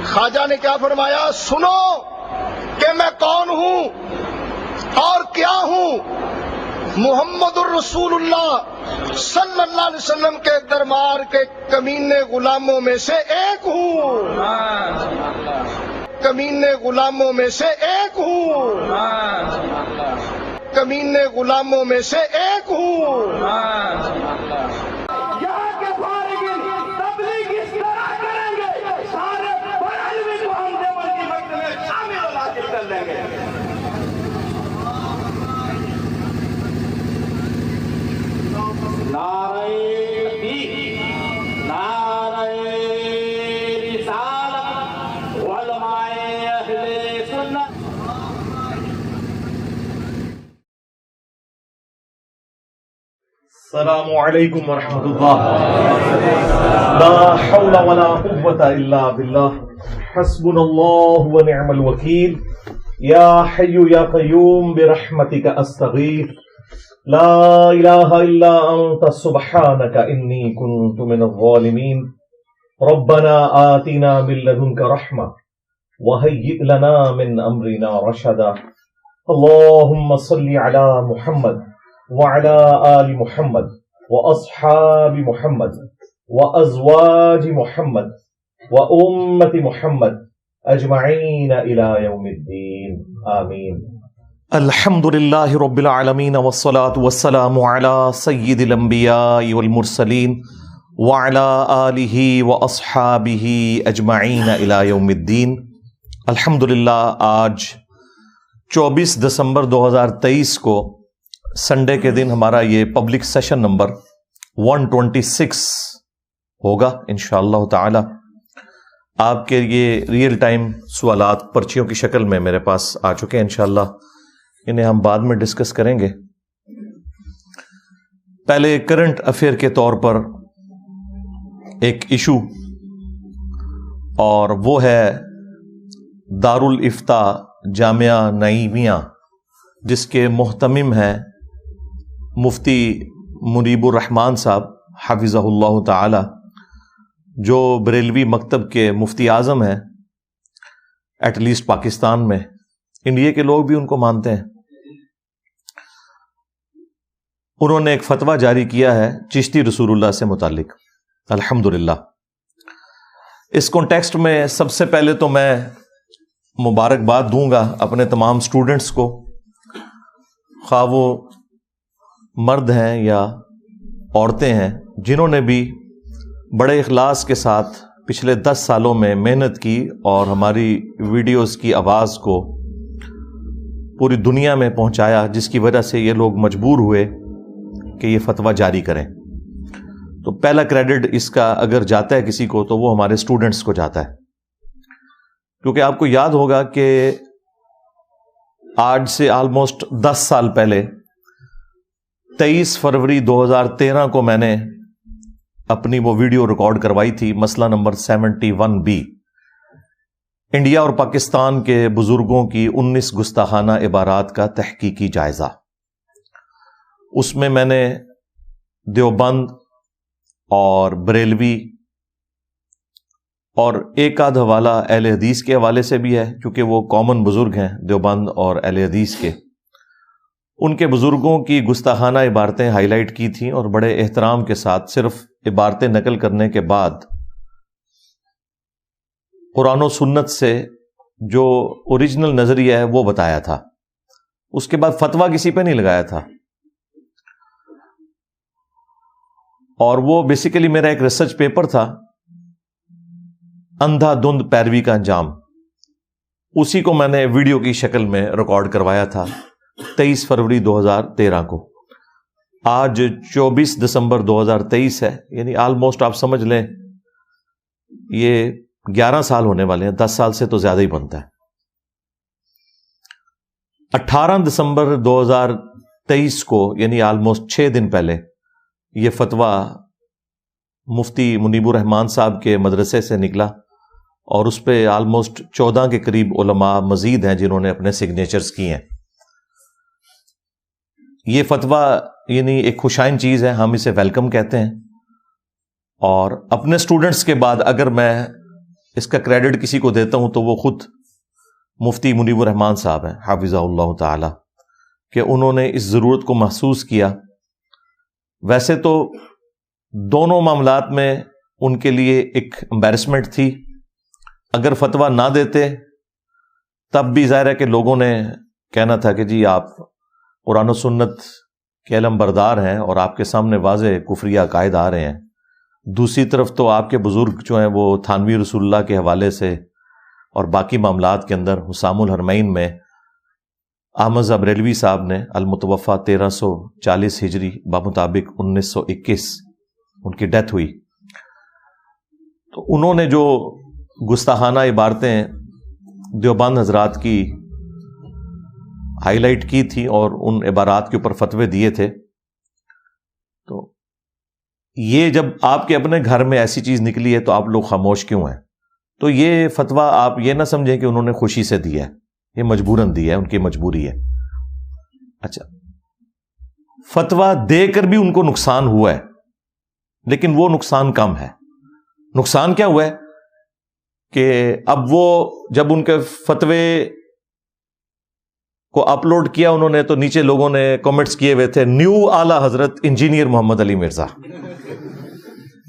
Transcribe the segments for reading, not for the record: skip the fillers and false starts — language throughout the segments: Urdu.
خواجہ نے کیا فرمایا؟ سنو کہ میں کون ہوں اور کیا ہوں، محمد الرسول اللہ صلی اللہ علیہ وسلم کے دربار کے کمینے غلاموں میں سے ایک ہوں، کمینے غلاموں میں سے ایک ہوں، کمینے غلاموں میں سے ایک ہوں۔ یہاں کے فارغین تبلیغ اس طرح کریں گے، سارے بریلوی کو ہم دیوبند کی مکتب میں شامل اور حاصل کر لیں گے۔ نعرہ تکبیر، نعرہ رسالت، علماء اہل سنت۔ السلام علیکم ورحمۃ اللہ۔ لا حول ولا قوة الا باللہ، حسبنا اللہ ونعم الوکیل۔ یا حی یا قیوم برحمتک استغیث، لا الہ الا انت سبحانک انی کنت من الظالمین۔ ربنا آتنا من لدنک رحمة وہیئ لنا من امرنا رشدا۔ اللہم صل علی محمد وعلى آل محمد وأصحاب محمد وأزواج محمد وأمة محمد أجمعين إلى يوم الدين آمين۔ الحمد لله رب العالمين والصلاة والسلام على سيد الأنبياء والمرسلين وعلى آله وأصحابه أجمعين إلى يوم الدين۔ الحمدللہ آج 24 دسمبر 2023 کو سنڈے کے دن ہمارا یہ پبلک سیشن نمبر 126 ہوگا انشاءاللہ تعالی۔ آپ کے یہ ریئل ٹائم سوالات پرچیوں کی شکل میں میرے پاس آ چکے ہیں، انشاءاللہ انہیں ہم بعد میں ڈسکس کریں گے۔ پہلے کرنٹ افیئر کے طور پر ایک ایشو، اور وہ ہے دارالافتاء جامعہ نعیمیہ، جس کے محتمم ہیں مفتی منیب الرحمان صاحب حفظہ اللہ تعالی، جو بریلوی مکتب کے مفتی اعظم ہیں ایٹ لیسٹ پاکستان میں، انڈیا کے لوگ بھی ان کو مانتے ہیں۔ انہوں نے ایک فتویٰ جاری کیا ہے چشتی رسول اللہ سے متعلق، الحمدللہ۔ اس کانٹیکسٹ میں سب سے پہلے تو میں مبارکباد دوں گا اپنے تمام سٹوڈنٹس کو، خواہ وہ مرد ہیں یا عورتیں ہیں، جنہوں نے بھی بڑے اخلاص کے ساتھ پچھلے 10 سالوں میں محنت کی اور ہماری ویڈیوز کی آواز کو پوری دنیا میں پہنچایا، جس کی وجہ سے یہ لوگ مجبور ہوئے کہ یہ فتویٰ جاری کریں۔ تو پہلا کریڈٹ اس کا اگر جاتا ہے کسی کو تو وہ ہمارے سٹوڈنٹس کو جاتا ہے، کیونکہ آپ کو یاد ہوگا کہ آج سے آلموسٹ 10 سال پہلے 23 فروری 2013 کو میں نے اپنی وہ ویڈیو ریکارڈ کروائی تھی، مسئلہ نمبر 71B، انڈیا اور پاکستان کے بزرگوں کی 19 گستاخانہ عبارات کا تحقیقی جائزہ۔ اس میں میں نے دیوبند اور بریلوی اور ایک آدھ حوالہ اہل حدیث کے حوالے سے بھی ہے، کیونکہ وہ کامن بزرگ ہیں دیوبند اور اہل حدیث کے، ان کے بزرگوں کی گستاخانہ عبارتیں ہائی لائٹ کی تھیں، اور بڑے احترام کے ساتھ صرف عبارتیں نقل کرنے کے بعد قرآن و سنت سے جو اوریجنل نظریہ ہے وہ بتایا تھا۔ اس کے بعد فتویٰ کسی پہ نہیں لگایا تھا، اور وہ بیسیکلی میرا ایک ریسرچ پیپر تھا، اندھا دھند پیروی کا انجام۔ اسی کو میں نے ویڈیو کی شکل میں ریکارڈ کروایا تھا 23 فروری 2013 کو۔ آج 24 دسمبر 2023 ہے، یعنی آلموسٹ آپ سمجھ لیں یہ 11 سال ہونے والے ہیں، 10 سال سے تو زیادہ ہی بنتا ہے۔ 18 دسمبر 2023 کو، یعنی آلموسٹ 6 دن پہلے، یہ فتویٰ مفتی منیب الرحمان صاحب کے مدرسے سے نکلا، اور اس پہ آلموسٹ 14 کے قریب علماء مزید ہیں جنہوں نے اپنے سگنیچرز کی ہیں۔ یہ فتویٰ یعنی ایک خوشائن چیز ہے، ہم اسے ویلکم کہتے ہیں، اور اپنے سٹوڈنٹس کے بعد اگر میں اس کا کریڈٹ کسی کو دیتا ہوں تو وہ خود مفتی منیب الرحمان صاحب ہیں حافظہ اللہ تعالی، کہ انہوں نے اس ضرورت کو محسوس کیا. ویسے تو دونوں معاملات میں ان کے لیے ایک امبیرسمنٹ تھی. اگر فتویٰ نہ دیتے تب بھی ظاہر ہے کہ لوگوں نے کہنا تھا کہ جی آپ قرآن و سنت کے علم بردار ہیں اور آپ کے سامنے واضح کفریہ عقائد آ رہے ہیں. دوسری طرف تو آپ کے بزرگ جو ہیں وہ تھانوی رسول اللہ کے حوالے سے اور باقی معاملات کے اندر حسام الحرمین میں احمد رضا بریلوی صاحب نے المتوفہ 1340 ہجری بمطابق 1921 ان کی ڈیتھ ہوئی. تو انہوں نے جو گستاخانہ عبارتیں دیوبند حضرات کی ہائی لائٹ کی تھی اور ان عبارات کے اوپر فتوے دیے تھے، تو یہ جب آپ کے اپنے گھر میں ایسی چیز نکلی ہے تو آپ لوگ خاموش کیوں ہیں؟ تو یہ فتویٰ آپ یہ نہ سمجھیں کہ انہوں نے خوشی سے دیا ہے، یہ مجبوراً دیا ہے، ان کی مجبوری ہے. اچھا، فتویٰ دے کر بھی ان کو نقصان ہوا ہے، لیکن وہ نقصان کم ہے. نقصان کیا ہوا ہے کہ اب وہ جب ان کے فتوے کو اپلوڈ کیا انہوں نے تو نیچے لوگوں نے کمنٹس کیے ہوئے تھے نیو اعلی حضرت انجینئر محمد علی مرزا.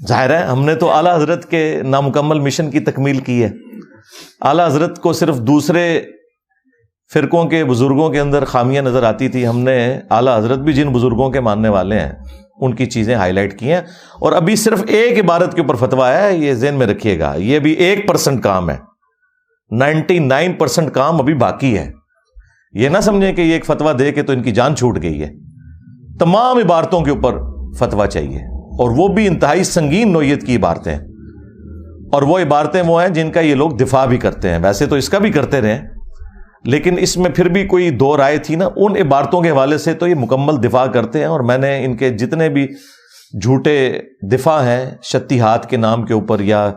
ظاہر ہے ہم نے تو اعلی حضرت کے نامکمل مشن کی تکمیل کی ہے. اعلی حضرت کو صرف دوسرے فرقوں کے بزرگوں کے اندر خامیاں نظر آتی تھی، ہم نے اعلی حضرت بھی جن بزرگوں کے ماننے والے ہیں ان کی چیزیں ہائی لائٹ کی ہیں. اور ابھی صرف ایک عبارت کے اوپر فتویٰ ہے، یہ ذہن میں رکھیے گا، یہ بھی 1% کام ہے، 99% کام ابھی باقی ہے. یہ نہ سمجھیں کہ یہ ایک فتویٰ دے کے تو ان کی جان چھوٹ گئی ہے. تمام عبارتوں کے اوپر فتویٰ چاہیے، اور وہ بھی انتہائی سنگین نوعیت کی عبارتیں ہیں. اور وہ عبارتیں وہ ہیں جن کا یہ لوگ دفاع بھی کرتے ہیں. ویسے تو اس کا بھی کرتے رہے، لیکن اس میں پھر بھی کوئی دو رائے تھی نا، ان عبارتوں کے حوالے سے تو یہ مکمل دفاع کرتے ہیں. اور میں نے ان کے جتنے بھی جھوٹے دفاع ہیں شتیہات کے نام کے اوپر یا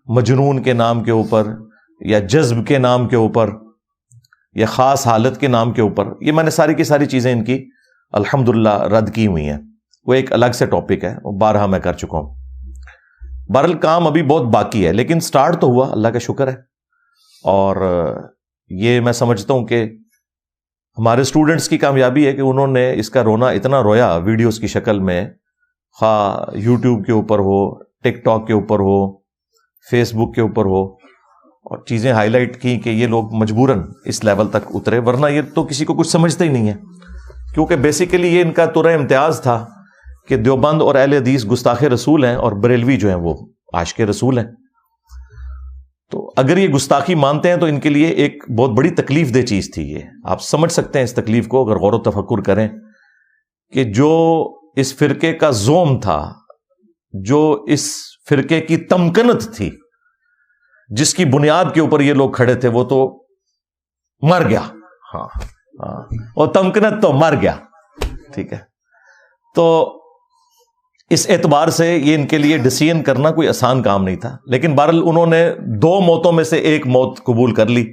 مجنون کے نام کے اوپر یا جذب کے نام کے اوپر یا خاص حالت کے نام کے اوپر، یہ میں نے ساری کی ساری چیزیں ان کی الحمدللہ رد کی ہوئی ہیں. وہ ایک الگ سے ٹاپک ہے، وہ بارہا میں کر چکا ہوں. بہرحال کام ابھی بہت باقی ہے، لیکن سٹارٹ تو ہوا، اللہ کا شکر ہے. اور یہ میں سمجھتا ہوں کہ ہمارے اسٹوڈنٹس کی کامیابی ہے کہ انہوں نے اس کا رونا اتنا رویا ویڈیوز کی شکل میں، خواہ یوٹیوب کے اوپر ہو، ٹک ٹاک کے اوپر ہو، فیس بک کے اوپر ہو، اور چیزیں ہائی لائٹ کی کہ یہ لوگ مجبوراً اس لیول تک اترے، ورنہ یہ تو کسی کو کچھ سمجھتے ہی نہیں ہے. کیونکہ بیسیکلی یہ ان کا ترہ امتیاز تھا کہ دیوبند اور اہل حدیث گستاخ رسول ہیں اور بریلوی جو ہیں وہ عاشق رسول ہیں. تو اگر یہ گستاخی مانتے ہیں تو ان کے لیے ایک بہت بڑی تکلیف دہ چیز تھی. یہ آپ سمجھ سکتے ہیں اس تکلیف کو اگر غور و تفکر کریں کہ جو اس فرقے کا زوم تھا، جو اس فرقے کی تمکنت تھی، جس کی بنیاد کے اوپر یہ لوگ کھڑے تھے، وہ تو مر گیا. ہاں اور تمکنت تو مر گیا. ٹھیک ہے، تو اس اعتبار سے یہ ان کے لیے ڈیسیژن کرنا کوئی آسان کام نہیں تھا. لیکن بہرحال انہوں نے دو موتوں میں سے ایک موت قبول کر لی،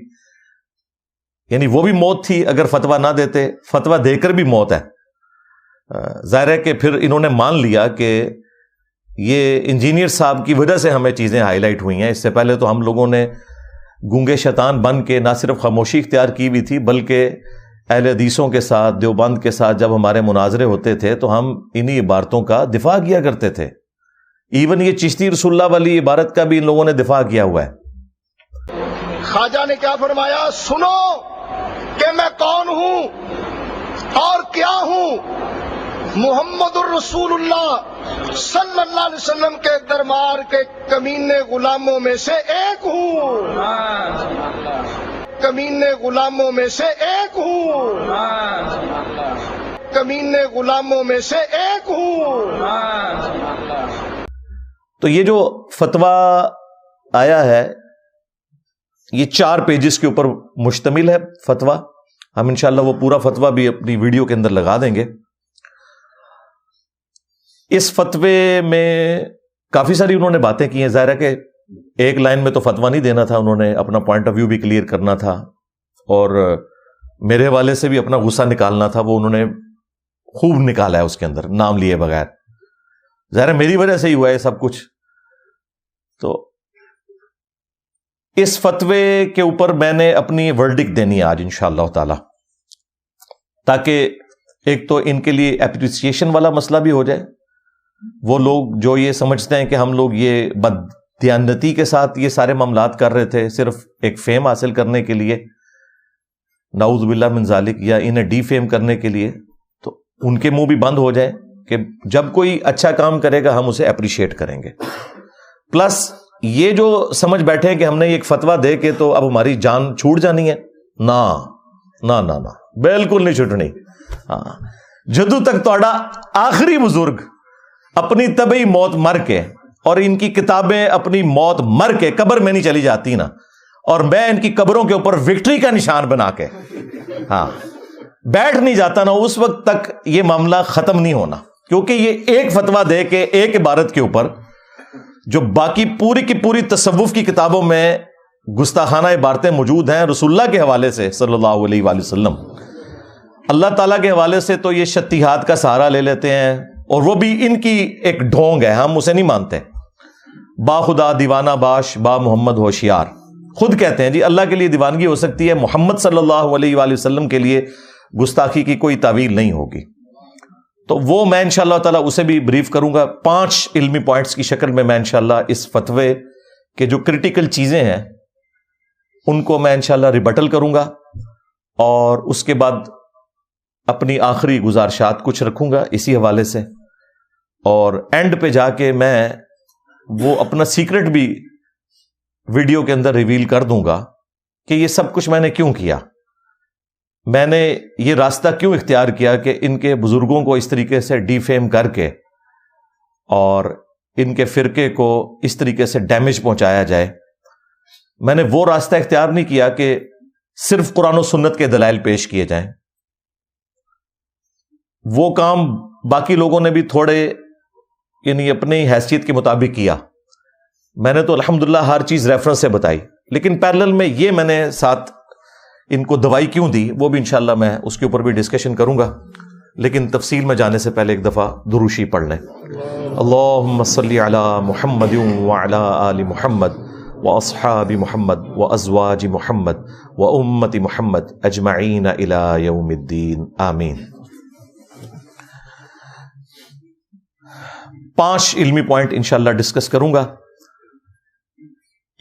یعنی وہ بھی موت تھی اگر فتویٰ نہ دیتے، فتویٰ دے کر بھی موت ہے. ظاہر ہے کہ پھر انہوں نے مان لیا کہ یہ انجینئر صاحب کی وجہ سے ہمیں چیزیں ہائی لائٹ ہوئی ہیں. اس سے پہلے تو ہم لوگوں نے گونگے شیطان بن کے نہ صرف خاموشی اختیار کی ہوئی تھی، بلکہ اہل حدیثوں کے ساتھ، دیوبند کے ساتھ جب ہمارے مناظرے ہوتے تھے تو ہم انہی عبارتوں کا دفاع کیا کرتے تھے. ایون یہ چشتی رسول اللہ والی عبارت کا بھی ان لوگوں نے دفاع کیا ہوا ہے. خواجہ نے کیا فرمایا؟ سنو کہ میں کون ہوں اور کیا ہوں. محمد الرسول اللہ صلی اللہ علیہ وسلم کے دربار کے کمینے غلاموں میں سے ایک ہوں. کمینے غلاموں میں سے ایک ہوں. کمینے غلاموں میں سے ایک ہوں. تو یہ جو فتویٰ آیا ہے یہ 4 پیجز کے اوپر مشتمل ہے فتویٰ. ہم انشاءاللہ وہ پورا فتویٰ بھی اپنی ویڈیو کے اندر لگا دیں گے. اس فتوے میں کافی ساری انہوں نے باتیں کی ہیں. ظاہر ہے کہ ایک لائن میں تو فتویٰ نہیں دینا تھا، انہوں نے اپنا پوائنٹ آف ویو بھی کلیئر کرنا تھا اور میرے حوالے سے بھی اپنا غصہ نکالنا تھا. وہ انہوں نے خوب نکالا ہے اس کے اندر نام لیے بغیر. ظاہر ہے میری وجہ سے ہی ہوا ہے سب کچھ. تو اس فتوے کے اوپر میں نے اپنی ورڈکٹ دینی ہے آج انشاءاللہ تعالی، تاکہ ایک تو ان کے لیے اپریسیشن والا مسئلہ بھی ہو جائے. وہ لوگ جو یہ سمجھتے ہیں کہ ہم لوگ یہ بددیانتی کے ساتھ یہ سارے معاملات کر رہے تھے صرف ایک فیم حاصل کرنے کے لیے، نعوذ باللہ من ذالک، یا انہیں ڈی فیم کرنے کے لیے، تو ان کے منہ بھی بند ہو جائیں کہ جب کوئی اچھا کام کرے گا ہم اسے اپریشیٹ کریں گے. پلس یہ جو سمجھ بیٹھے ہیں کہ ہم نے ایک فتویٰ دے کے تو اب ہماری جان چھوٹ جانی ہے، نا نا نا نا، بالکل نہیں چھوٹنی. ہاں، جدو تک تہاڈا آخری بزرگ اپنی طبعی موت مر کے اور ان کی کتابیں اپنی موت مر کے قبر میں نہیں چلی جاتی نا، اور میں ان کی قبروں کے اوپر وکٹری کا نشان بنا کے ہاں بیٹھ نہیں جاتا نا، اس وقت تک یہ معاملہ ختم نہیں ہونا. کیونکہ یہ ایک فتویٰ دے کے ایک عبارت کے اوپر جو باقی پوری کی پوری تصوف کی کتابوں میں گستاخانہ عبارتیں موجود ہیں رسول اللہ کے حوالے سے صلی اللہ علیہ وآلہ وسلم، اللہ تعالیٰ کے حوالے سے تو یہ شتیہات کا سہارا لے لیتے ہیں، اور وہ بھی ان کی ایک ڈھونگ ہے، ہم اسے نہیں مانتے. با خدا دیوانہ باش با محمد ہوشیار، خود کہتے ہیں جی اللہ کے لیے دیوانگی ہو سکتی ہے، محمد صلی اللہ علیہ وآلہ وسلم کے لیے گستاخی کی کوئی تعویل نہیں ہوگی. تو وہ میں انشاءاللہ تعالیٰ اسے بھی بریف کروں گا. 5 علمی پوائنٹس کی شکل میں انشاءاللہ اس فتوے کے جو کرٹیکل چیزیں ہیں ان کو میں انشاءاللہ ریبٹل کروں گا، اور اس کے بعد اپنی آخری گزارشات کچھ رکھوں گا اسی حوالے سے، اور اینڈ پہ جا کے میں وہ اپنا سیکرٹ بھی ویڈیو کے اندر ریویل کر دوں گا کہ یہ سب کچھ میں نے کیوں کیا، میں نے یہ راستہ کیوں اختیار کیا کہ ان کے بزرگوں کو اس طریقے سے ڈی فیم کر کے اور ان کے فرقے کو اس طریقے سے ڈیمیج پہنچایا جائے. میں نے وہ راستہ اختیار نہیں کیا کہ صرف قرآن و سنت کے دلائل پیش کیے جائیں. وہ کام باقی لوگوں نے بھی تھوڑے یعنی اپنی حیثیت کے مطابق کیا. میں نے تو الحمدللہ ہر چیز ریفرنس سے بتائی، لیکن پیرلل میں یہ میں نے ساتھ ان کو دوائی کیوں دی وہ بھی انشاءاللہ میں اس کے اوپر بھی ڈسکشن کروں گا. لیکن تفصیل میں جانے سے پہلے ایک دفعہ دروشی پڑھ لیں. اللہم صلی علی محمد وعلی آل محمد واصحاب محمد وازواج محمد وامت محمد اجمعین الی یوم الدین آمین. 5 علمی پوائنٹ انشاءاللہ ڈسکس کروں گا.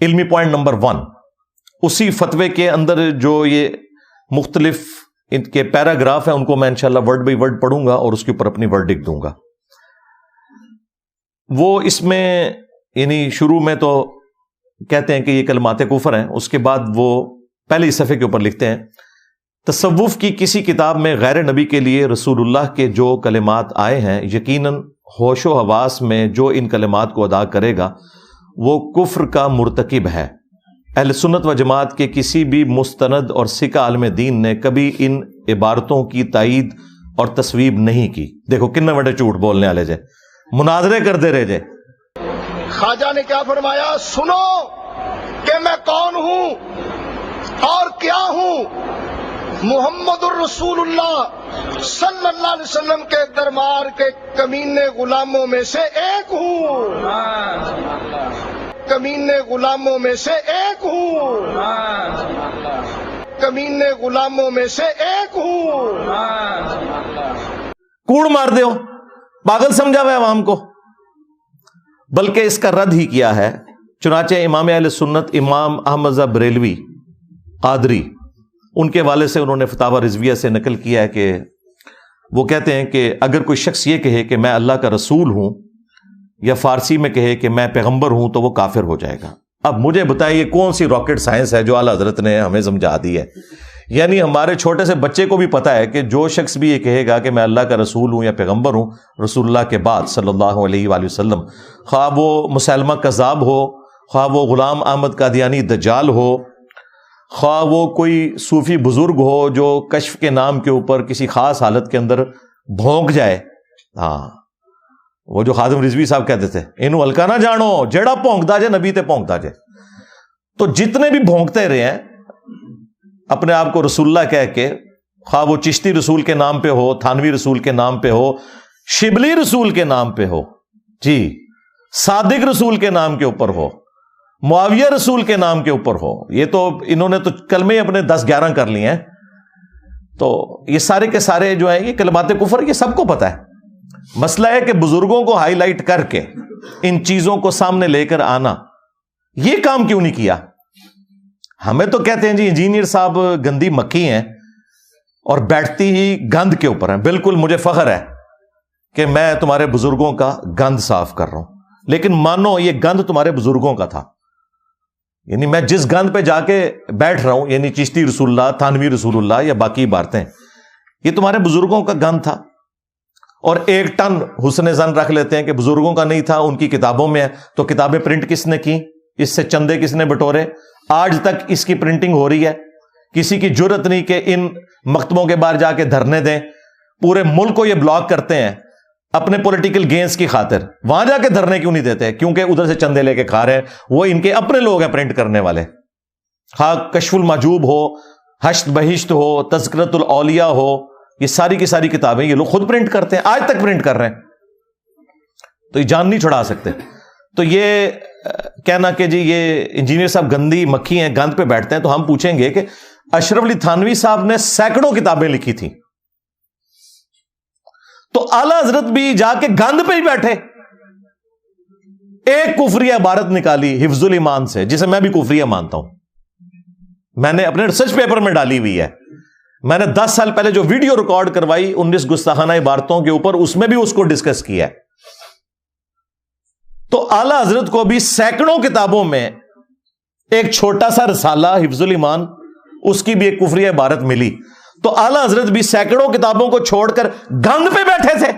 علمی پوائنٹ نمبر 1، اسی فتوے کے اندر جو یہ مختلف ان کے پیراگراف ہیں ان کو میں انشاءاللہ ورڈ بائی ورڈ پڑھوں گا اور اس کے اوپر اپنی ورڈکٹ دوں گا. وہ اس میں یعنی شروع میں تو کہتے ہیں کہ یہ کلمات کفر ہیں، اس کے بعد وہ پہلے ہی صفحے کے اوپر لکھتے ہیں تصوف کی کسی کتاب میں غیر نبی کے لیے رسول اللہ کے جو کلمات آئے ہیں یقیناً ہوش و حواس میں جو ان کلمات کو ادا کرے گا وہ کفر کا مرتکب ہے. اہل سنت و جماعت کے کسی بھی مستند اور سکہ عالم دین نے کبھی ان عبارتوں کی تائید اور تصویب نہیں کی. دیکھو کتنے بڑے جھوٹ بولنے والے جے، مناظرے کر دے رہے جے. خواجہ نے کیا فرمایا؟ سنو کہ میں کون ہوں اور کیا ہوں. محمد الرسول اللہ صلی اللہ علیہ وسلم کے دربار کے کمینے غلاموں میں سے ایک ہوں، کمینے غلاموں میں سے ایک ہوں، کمینے غلاموں میں سے ایک ہوں. کوڑ مار دے ہو، پاگل سمجھا ہوا ہے عوام کو. بلکہ اس کا رد ہی کیا ہے. چنانچہ امام اہل سنت امام احمد بریلوی قادری ان کے والے سے انہوں نے فتاوی رضویہ سے نقل کیا ہے کہ وہ کہتے ہیں کہ اگر کوئی شخص یہ کہے کہ میں اللہ کا رسول ہوں یا فارسی میں کہے کہ میں پیغمبر ہوں تو وہ کافر ہو جائے گا. اب مجھے بتائیے کون سی راکٹ سائنس ہے جو اعلیٰ حضرت نے ہمیں سمجھا دی ہے؟ یعنی ہمارے چھوٹے سے بچے کو بھی پتا ہے کہ جو شخص بھی یہ کہے گا کہ میں اللہ کا رسول ہوں یا پیغمبر ہوں رسول اللہ کے بعد صلی اللہ علیہ وآلہ وسلم، خواہ وہ مسلمہ کذاب ہو، خواہ وہ غلام احمد قادیانی دجال ہو، خواہ وہ کوئی صوفی بزرگ ہو جو کشف کے نام کے اوپر کسی خاص حالت کے اندر بھونک جائے. ہاں وہ جو خادم رضوی صاحب کہتے تھے انہوں ہلکا نہ جانو جیڑا بھونکتا جائے نبی تے بھونکتا جائے. تو جتنے بھی بھونکتے رہے ہیں اپنے آپ کو رسول اللہ کہہ کے، خواہ وہ چشتی رسول کے نام پہ ہو، تھانوی رسول کے نام پہ ہو، شبلی رسول کے نام پہ ہو، جی صادق رسول کے نام کے اوپر ہو، معاویہ رسول کے نام کے اوپر ہو. یہ تو انہوں نے تو کلمے اپنے 10-11 کر لیے ہیں. تو یہ سارے کے سارے جو ہیں یہ کلمات کفر، یہ سب کو پتا ہے. مسئلہ ہے کہ بزرگوں کو ہائی لائٹ کر کے ان چیزوں کو سامنے لے کر آنا، یہ کام کیوں نہیں کیا؟ ہمیں تو کہتے ہیں جی انجینئر صاحب گندی مکھی ہیں اور بیٹھتی ہی گند کے اوپر ہیں. بالکل مجھے فخر ہے کہ میں تمہارے بزرگوں کا گند صاف کر رہا ہوں، لیکن مانو یہ گند تمہارے بزرگوں کا تھا. یعنی میں جس گند پہ جا کے بیٹھ رہا ہوں، یعنی چشتی رسول اللہ، تھانوی رسول اللہ یا باقی عبارتیں، یہ تمہارے بزرگوں کا گند تھا. اور 1 ٹن حسن زن رکھ لیتے ہیں کہ بزرگوں کا نہیں تھا، ان کی کتابوں میں ہے. تو کتابیں پرنٹ کس نے کی؟ اس سے چندے کس نے بٹورے؟ آج تک اس کی پرنٹنگ ہو رہی ہے. کسی کی جرت نہیں کہ ان مکتبوں کے باہر جا کے دھرنے دیں. پورے ملک کو یہ بلاک کرتے ہیں اپنے پولیٹیکل گینز کی خاطر. وہاں جا کے دھرنے کیوں نہیں دیتے؟ کیونکہ ادھر سے چندے لے کے کھا رہے ہیں. وہ ان کے اپنے لوگ ہیں پرنٹ کرنے والے. ہاں کشف المحجوب ہو، حشت بہشت ہو، تذکرۃ الاولیاء ہو، یہ ساری کی ساری کتابیں یہ لوگ خود پرنٹ کرتے ہیں، آج تک پرنٹ کر رہے ہیں. تو یہ جان نہیں چھڑا سکتے. تو یہ کہنا کہ جی یہ انجینئر صاحب گندی مکھی ہیں، گند پہ بیٹھتے ہیں، تو ہم پوچھیں گے کہ اشرف علی تھانوی صاحب نے سینکڑوں کتابیں لکھی تھیں، تو اعلی حضرت بھی جا کے گند پہ ہی بیٹھے. ایک کفریہ عبارت نکالی حفظ الایمان سے، جسے میں بھی کفریہ مانتا ہوں، میں نے اپنے ریسرچ پیپر میں ڈالی ہوئی ہے. میں نے 10 سال پہلے جو ویڈیو ریکارڈ کروائی 19 گستاخانہ عبارتوں کے اوپر، اس میں بھی اس کو ڈسکس کیا ہے. تو اعلی حضرت کو بھی سینکڑوں کتابوں میں ایک چھوٹا سا رسالہ حفظ الایمان، اس کی بھی ایک کفریہ عبارت ملی. تو اعلی حضرت بھی سینکڑوں کتابوں کو چھوڑ کر گند پہ بیٹھے تھے.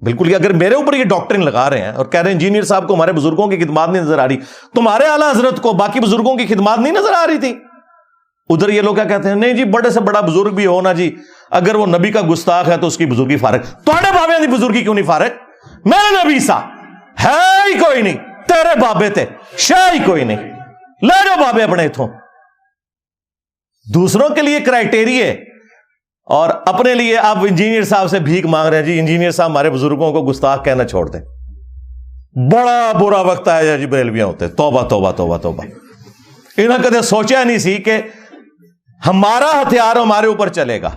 بالکل. یہ اگر میرے اوپر یہ ڈاکٹرن لگا رہے ہیں اور کہہ رہے ہیں انجینئر صاحب کو ہمارے بزرگوں کی خدمات نہیں نظر آ رہی، تمہارے اعلی حضرت کو باقی بزرگوں کی خدمات نہیں نظر آ رہی تھی؟ ادھر یہ لوگ کیا کہتے ہیں، نہیں جی بڑے سے بڑا بزرگ بھی ہونا جی، اگر وہ نبی کا گستاخ ہے تو اس کی بزرگی فارغ. تھوڑے بابے کی بزرگی کیوں نہیں فارغ؟ میرے نبی سا ہے ہی کوئی نہیں، تیرے بابے تے شاہ ہی کوئی نہیں، لے جاؤ بابے اپنے اتھوں. دوسروں کے لیے کرائٹیریے اور اپنے لیے آپ انجینئر صاحب سے بھیک مانگ رہے ہیں جی انجینئر صاحب ہمارے بزرگوں کو گستاخ کہنا چھوڑ دیں. بڑا برا وقت آیا جی بریلویاں ہوتے. توبہ توبہ توبہ توبہ. انہوں نے کدے سوچا نہیں سی کہ ہمارا ہتھیار ہمارے اوپر چلے گا.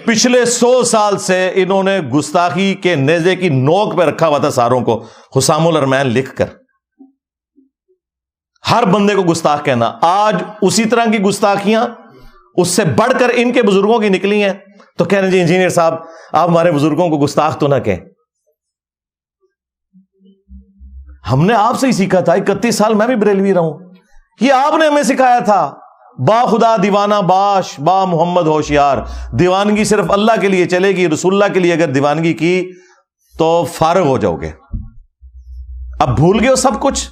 پچھلے 100 سال سے انہوں نے گستاخی کے نیزے کی نوک پہ رکھا ہوا تھا ساروں کو، حسام الارمین لکھ کر ہر بندے کو گستاخ کہنا. آج اسی طرح کی گستاخیاں اس سے بڑھ کر ان کے بزرگوں کی نکلی ہیں. تو کہہ رہے جی انجینئر صاحب آپ ہمارے بزرگوں کو گستاخ تو نہ کہیں. ہم نے آپ سے ہی سیکھا تھا. 31 سال میں بھی بریلوی رہا ہوں. یہ آپ نے ہمیں سکھایا تھا، با خدا دیوانہ باش، با محمد ہوشیار. دیوانگی صرف اللہ کے لیے چلے گی، رسول اللہ کے لیے اگر دیوانگی کی تو فارغ ہو جاؤ گے. اب بھول گئے ہو سب کچھ.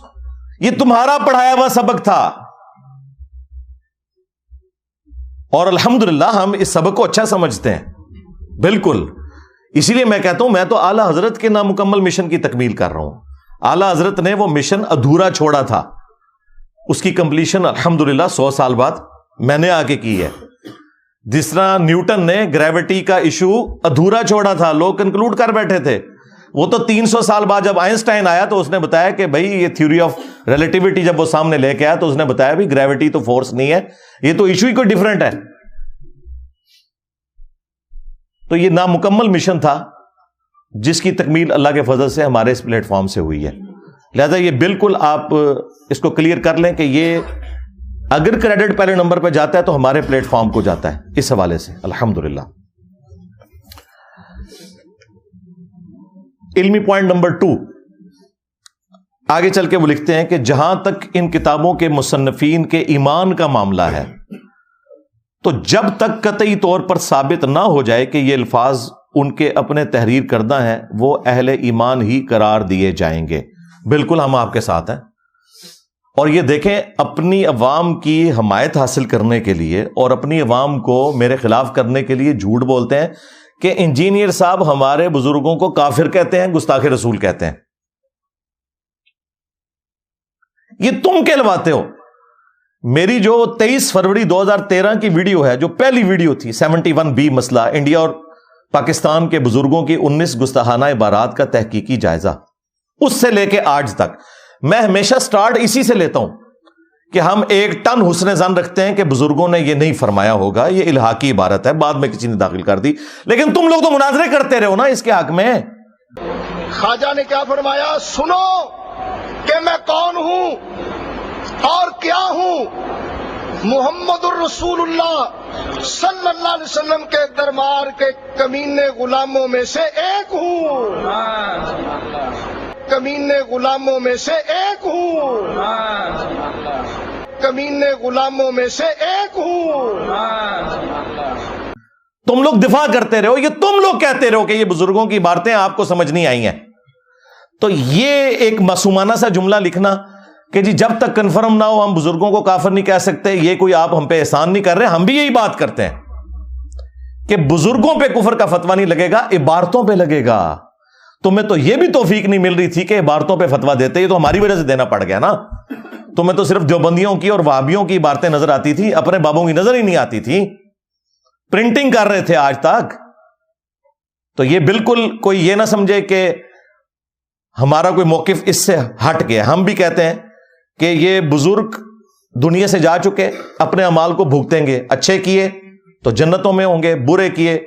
یہ تمہارا پڑھایا ہوا سبق تھا، اور الحمدللہ ہم اس سبق کو اچھا سمجھتے ہیں. بالکل. اسی لیے میں کہتا ہوں میں تو اعلی حضرت کے نامکمل مشن کی تکمیل کر رہا ہوں. اعلی حضرت نے وہ مشن ادھورا چھوڑا تھا، اس کی کمپلیشن الحمدللہ 100 سال بعد میں نے آ کے کی ہے. جس طرح نیوٹن نے گریوٹی کا ایشو ادھورا چھوڑا تھا، لوگ کنکلوڈ کر بیٹھے تھے. وہ تو 300 سال بعد جب آئنسٹائن آیا تو اس نے بتایا کہ بھائی یہ تھیوری آف ریلیٹیوٹی جب وہ سامنے لے کے آیا تو اس نے بتایا بھی گریوٹی تو فورس نہیں ہے، یہ تو ایشو ہی کوئی ڈفرنٹ ہے. تو یہ نامکمل مشن تھا جس کی تکمیل اللہ کے فضل سے ہمارے اس پلیٹ فارم سے ہوئی ہے. لہذا یہ بالکل آپ اس کو کلیئر کر لیں کہ یہ اگر کریڈٹ پہلے نمبر پہ جاتا ہے تو ہمارے پلیٹ فارم کو جاتا ہے. اس حوالے سے الحمدللہ. علمی پوائنٹ نمبر 2 آگے چل کے وہ لکھتے ہیں کہ جہاں تک ان کتابوں کے مصنفین کے ایمان کا معاملہ ہے تو جب تک قطعی طور پر ثابت نہ ہو جائے کہ یہ الفاظ ان کے اپنے تحریر کردہ ہیں وہ اہل ایمان ہی قرار دیے جائیں گے. بالکل ہم آپ کے ساتھ ہیں. اور یہ دیکھیں اپنی عوام کی حمایت حاصل کرنے کے لیے اور اپنی عوام کو میرے خلاف کرنے کے لیے جھوٹ بولتے ہیں کہ انجینئر صاحب ہمارے بزرگوں کو کافر کہتے ہیں، گستاخ رسول کہتے ہیں. یہ تم کہلواتے ہو. میری جو 23 فروری 2013 کی ویڈیو ہے، جو پہلی ویڈیو تھی 71B مسئلہ انڈیا اور پاکستان کے بزرگوں کی 19 گستاخانہ عبارات کا تحقیقی جائزہ، اس سے لے کے آج تک میں ہمیشہ سٹارٹ اسی سے لیتا ہوں کہ ہم 1 ٹن حسن ظن رکھتے ہیں کہ بزرگوں نے یہ نہیں فرمایا ہوگا, یہ الہاقی عبارت ہے, بعد میں کسی نے داخل کر دی, لیکن تم لوگ تو مناظرے کرتے رہے ہو نا اس کے حق میں. خواجہ نے کیا فرمایا, سنو کہ میں کون ہوں اور کیا ہوں. محمد الرسول اللہ صلی اللہ علیہ وسلم کے دربار کے کمینے غلاموں میں سے ایک ہوں, کمینے غلاموں میں سے ایک ہوں, کمینے غلاموں میں سے ایک ہوں. تم لوگ دفاع کرتے رہو, یہ تم لوگ کہتے رہو کہ یہ بزرگوں کی باتیں آپ کو سمجھ نہیں آئی ہیں. تو یہ ایک معصومانہ سا جملہ لکھنا کہ جی جب تک کنفرم نہ ہو ہم بزرگوں کو کافر نہیں کہہ سکتے, یہ کوئی آپ ہم پہ احسان نہیں کر رہے. ہم بھی یہی بات کرتے ہیں کہ بزرگوں پہ کفر کا فتویٰ نہیں لگے گا, عبارتوں پہ لگے گا. تمہیں تو یہ بھی توفیق نہیں مل رہی تھی کہ عبارتوں پہ فتویٰ دیتے, یہ تو ہماری وجہ سے دینا پڑ گیا نا. تمہیں تو صرف دیوبندیوں کی اور وہابیوں کی عبارتیں نظر آتی تھی, اپنے بابوں کی نظر ہی نہیں آتی تھی. پرنٹنگ کر رہے تھے آج تک. تو یہ بالکل کوئی یہ نہ سمجھے کہ ہمارا کوئی موقف اس سے ہٹ گیا. ہم بھی کہتے ہیں کہ یہ بزرگ دنیا سے جا چکے, اپنے اعمال کو بھگتیں گے. اچھے کیے تو جنتوں میں ہوں گے, برے کیے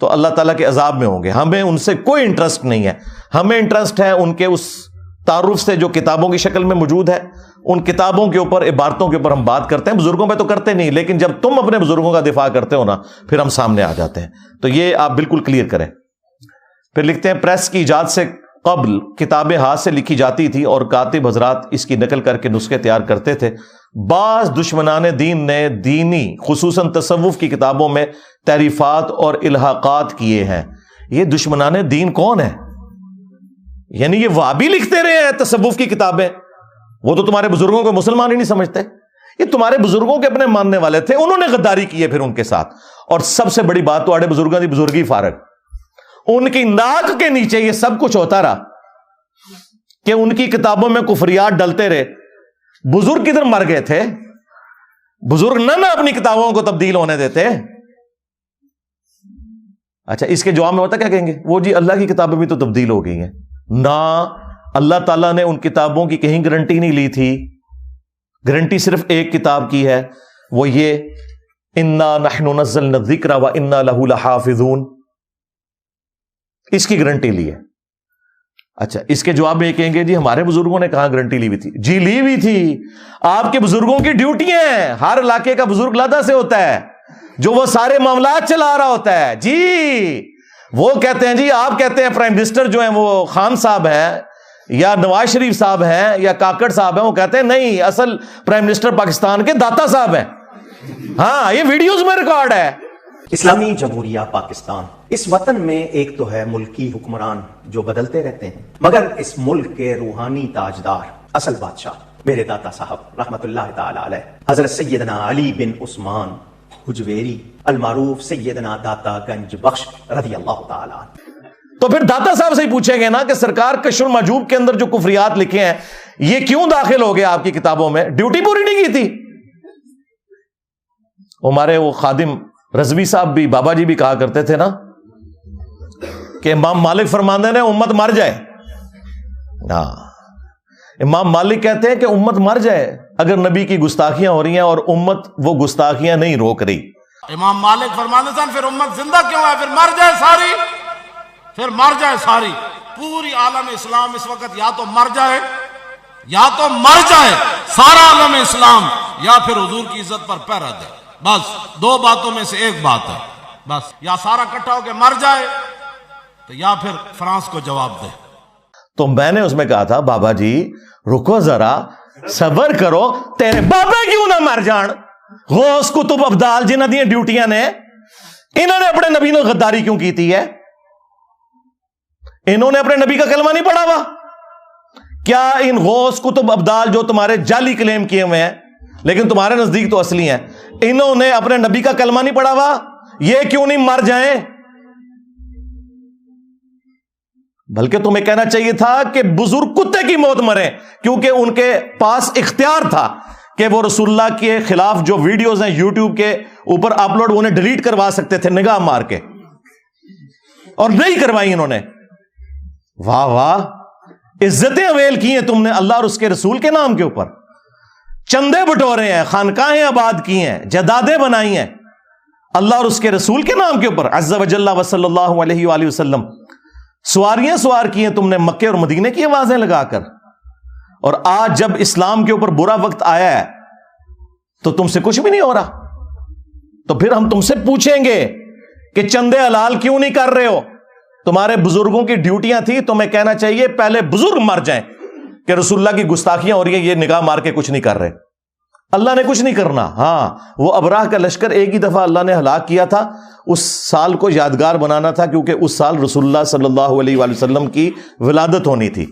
تو اللہ تعالیٰ کے عذاب میں ہوں گے. ہمیں ان سے کوئی انٹرسٹ نہیں ہے. ہمیں انٹرسٹ ہے ان کے اس تعارف سے جو کتابوں کی شکل میں موجود ہے. ان کتابوں کے اوپر, عبارتوں کے اوپر ہم بات کرتے ہیں. بزرگوں پہ تو کرتے نہیں, لیکن جب تم اپنے بزرگوں کا دفاع کرتے ہو نا, پھر ہم سامنے آ جاتے ہیں. تو یہ آپ بالکل کلیئر کریں. پھر لکھتے ہیں پریس کی ایجاد سے قبل کتابیں ہاتھ سے لکھی جاتی تھی اور کاتب حضرات اس کی نقل کر کے نسخے تیار کرتے تھے. بعض دشمنان دین نے دینی خصوصاً تصوف کی کتابوں میں تحریفات اور الحاقات کیے ہیں. یہ دشمنان دین کون ہیں؟ یعنی یہ وہابی لکھتے رہے ہیں تصوف کی کتابیں. وہ تو تمہارے بزرگوں کو مسلمان ہی نہیں سمجھتے. یہ تمہارے بزرگوں کے اپنے ماننے والے تھے, انہوں نے غداری کی ہے پھر ان کے ساتھ. اور سب سے بڑی بات تو آڑے بزرگوں کی بزرگی فارغ, ان کی ناک کے نیچے یہ سب کچھ ہوتا رہا کہ ان کی کتابوں میں کفریات ڈلتے رہے. بزرگ کدھر مر گئے تھے؟ بزرگ نہ اپنی کتابوں کو تبدیل ہونے دیتے. اچھا, اس کے جواب میں ہوتا کیا کہیں گے, وہ جی اللہ کی کتابیں بھی تو تبدیل ہو گئی ہیں. نہ, اللہ تعالیٰ نے ان کتابوں کی کہیں گارنٹی نہیں لی تھی. گارنٹی صرف ایک کتاب کی ہے, وہ یہ انا نحن نزلنا الذکر وانا لہ لحافظون, اس کی گارنٹی لی ہے. اچھا, اس کے جواب میں یہ کہیں گے جی ہمارے بزرگوں نے کہاں گارنٹی لی ہوئی تھی. جی لی ہوئی تھی. آپ کے بزرگوں کی ڈیوٹی ہیں. ہر علاقے کا بزرگ لادہ سے ہوتا ہے جو وہ سارے معاملات چلا رہا ہوتا ہے. جی وہ کہتے ہیں, جی آپ کہتے ہیں پرائم منسٹر جو ہیں وہ خان صاحب ہیں یا نواز شریف صاحب ہیں یا کاکڑ صاحب ہیں. وہ کہتے ہیں نہیں, اصل پرائم منسٹر پاکستان کے داتا صاحب ہیں. ہاں, یہ ویڈیوز میں ریکارڈ ہے. اسلامی جمہوریہ پاکستان, اس وطن میں ایک تو ہے ملکی حکمران جو بدلتے رہتے ہیں, مگر اس ملک کے روحانی تاجدار, اصل بادشاہ میرے داتا صاحب رحمت اللہ تعالی علیہ حضرت سیدنا علی بن عثمان حجویری المعروف سیدنا داتا گنج بخش رضی اللہ تعالی عنہ. تو پھر داتا صاحب سے ہی پوچھیں گے نا کہ سرکار کشف المحجوب کے اندر جو کفریات لکھے ہیں یہ کیوں داخل ہو گئے آپ کی کتابوں میں؟ ڈیوٹی پوری نہیں کی تھی. ہمارے وہ خادم رضوی صاحب بھی, بابا جی بھی کہا کرتے تھے نا کہ امام مالک فرماندے نے امت مر جائے. ہاں, امام مالک کہتے ہیں کہ امت مر جائے اگر نبی کی گستاخیاں ہو رہی ہیں اور امت وہ گستاخیاں نہیں روک رہی. امام مالک فرماتے تھے پھر امت زندہ کیوں ہے, پھر مر جائے ساری, پھر مر جائے ساری. پوری عالم اسلام اس وقت یا تو مر جائے, یا تو مر جائے سارا عالم اسلام, یا پھر حضور کی عزت پر پیر رکھ دے. بس دو باتوں میں سے ایک بات ہے. بس یا سارا اکٹھا ہو کے مر جائے تو یا پھر فرانس کو جواب دے. تو میں نے اس میں کہا تھا بابا جی رکو ذرا, صبر کرو, تیرے بابا کیوں نہ مر جان. غوث کتب ابدال جنہاں دی ڈیوٹیاں نے, انہوں نے اپنے نبی نے غداری کیوں کی تھی ہے؟ انہوں نے اپنے نبی کا کلمہ نہیں پڑھا ہوا کیا؟ ان غوث کتب ابدال جو تمہارے جعلی کلیم کیے ہوئے ہیں لیکن تمہارے نزدیک تو اصلی ہیں, انہوں نے اپنے نبی کا کلمہ نہیں پڑھا ہوا, یہ کیوں نہیں مر جائیں؟ بلکہ تمہیں کہنا چاہیے تھا کہ بزرگ کتے کی موت مرے, کیونکہ ان کے پاس اختیار تھا کہ وہ رسول اللہ کے خلاف جو ویڈیوز ہیں یوٹیوب کے اوپر اپلوڈ, انہیں ڈیلیٹ کروا سکتے تھے نگاہ مار کے, اور نہیں کروائی انہوں نے. واہ واہ, عزتیں اویل کی ہیں تم نے اللہ اور اس کے رسول کے نام کے اوپر، چندے بٹورے ہیں، خانقاہیں آباد کی ہیں، جدادیں بنائی ہیں اللہ اور اس کے رسول کے نام کے اوپر، عز وجل و صلی اللہ علیہ وآلہ وسلم، سواریاں سوار کی ہیں تم نے مکے اور مدینے کی آوازیں لگا کر، اور آج جب اسلام کے اوپر برا وقت آیا ہے تو تم سے کچھ بھی نہیں ہو رہا۔ تو پھر ہم تم سے پوچھیں گے کہ چندے حلال کیوں نہیں کر رہے ہو؟ تمہارے بزرگوں کی ڈیوٹیاں تھیں، تمہیں کہنا چاہیے پہلے بزرگ مر جائیں کہ رسول اللہ کی گستاخیاں ہو رہی ہیں، یہ نگاہ مار کے کچھ نہیں کر رہے۔ اللہ نے کچھ نہیں کرنا۔ ہاں، وہ ابراہ کا لشکر ایک ہی دفعہ اللہ نے ہلاک کیا تھا، اس سال کو یادگار بنانا تھا کیونکہ اس سال رسول اللہ صلی اللہ علیہ وآلہ وسلم کی ولادت ہونی تھی۔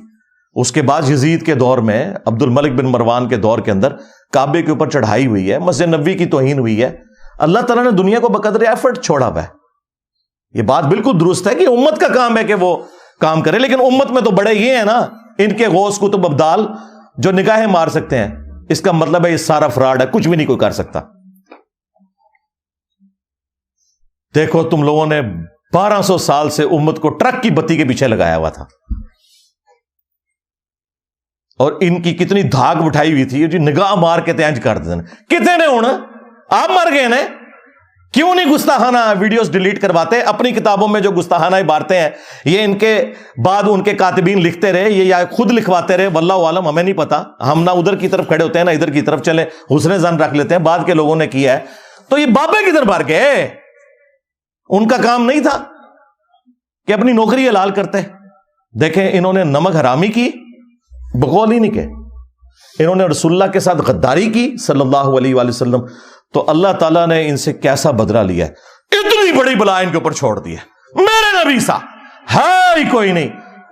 اس کے بعد یزید کے دور میں، عبد الملک بن مروان کے دور کے اندر کعبے کے اوپر چڑھائی ہوئی ہے، مسجد نبوی کی توہین ہوئی ہے، اللہ تعالیٰ نے دنیا کو بقدر ایفرٹ چھوڑا ہوا ہے۔ یہ بات بالکل درست ہے کہ امت کا کام ہے کہ وہ کام کرے، لیکن امت میں تو بڑے یہ ہیں نا، ان کے غوث کتب ابدال جو نگاہیں مار سکتے ہیں، اس کا مطلب ہے یہ سارا فراڈ ہے، کچھ بھی نہیں کوئی کر سکتا۔ دیکھو تم لوگوں نے 1200 سال سے امت کو ٹرک کی بتی کے پیچھے لگایا ہوا تھا، اور ان کی کتنی دھاگ بٹھائی ہوئی تھی، جو نگاہ مار کے تینج کر دیتے ہیں۔ کتنے نے ہونا؟ آپ مر گئے نا، کیوں نہیں گستاخانہ ویڈیوز ڈیلیٹ کرواتے؟ اپنی کتابوں میں جو گستاخانہ عبارتیں ہیں یہ ان کے بعد ان کے کاتبین لکھتے رہے، یہ یا خود لکھواتے رہے، واللہ عالم، ہمیں نہیں پتا، ہم نہ ادھر کی طرف کھڑے ہوتے ہیں نہ ادھر کی طرف، چلے حسن ظن رکھ لیتے ہیں، بعد کے لوگوں نے کیا ہے۔ تو یہ بابے کدھر بھر گئے؟ ان کا کام نہیں تھا کہ اپنی نوکری حلال کرتے؟ دیکھیں انہوں نے نمک حرامی کی، بقول ہی نہیں کہ انہوں نے رسول اللہ کے ساتھ غداری کی صلی اللہ علیہ وآلہ وسلم، تو اللہ تعالیٰ نے ان سے کیسا بدلہ لیا ہے، اتنی بڑی بلا ان کے اوپر چھوڑ دی ہے۔ میرے نبی سا ہے ہی کوئی نہیں،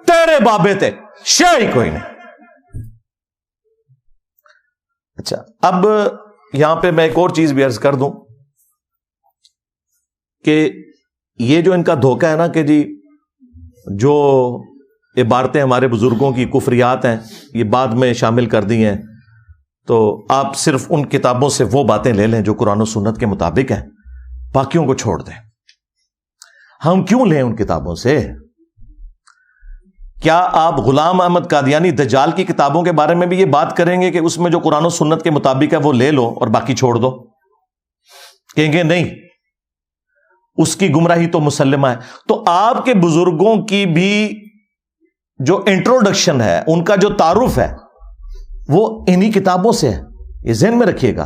تیرے بابے تھے شے ہی کوئی نہیں۔ اچھا، اب یہاں پہ میں ایک اور چیز بھی عرض کر دوں کہ یہ جو ان کا دھوکہ ہے نا کہ جی جو عبارتیں ہمارے بزرگوں کی کفریات ہیں یہ بعد میں شامل کر دی ہیں، تو آپ صرف ان کتابوں سے وہ باتیں لے لیں جو قرآن و سنت کے مطابق ہیں، باقیوں کو چھوڑ دیں۔ ہم کیوں لیں ان کتابوں سے؟ کیا آپ غلام احمد قادیانی دجال کی کتابوں کے بارے میں بھی یہ بات کریں گے کہ اس میں جو قرآن و سنت کے مطابق ہے وہ لے لو اور باقی چھوڑ دو؟ کہیں گے نہیں، اس کی گمراہی تو مسلمہ ہے۔ تو آپ کے بزرگوں کی بھی جو انٹروڈکشن ہے، ان کا جو تعارف ہے، وہ انہی کتابوں سے ہے، یہ ذہن میں رکھیے گا۔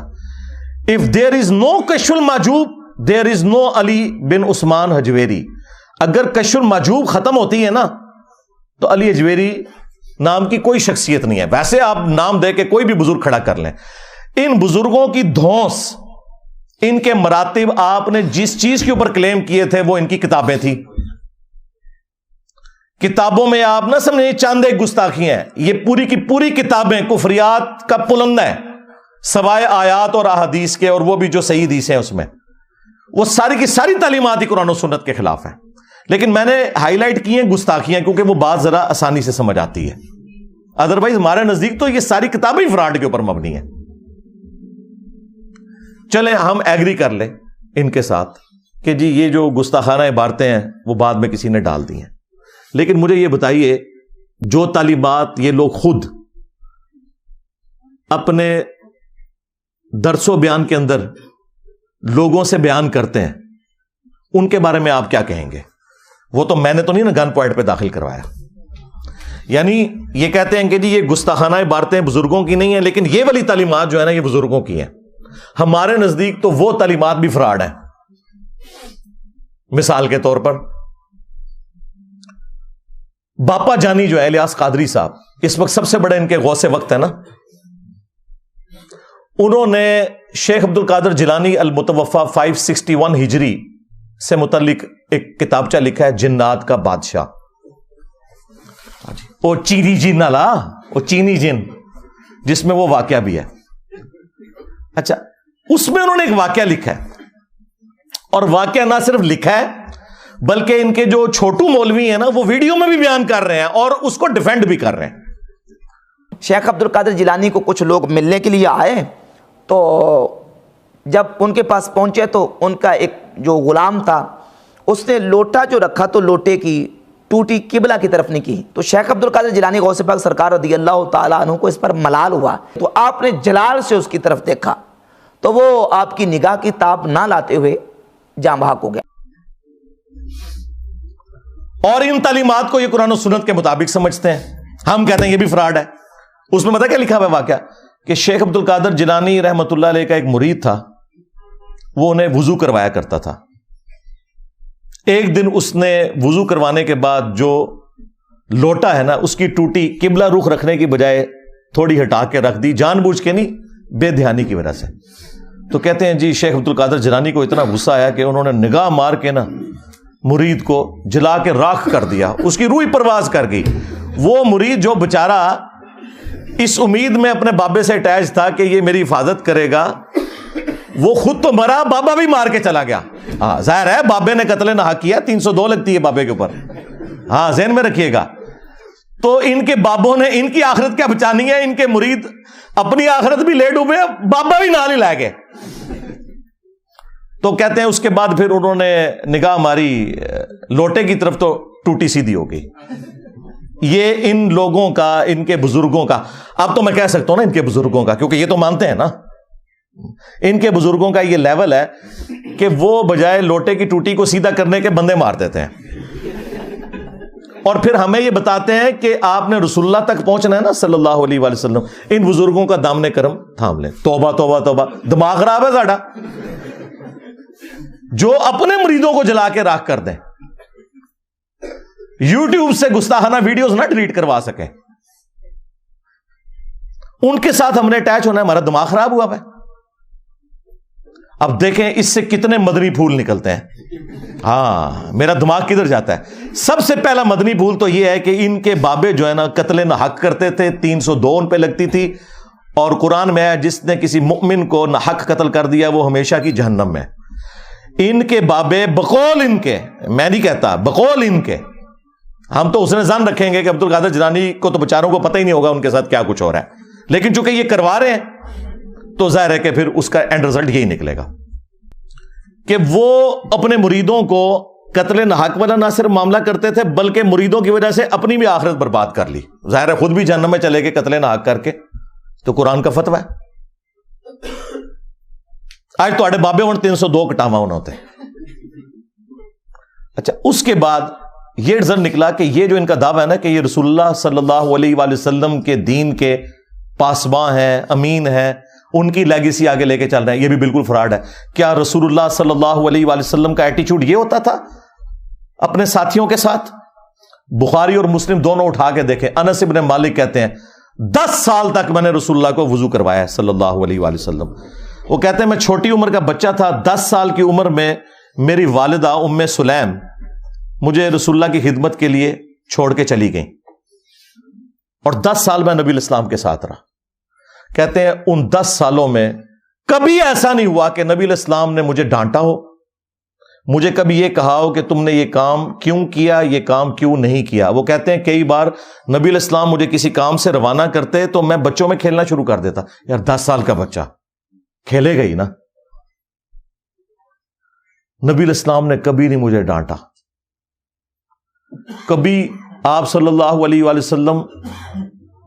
If there is no کشف المحجوب there is no علی بن عثمان حجویری۔ اگر کشف المحجوب ختم ہوتی ہے نا تو علی حجویری نام کی کوئی شخصیت نہیں ہے۔ ویسے آپ نام دے کے کوئی بھی بزرگ کھڑا کر لیں، ان بزرگوں کی دھونس، ان کے مراتب، آپ نے جس چیز کے اوپر کلیم کیے تھے وہ ان کی کتابیں تھیں۔ کتابوں میں آپ نہ سمجھیں چاند ایک گستاخی ہیں، یہ پوری کی پوری کتابیں کفریات کا پلندہ ہے، سوائے آیات اور احادیث کے، اور وہ بھی جو صحیح حدیث ہیں اس میں وہ ساری کی ساری تعلیمات ہی قرآن و سنت کے خلاف ہیں۔ لیکن میں نے ہائی لائٹ کی ہیں گستاخیاں کیونکہ وہ بات ذرا آسانی سے سمجھ آتی ہے، ادروائز ہمارے نزدیک تو یہ ساری کتابیں ہی فراڈ کے اوپر مبنی ہیں۔ چلیں ہم ایگری کر لیں ان کے ساتھ کہ جی یہ جو گستاخانہ عبارتیں ہیں وہ بعد میں کسی نے ڈال دی ہیں، لیکن مجھے یہ بتائیے جو تعلیمات یہ لوگ خود اپنے درس و بیان کے اندر لوگوں سے بیان کرتے ہیں، ان کے بارے میں آپ کیا کہیں گے؟ وہ تو میں نے تو نہیں نا گن پوائنٹ پہ داخل کروایا، یعنی یہ کہتے ہیں کہ جی یہ گستاخانہ عبارتیں بزرگوں کی نہیں ہیں، لیکن یہ والی تعلیمات جو ہے نا یہ بزرگوں کی ہیں۔ ہمارے نزدیک تو وہ تعلیمات بھی فراڈ ہیں۔ مثال کے طور پر باپا جانی جو ہے الیاس قادری صاحب، اس وقت سب سے بڑے ان کے غوث وقت ہے نا، انہوں نے شیخ عبد القادر جیلانی المتوفا 561 ہجری سے متعلق ایک کتابچہ لکھا ہے، جنات کا بادشاہ، وہ چینی جن والا، وہ چینی جن جس میں وہ واقعہ بھی ہے۔ اچھا، اس میں انہوں نے ایک واقعہ لکھا ہے، اور واقعہ نہ صرف لکھا ہے بلکہ ان کے جو چھوٹو مولوی ہیں نا وہ ویڈیو میں بھی بیان کر رہے ہیں اور اس کو ڈیفینڈ بھی کر رہے ہیں۔ شیخ عبد القادر جیلانی کو کچھ لوگ ملنے کے لیے آئے، تو جب ان کے پاس پہنچے تو ان کا ایک جو غلام تھا اس نے لوٹا جو رکھا تو لوٹے کی ٹوٹی قبلہ کی طرف نہیں کی. تو شیخ عبد القادر جیلانی غوث پاک سرکار رضی اللہ تعالیٰ عنہ کو اس پر ملال ہوا, تو آپ نے جلال سے اس کی طرف دیکھا تو وہ آپ کی نگاہ کی تاب نہ لاتے ہوئے جاں بحق ہو گیا. اور ان تعلیمات کو یہ قرآن و سنت کے مطابق سمجھتے ہیں. ہم کہتے ہیں یہ بھی فراڈ ہے. اس میں پتہ کیا لکھا ہوا ہے واقعہ, کہ شیخ عبد القادر جیلانی رحمۃ اللہ علیہ کا ایک مرید تھا, وہ انہیں وضو کروایا کرتا تھا. ایک دن اس نے وضو کروانے کے بعد جو لوٹا ہے نا, اس کی ٹوٹی قبلہ رخ رکھنے کی بجائے تھوڑی ہٹا کے رکھ دی, جان بوجھ کے نہیں, بے دھیانی کی وجہ سے. تو کہتے ہیں جی شیخ عبد القادر جیلانی کو اتنا غصہ آیا کہ انہوں نے نگاہ مار کے نا مرید کو جلا کے راکھ کر دیا, اس کی روح پرواز کر گئی. وہ مرید جو بےچارا اس امید میں اپنے بابے سے اٹیچ تھا کہ یہ میری حفاظت کرے گا, وہ خود تو مرا, بابا بھی مار کے چلا گیا. ہاں ظاہر ہے بابے نے قتل ناحق کیا, 302 لگتی ہے بابے کے اوپر, ہاں ذہن میں رکھیے گا. تو ان کے بابوں نے ان کی آخرت کیا بچانی ہے, ان کے مرید اپنی آخرت بھی لے ڈوبے, بابا بھی نال ہی لائے گئے. تو کہتے ہیں اس کے بعد پھر انہوں نے نگاہ ماری لوٹے کی طرف تو ٹوٹی سیدھی ہو گئی. یہ ان لوگوں کا, ان کے بزرگوں کا, اب تو میں کہہ سکتا ہوں نا ان کے بزرگوں کا, کیونکہ یہ تو مانتے ہیں نا, ان کے بزرگوں کا یہ لیول ہے کہ وہ بجائے لوٹے کی ٹوٹی کو سیدھا کرنے کے بندے مار دیتے ہیں, اور پھر ہمیں یہ بتاتے ہیں کہ آپ نے رسول اللہ تک پہنچنا ہے نا صلی اللہ علیہ وآلہ وسلم, ان بزرگوں کا دامن کرم تھام لیں. توبہ توبہ توبہ, دماغ خراب ہے ساڈا, جو اپنے مریدوں کو جلا کے راکھ کر دیں, یوٹیوب سے گستاخانہ ویڈیوز نہ ڈیلیٹ کروا سکیں, ان کے ساتھ ہم نے اٹیچ ہونا ہے, ہمارا دماغ خراب ہوا ہے. اب دیکھیں اس سے کتنے مدنی پھول نکلتے ہیں. ہاں میرا دماغ کدھر جاتا ہے. سب سے پہلا مدنی پھول تو یہ ہے کہ ان کے بابے جو ہے نا قتل ناحق کرتے تھے, 302 ان پہ لگتی تھی, اور قرآن میں ہے جس نے کسی مؤمن کو ناحق قتل کر دیا وہ ہمیشہ کی جہنم میں. ان کے بابے بقول ان کے, میں نہیں کہتا, بقول ان کے, ہم تو اس نے ظن رکھیں گے کہ عبد القادر جیلانی کو تو بیچاروں کو پتہ ہی نہیں ہوگا ان کے ساتھ کیا کچھ ہو رہا ہے, لیکن چونکہ یہ کروا رہے ہیں تو ظاہر ہے کہ پھر اس کا اینڈ رزلٹ یہی نکلے گا کہ وہ اپنے مریدوں کو قتل ناحق والا نہ صرف معاملہ کرتے تھے بلکہ مریدوں کی وجہ سے اپنی بھی آخرت برباد کر لی. ظاہر ہے خود بھی جہنم میں چلے گئے قتل ناحق کر کے, تو قرآن کا فتویٰ ہے. آج تو آڑے بابے 302 کٹاوا ہونا ہوتے ہیں. اچھا اس کے بعد یہ رزلٹ نکلا کہ یہ جو ان کا دعویٰ ہے نا کہ یہ رسول اللہ صلی اللہ علیہ وآلہ وسلم کے دین کے پاسباں ہیں, امین ہیں, ان کی لیگیسی آگے لے کے چل رہے ہیں, یہ بھی بالکل فراڈ ہے. کیا رسول اللہ صلی اللہ علیہ وآلہ وسلم کا ایٹیچیوڈ یہ ہوتا تھا اپنے ساتھیوں کے ساتھ؟ بخاری اور مسلم دونوں اٹھا کے دیکھیں. انس ابن مالک کہتے ہیں 10 سال تک میں نے رسول اللہ کو وضو کروایا ہے صلی اللہ علیہ وآلہ وسلم. وہ کہتے ہیں میں چھوٹی عمر کا بچہ تھا, 10 سال کی عمر میں میری والدہ ام سلیم مجھے رسول اللہ کی خدمت کے لیے چھوڑ کے چلی گئیں, اور 10 سال میں نبی الاسلام کے ساتھ رہا. کہتے ہیں ان 10 سالوں میں کبھی ایسا نہیں ہوا کہ نبی الاسلام نے مجھے ڈانٹا ہو, مجھے کبھی یہ کہا ہو کہ تم نے یہ کام کیوں کیا, یہ کام کیوں نہیں کیا. وہ کہتے ہیں کئی بار نبی الاسلام مجھے کسی کام سے روانہ کرتے تو میں بچوں میں کھیلنا شروع کر دیتا. یار 10 سال کا بچہ کھیلے گا ہی نا. نبی الاسلام نے کبھی نہیں مجھے ڈانٹا. کبھی آپ صلی اللہ علیہ وآلہ وسلم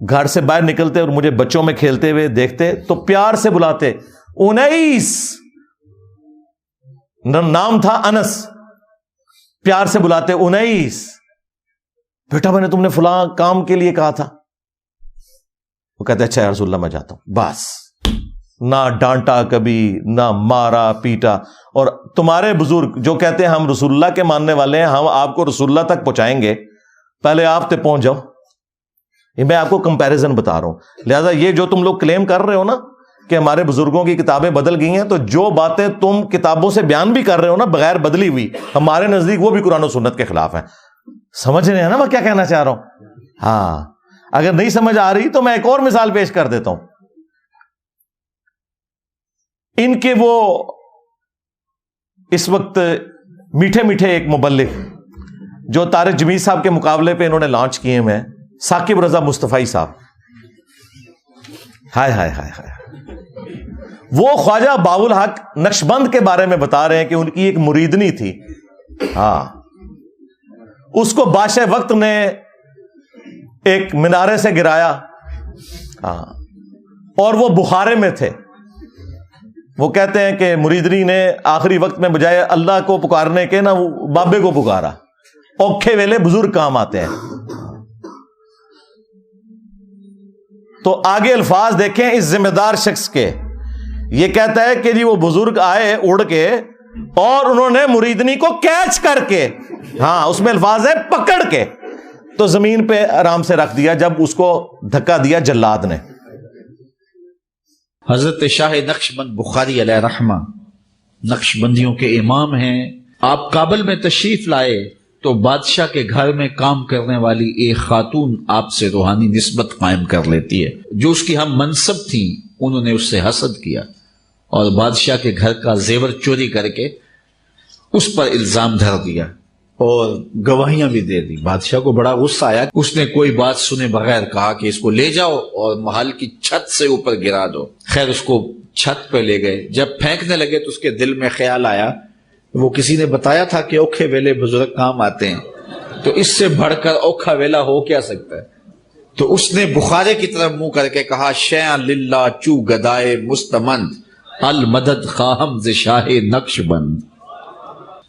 گھر سے باہر نکلتے اور مجھے بچوں میں کھیلتے ہوئے دیکھتے تو پیار سے بلاتے, 19 نام تھا انس, پیار سے بلاتے 19 بیٹا میں نے تم نے فلاں کام کے لیے کہا تھا. وہ کہتے اچھا یا رسول اللہ میں جاتا ہوں. بس نہ ڈانٹا کبھی, نہ مارا پیٹا. اور تمہارے بزرگ جو کہتے ہیں ہم رسول اللہ کے ماننے والے ہیں, ہم آپ کو رسول اللہ تک پہنچائیں گے, پہلے آپ تے پہنچ جاؤ. یہ میں آپ کو کمپیریزن بتا رہا ہوں. لہذا یہ جو تم لوگ کلیم کر رہے ہو نا کہ ہمارے بزرگوں کی کتابیں بدل گئی ہیں, تو جو باتیں تم کتابوں سے بیان بھی کر رہے ہو نا بغیر بدلی ہوئی, ہمارے نزدیک وہ بھی قرآن و سنت کے خلاف ہیں. سمجھ رہے ہیں نا میں کیا کہنا چاہ رہا ہوں؟ ہاں اگر نہیں سمجھ آ رہی تو میں ایک اور مثال پیش کر دیتا ہوں. ان کے وہ اس وقت میٹھے میٹھے ایک مبلغ جو طارق جمیل صاحب کے مقابلے پہ انہوں نے لانچ کیے ہوئے ہیں, ثاقب رضا مصطفی صاحب. ہائے ہائے ہائے ہائے. وہ خواجہ باول حق نقشبند کے بارے میں بتا رہے ہیں کہ ان کی ایک مریدنی تھی. ہاں اس کو بادشاہ وقت نے ایک مینارے سے گرایا، اور وہ بخارے میں تھے. وہ کہتے ہیں کہ مریدنی نے آخری وقت میں بجائے اللہ کو پکارنے کے نا وہ بابے کو پکارا. اوکھے ویلے بزرگ کام آتے ہیں. تو آگے الفاظ دیکھیں اس ذمہ دار شخص کے. یہ کہتا ہے کہ جی وہ بزرگ آئے اڑ کے اور انہوں نے مریدنی کو کیچ کر کے، ہاں اس میں الفاظ ہے پکڑ کے، تو زمین پہ آرام سے رکھ دیا جب اس کو دھکا دیا جلاد نے. حضرت شاہ نقشبند بخاری علیہ رحمہ نقش بندیوں کے امام ہیں. آپ کابل میں تشریف لائے تو بادشاہ کے گھر میں کام کرنے والی ایک خاتون آپ سے روحانی نسبت قائم کر لیتی ہے. جو اس کی ہم منصب تھیں انہوں نے اس سے حسد کیا اور بادشاہ کے گھر کا زیور چوری کر کے اس پر الزام دھر دیا اور گواہیاں بھی دے دی. بادشاہ کو بڑا غصہ آیا. اس نے کوئی بات سنے بغیر کہا کہ اس کو لے جاؤ اور محل کی چھت سے اوپر گرا دو. خیر اس کو چھت پہ لے گئے. جب پھینکنے لگے تو اس کے دل میں خیال آیا وہ کسی نے بتایا تھا کہ اوکھے ویلے بزرگ کام آتے ہیں، تو اس سے بڑھ کر اوکھا ویلا ہو کیا سکتا ہے. تو اس نے بخارے کی طرف منہ کر کے کہا شیئا للہ چو گدائے مستمند المدد خواہم ز شاہ نقش بند.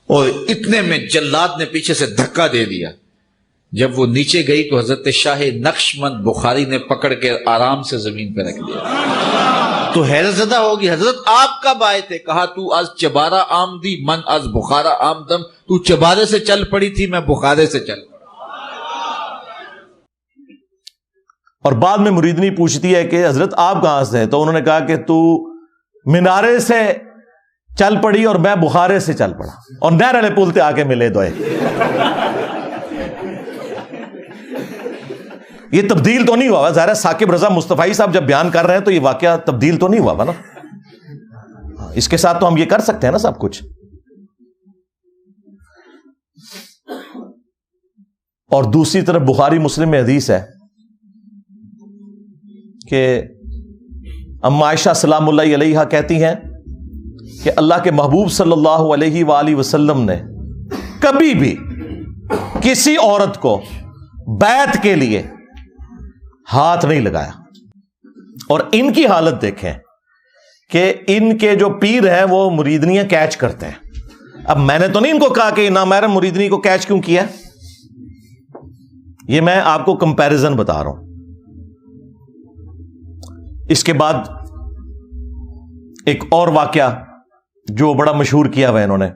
اور اتنے میں جلاد نے پیچھے سے دھکا دے دیا. جب وہ نیچے گئی تو حضرت شاہ نقشبند بخاری نے پکڑ کے آرام سے زمین پہ رکھ دیا. تو حیرت زدہ ہوگی حضرت آپ کب آئے تھے؟ کہا تو از چبارہ آمدی من از بخارا آمدم. تو چبارے سے چل پڑی تھی، میں بخارے سے چل پڑا. اور بعد میں مریدنی پوچھتی ہے کہ حضرت آپ کہاں سے ہیں؟ تو انہوں نے کہا کہ تو مینارے سے چل پڑی اور میں بخارے سے چل پڑا اور نہر والے پل تے آ کے ملے دوئے. یہ تبدیل تو نہیں ہوا ظاہر ہے. ثاقب رضا مصطفی صاحب جب بیان کر رہے ہیں تو یہ واقعہ تبدیل تو نہیں ہوا نا. اس کے ساتھ تو ہم یہ کر سکتے ہیں نا سب کچھ. اور دوسری طرف بخاری مسلم میں حدیث ہے کہ اما عائشہ سلام اللہ علیہا کہتی ہیں کہ اللہ کے محبوب صلی اللہ علیہ وآلہ وسلم نے کبھی بھی کسی عورت کو بیعت کے لیے ہاتھ نہیں لگایا. اور ان کی حالت دیکھیں کہ ان کے جو پیر ہیں وہ مریدنیاں کیچ کرتے ہیں. اب میں نے تو نہیں ان کو کہا کہ نامحرم مریدنی کو کیچ کیوں کیا، یہ میں آپ کو کمپیریزن بتا رہا ہوں. اس کے بعد ایک اور واقعہ جو بڑا مشہور کیا ہوا انہوں نے،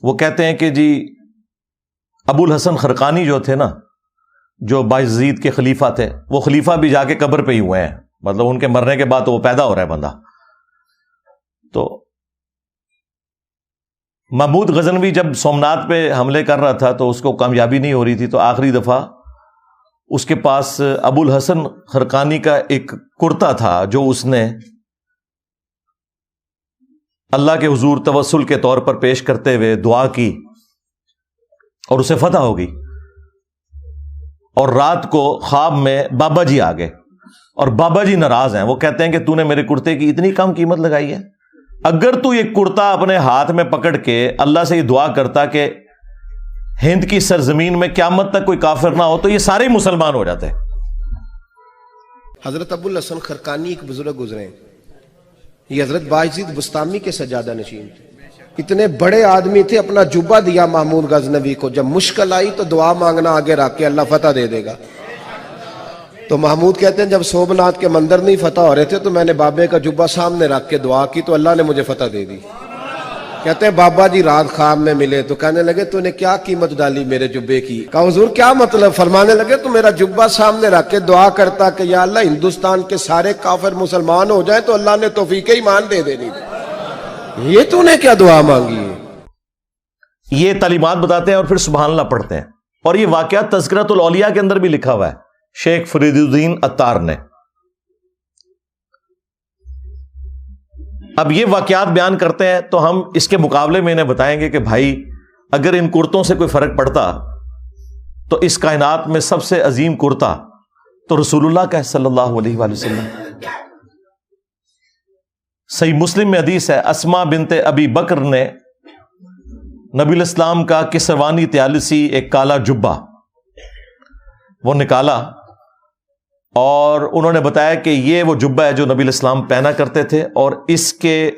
وہ کہتے ہیں کہ جی ابو الحسن خرقانی جو تھے نا، جو بایزید کے خلیفہ تھے، وہ خلیفہ بھی جا کے قبر پہ ہی ہوئے ہیں، مطلب ان کے مرنے کے بعد تو وہ پیدا ہو رہا ہے بندہ. تو محمود غزنوی جب سومنات پہ حملے کر رہا تھا تو اس کو کامیابی نہیں ہو رہی تھی، تو آخری دفعہ اس کے پاس ابو الحسن خرقانی کا ایک کرتا تھا جو اس نے اللہ کے حضور توسل کے طور پر پیش کرتے ہوئے دعا کی اور اسے فتح ہو گئی. اور رات کو خواب میں بابا جی آ گئے اور بابا جی ناراض ہیں. وہ کہتے ہیں کہ تو نے میرے کرتے کی اتنی کم قیمت لگائی ہے. اگر تو یہ کرتا اپنے ہاتھ میں پکڑ کے اللہ سے یہ دعا کرتا کہ ہند کی سرزمین میں قیامت تک کوئی کافر نہ ہو تو یہ سارے مسلمان ہو جاتے. حضرت ابو الحسن خرقانی ایک بزرگ گزرے، یہ حضرت بایزید بستامی کے سجادہ نشین تھے. اتنے بڑے آدمی تھے، اپنا جبہ دیا محمود غزنوی کو. جب مشکل آئی تو دعا مانگنا آگے رکھ کے اللہ فتح دے دے گا. تو محمود کہتے ہیں جب سومنات کے مندر نہیں فتح ہو رہے تھے تو میں نے بابے کا جبہ سامنے رکھ کے دعا کی تو اللہ نے مجھے فتح دے دی. کہتے ہیں بابا جی رات خواب میں ملے تو کہنے لگے تو نے کیا قیمت ڈالی میرے جبے کی؟ کہا حضور کیا مطلب؟ فرمانے لگے تو میرا جبہ سامنے رکھ کے دعا کرتا کہ یا اللہ ہندوستان کے سارے کافر مسلمان ہو جائیں تو اللہ نے توفیق ایمان دے دینی. یہ تو نے کیا دعا مانگی ہے؟ یہ تعلیمات بتاتے ہیں اور پھر سبحان اللہ پڑھتے ہیں. اور یہ واقعہ تذکرۃ الاولیاء کے اندر بھی لکھا ہوا ہے شیخ فرید الدین عطار نے. اب یہ واقعات بیان کرتے ہیں تو ہم اس کے مقابلے میں انہیں بتائیں گے کہ بھائی اگر ان کرتوں سے کوئی فرق پڑتا تو اس کائنات میں سب سے عظیم کرتا تو رسول اللہ کا ہے صلی اللہ علیہ وآلہ وسلم. صحیح مسلم میں حدیث ہے اسما بنت ابی بکر نے نبی الاسلام کا کسروانی طیالسی ایک کالا جبہ وہ نکالا اور انہوں نے بتایا کہ یہ وہ جبہ ہے جو نبی الاسلام پہنا کرتے تھے اور اس کے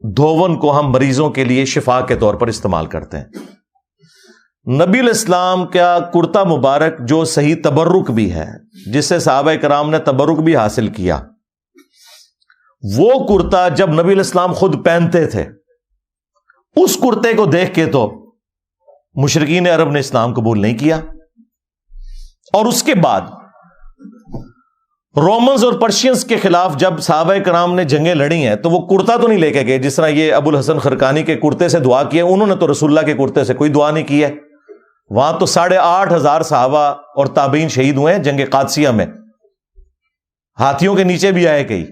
دھون کو ہم مریضوں کے لیے شفا کے طور پر استعمال کرتے ہیں۔ نبی الاسلام کا کرتا مبارک جو صحیح تبرک بھی ہے، جس سے صحابہ کرام نے تبرک بھی حاصل کیا، وہ کرتا جب نبی الاسلام خود پہنتے تھے، اس کرتے کو دیکھ کے تو مشرکین عرب نے اسلام قبول نہیں کیا، اور اس کے بعد رومنز اور پرشینز کے خلاف جب صحابہ کرام نے جنگیں لڑی ہیں تو وہ کرتا تو نہیں لے کے گئے، جس طرح یہ ابو الحسن خرقانی کے کرتے سے دعا کی ہے، انہوں نے تو رسول اللہ کے کرتے سے کوئی دعا نہیں کی ہے۔ وہاں تو 8,500 صحابہ اور تابعین شہید ہوئے ہیں جنگ قادسیہ میں، ہاتھیوں کے نیچے بھی آئے کئی،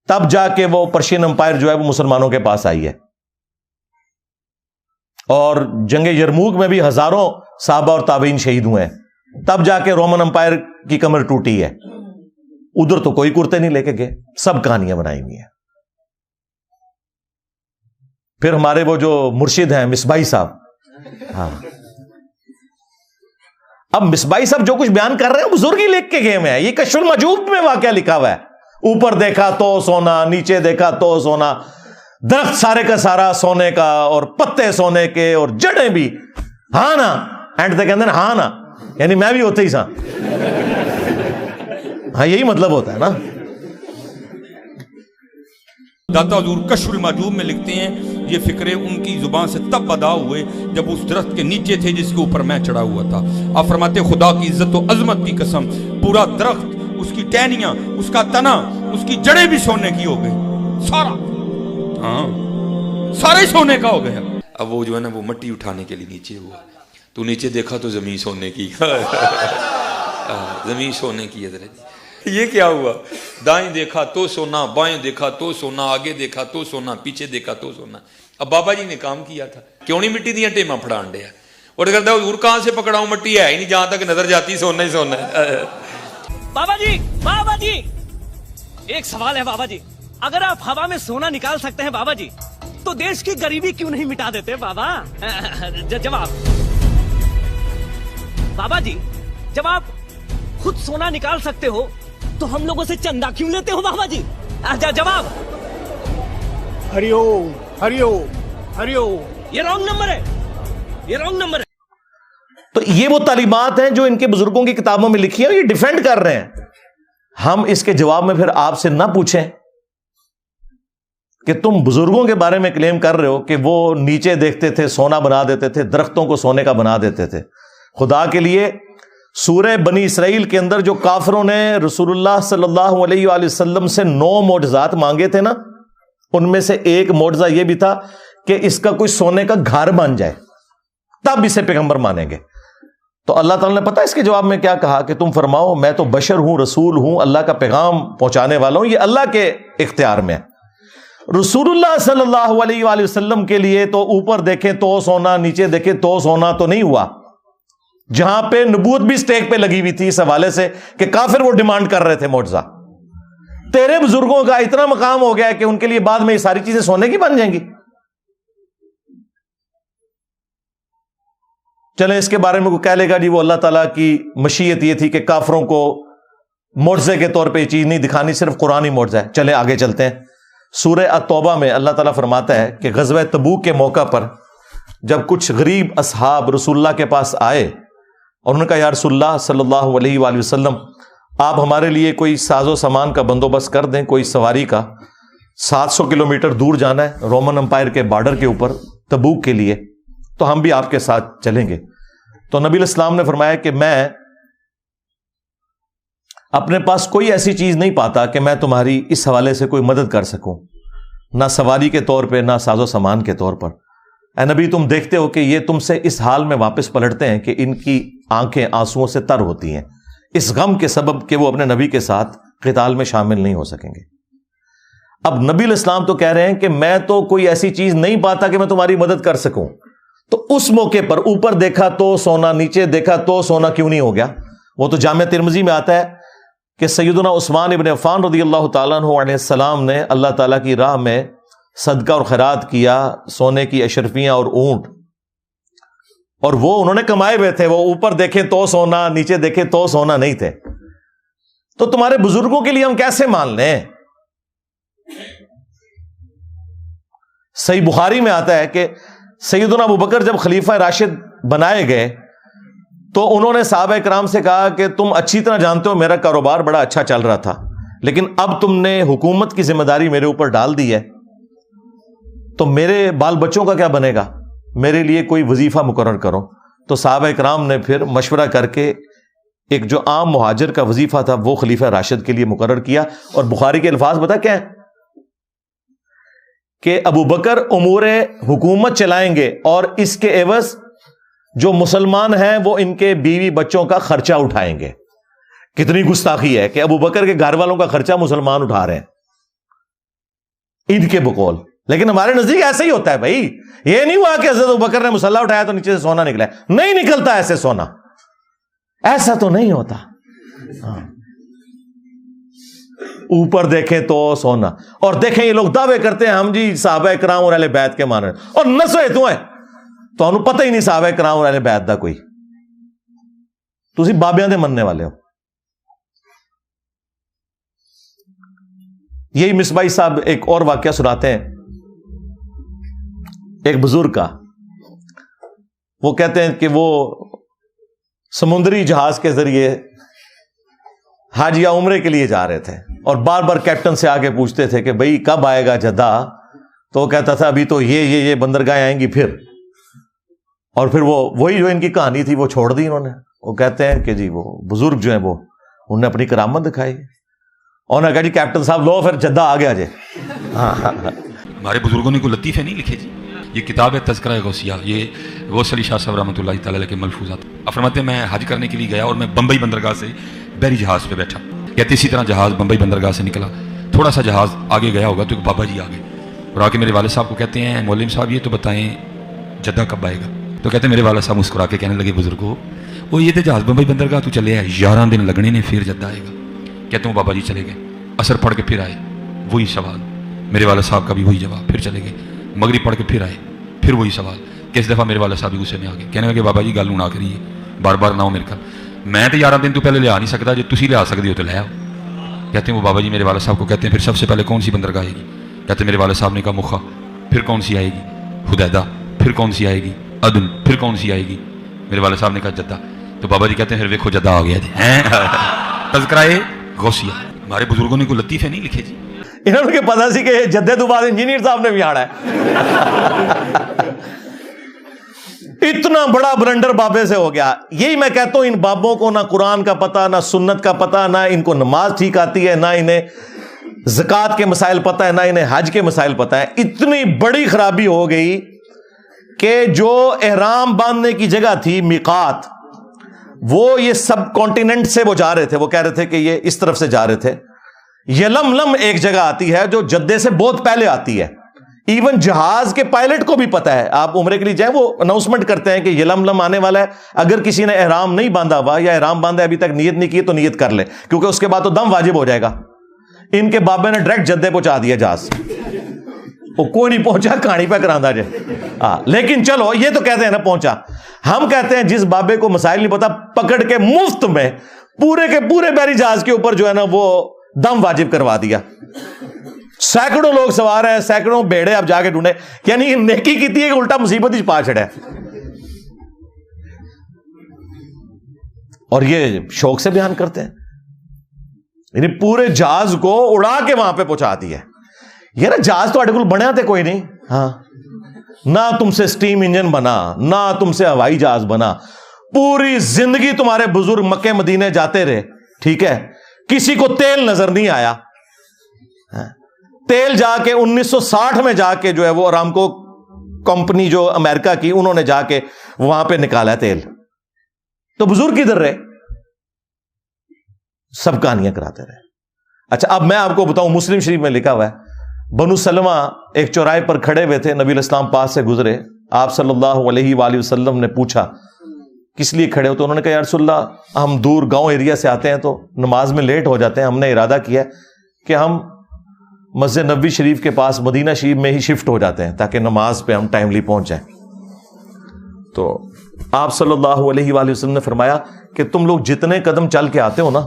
تب جا کے وہ پرشین امپائر جو ہے وہ مسلمانوں کے پاس آئی ہے، اور جنگ یرموک میں بھی ہزاروں صحابہ اور تابعین شہید ہوئے ہیں، تب جا کے رومن امپائر کی کمر ٹوٹی ہے۔ ادھر تو کوئی کرتے نہیں لے کے گئے، سب کہانیاں بنائی ہوئی ہیں۔ پھر ہمارے وہ جو مرشد ہیں مصباحی صاحب، ہاں، اب مصباحی صاحب جو کچھ بیان کر رہے ہیں بزرگ ہی لکھ کے گئے ہوئے ہیں، یہ کشف المجوب میں واقعہ لکھا ہوا ہے، اوپر دیکھا تو سونا، نیچے دیکھا تو سونا، درخت سارے کا سارا سونے کا اور پتے سونے کے اور جڑیں بھی، ہاں نا، اینڈ تک کہتے ہیں ہاں نا، یعنی میں بھی ہوتا ہی سا، ہاں یہی مطلب ہوتا ہے نا۔ داتا حضور کشف المحجوب میں لکھتے ہیں یہ فکرے ان کی زبان سے تب ادا ہوئے جب اس درخت کے نیچے تھے جس کے اوپر میں چڑھا ہوا تھا۔ آپ فرماتے خدا کی عزت و عظمت کی قسم، پورا درخت، اس کی ٹہنیاں، اس کا تنا، اس کی جڑیں بھی سونے کی ہو گئی، سارا، ہاں سارے سونے کا ہو گیا۔ اب وہ جو ہے نا وہ مٹی اٹھانے کے لیے نیچے ہوا، تو نیچے دیکھا تو زمین سونے کی، زمین سونے کی ہے۔ یہ کیا ہوا؟ دائیں دیکھا تو سونا، بائیں دیکھا تو سونا، آگے دیکھا تو سونا، پیچھے دیکھا تو سونا۔ اب بابا جی نے کام کیا تھا، کیوں نہیں مٹی دیا ٹیماں پھڑان دیا، اور کرتا حضور کہاں سے پکڑاؤں، مٹی ہے ہی نہیں، جہاں تک نظر جاتی سونا ہی سونا ہے۔ بابا جی ایک سوال ہے بابا جی، اگر آپ ہوا میں سونا نکال سکتے ہیں بابا جی تو دیش کی غریبی کیوں نہیں مٹا دیتے بابا؟ جواب بابا جی، جب آپ خود سونا نکال سکتے ہو تو ہم لوگوں سے چندہ کیوں لیتے ہو بابا جی؟ جواب ہری اوم، ہری اوم، ہری اوم۔ یہ رانگ نمبر ہے، یہ رانگ نمبر ہے۔ تو یہ وہ تعلیمات ہیں جو ان کے بزرگوں کی کتابوں میں لکھی ہیں، یہ ڈیفینڈ کر رہے ہیں۔ ہم اس کے جواب میں پھر آپ سے نہ پوچھیں کہ تم بزرگوں کے بارے میں کلیم کر رہے ہو کہ وہ نیچے دیکھتے تھے سونا بنا دیتے تھے، درختوں کو سونے کا بنا دیتے تھے۔ خدا کے لیے سورہ بنی اسرائیل کے اندر جو کافروں نے رسول اللہ صلی اللہ علیہ وآلہ وسلم سے 9 معجزات مانگے تھے نا، ان میں سے ایک معجزہ یہ بھی تھا کہ اس کا کوئی سونے کا گھر بن جائے، تب اسے پیغمبر مانیں گے۔ تو اللہ تعالیٰ نے پتہ اس کے جواب میں کیا کہا کہ تم فرماؤ میں تو بشر ہوں، رسول ہوں، اللہ کا پیغام پہنچانے والا ہوں، یہ اللہ کے اختیار میں ہے۔ رسول اللہ صلی اللہ علیہ وآلہ وسلم کے لیے تو اوپر دیکھیں تو سونا، نیچے دیکھیں تو سونا تو نہیں ہوا، جہاں پہ نبوت بھی سٹیک پہ لگی ہوئی تھی اس حوالے سے کہ کافر وہ ڈیمانڈ کر رہے تھے معجزہ۔ تیرے بزرگوں کا اتنا مقام ہو گیا کہ ان کے لیے بعد میں یہ ساری چیزیں سونے کی بن جائیں گی۔ چلیں اس کے بارے میں کوئی کہہ لے گا جی وہ اللہ تعالیٰ کی مشیت یہ تھی کہ کافروں کو معجزے کے طور پہ یہ چیز نہیں دکھانی، صرف قرآن ہی معجزہ ہے۔ چلیں آگے چلتے ہیں۔ سورہ التوبہ میں اللہ تعالیٰ فرماتا ہے کہ غزوہ تبوک کے موقع پر جب کچھ غریب اصحاب رسول اللہ کے پاس آئے اور انہوں نے کہا یا رسول اللہ صلی اللہ علیہ وآلہ وسلم آپ ہمارے لیے کوئی ساز و سامان کا بندوبست کر دیں، کوئی سواری کا، 700 کلومیٹر دور جانا ہے رومن امپائر کے بارڈر کے اوپر تبوک کے لیے، تو ہم بھی آپ کے ساتھ چلیں گے۔ تو نبی الاسلام نے فرمایا کہ میں اپنے پاس کوئی ایسی چیز نہیں پاتا کہ میں تمہاری اس حوالے سے کوئی مدد کر سکوں، نہ سواری کے طور پہ نہ ساز و سامان کے طور پر۔ اے نبی تم دیکھتے ہو کہ یہ تم سے اس حال میں واپس پلٹتے ہیں کہ ان کی آنکھیں آنسوؤں سے تر ہوتی ہیں، اس غم کے سبب کہ وہ اپنے نبی کے ساتھ قتال میں شامل نہیں ہو سکیں گے۔ اب نبی الاسلام تو کہہ رہے ہیں کہ میں تو کوئی ایسی چیز نہیں پاتا کہ میں تمہاری مدد کر سکوں، تو اس موقع پر اوپر دیکھا تو سونا، نیچے دیکھا تو سونا کیوں نہیں ہو گیا؟ وہ تو جامع ترمذی میں آتا ہے کہ سیدنا عثمان ابن عفان رضی اللہ تعالیٰ عنہ علیہ السلام نے اللہ تعالیٰ کی راہ میں صدقہ اور خیرات کیا، سونے کی اشرفیاں اور اونٹ، اور وہ انہوں نے کمائے ہوئے تھے، وہ اوپر دیکھیں تو سونا، نیچے دیکھیں تو سونا نہیں تھے، تو تمہارے بزرگوں کے لیے ہم کیسے مان لیں؟ صحیح بخاری میں آتا ہے کہ سیدنا ابوبکر جب خلیفہ راشد بنائے گئے تو انہوں نے صحابہ کرام سے کہا کہ تم اچھی طرح جانتے ہو میرا کاروبار بڑا اچھا چل رہا تھا، لیکن اب تم نے حکومت کی ذمہ داری میرے اوپر ڈال دی ہے، تو میرے بال بچوں کا کیا بنے گا؟ میرے لیے کوئی وظیفہ مقرر کرو۔ تو صحابہ کرام نے پھر مشورہ کر کے ایک جو عام مہاجر کا وظیفہ تھا وہ خلیفہ راشد کے لیے مقرر کیا، اور بخاری کے الفاظ بتا کیا ہے کہ ابوبکر امور حکومت چلائیں گے اور اس کے عوض جو مسلمان ہیں وہ ان کے بیوی بچوں کا خرچہ اٹھائیں گے۔ کتنی گستاخی ہے کہ ابوبکر کے گھر والوں کا خرچہ مسلمان اٹھا رہے ہیں ان کے بقول، لیکن ہمارے نزدیک ایسا ہی ہوتا ہے بھائی، یہ نہیں ہوا کہ حضرت ابوبکر نے مسلح اٹھایا تو نیچے سے سونا نکلا ہے، نہیں نکلتا ایسے سونا، ایسا تو نہیں ہوتا۔ اوپر دیکھیں تو سونا، اور دیکھیں یہ لوگ دعوے کرتے ہیں ہم جی صحابہ کرام اور اہل بیت کے مان رہے ہیں، اور نسوے تو ہے تو انہوں پتہ ہی نہیں صحابہ کرام اور اہل بیت دا کوئی، تسی بابیاں دے مننے والے ہو۔ یہی مصباحی صاحب ایک اور واقعہ سناتے ہیں ایک بزرگ کا، وہ کہتے ہیں کہ وہ سمندری جہاز کے ذریعے حج یا عمرے کے لیے جا رہے تھے، اور بار بار کیپٹن سے آگے پوچھتے تھے کہ بھئی کب آئے گا جدہ، تو وہ کہتا تھا ابھی تو یہ بندرگاہیں آئیں گی پھر، اور پھر وہی جو ان کی کہانی تھی وہ چھوڑ دی انہوں نے۔ وہ کہتے ہیں کہ جی وہ بزرگ جو ہیں وہ انہوں نے اپنی کرامت دکھائی، اور نے کہا جی کیپٹن صاحب لو پھر جدہ آ گیا جی۔ ہمارے بزرگوں نے کوئی لطیفے نہیں لکھے جی، یہ کتاب ہے تذکرہ غوثیہ، یہ غوث علی شاہ صاحب رحمۃ اللہ تعالی کے ملفوظات۔ فرماتے ہیں میں حج کرنے کے لیے گیا اور میں بمبئی بندرگاہ سے بحری جہاز پہ بیٹھا، کہتے اسی طرح جہاز بمبئی بندرگاہ سے نکلا، تھوڑا سا جہاز آگے گیا ہوگا تو ایک بابا جی آ گئے اور آ کے میرے والد صاحب کو کہتے ہیں مولوی صاحب یہ تو بتائیں جدہ کب آئے گا؟ تو کہتے ہیں میرے والد صاحب مسکرا کے کہنے لگے بزرگو وہ یہ تو جہاز بمبئی بندرگاہ تو چلے ہے 11 دن لگنے نے پھر جدہ آئے گا۔ کہتے ہیں بابا جی چلے گئے، عصر پڑھ کے پھر آئے، وہی سوال، میرے والد صاحب کا بھی وہی جواب، پھر چلے گئے، مغرب پڑھ کے پھر آئے، پھر وہی سوال۔ کس دفعہ میرے والد صاحب بھی غصے میں آ گئے، کہنے لگے بابا جی گل نہ کریے، بار بار نہ ہو میرے کا، میں تو 11 دن تو پہلے لیا نہیں سکتا، جو تسی لیا سکتے ہو تو لے آؤ۔ کہتے ہیں وہ بابا جی میرے والد صاحب کو کہتے ہیں پھر سب سے پہلے کون سی بندرگاہ آئے گی؟ کہتے ہیں میرے والد صاحب نے کہا مخا، پھر کون سی آئے گی؟ حدیدہ، پھر کون سی آئے گی؟ عدن، پھر کون سی آئے گی؟ میرے والد صاحب نے کہا جدہ۔ تو بابا جی کہتے ہیں پھر ویکھو جدہ آ گیا جی۔ تذکرہ غوثیہ، ہمارے بزرگوں نے کوئی لطیفے نہیں لکھے جی، انہوں نے پتا سی کہ جدے تو بعد انجینئر صاحب نے بھی آنا ہے۔ اتنا بڑا بلنڈر بابے سے ہو گیا۔ یہی میں کہتا ہوں ان بابوں کو نہ قرآن کا پتہ، نہ سنت کا پتہ، نہ ان کو نماز ٹھیک آتی ہے، نہ انہیں زکوٰۃ کے مسائل پتہ ہے، نہ انہیں حج کے مسائل پتہ ہے۔ اتنی بڑی خرابی ہو گئی کہ جو احرام باندھنے کی جگہ تھی میقات، وہ یہ سب کانٹیننٹ سے وہ جا رہے تھے، وہ کہہ رہے تھے کہ یہ اس طرف سے جا رہے تھے۔ یلملم ایک جگہ آتی ہے جو جدے سے بہت پہلے آتی ہے، ایون جہاز کے پائلٹ کو بھی پتا ہے، آپ عمرے کے لیے جائیں وہ اناؤنسمنٹ کرتے ہیں کہ یلملم آنے والا ہے، اگر کسی نے احرام نہیں باندھا ہوا یا احرام باندھا ابھی تک نیت نہیں کی تو نیت کر لے، کیونکہ اس کے بعد تو دم واجب ہو جائے گا۔ ان کے بابے نے ڈائریکٹ جدے پہنچا دیا جہاز، وہ کوئی نہیں پہنچا، کہانی پہ کراندہ جائے۔ لیکن چلو یہ تو کہتے ہیں نا پہنچا، ہم کہتے ہیں جس بابے کو مسائل نہیں پتا پکڑ کے مفت میں پورے کے پورے بحری جہاز کے اوپر جو ہے نا وہ دم واجب کروا دیا۔ سینکڑوں لوگ سوار ہیں، سینکڑوں بیڑے آپ جا کے ڈھونڈے، یعنی نیکی کی تھی کہ الٹا مصیبت ہی پا چھڑے، اور یہ شوق سے بیان کرتے ہیں، یعنی پورے جہاز کو اڑا کے وہاں پہ پہنچا دیا۔ یہ نا جہاز تو اڈگل بنیا تھے کوئی نہیں، ہاں نہ تم سے سٹیم انجن بنا، نہ تم سے ہوائی جہاز بنا، پوری زندگی تمہارے بزرگ مکے مدینے جاتے رہے، ٹھیک ہے، کسی کو تیل نظر نہیں آیا۔ تیل جا کے 1960 میں جا کے جو ہے وہ ارامکو کمپنی جو امریکہ کی، انہوں نے جا کے وہاں پہ نکالا تیل، تو بزرگ کدھر رہے؟ سب کہانیاں کراتے رہے۔ اچھا اب میں آپ کو بتاؤں، مسلم شریف میں لکھا ہوا ہے، بنو سلمہ ایک چوراہے پر کھڑے ہوئے تھے، نبی علیہ السلام پاس سے گزرے، آپ صلی اللہ علیہ وآلہ وسلم نے پوچھا کس لیے کھڑے ہو؟ تو انہوں نے کہا یا رسول اللہ ہم دور گاؤں ایریا سے آتے ہیں تو نماز میں لیٹ ہو جاتے ہیں، ہم نے ارادہ کیا کہ ہم مسجد نبوی شریف کے پاس مدینہ شریف میں ہی شفٹ ہو جاتے ہیں تاکہ نماز پہ ہم ٹائملی پہنچ جائیں. تو آپ صلی اللہ علیہ وآلہ وسلم نے فرمایا کہ تم لوگ جتنے قدم چل کے آتے ہو نا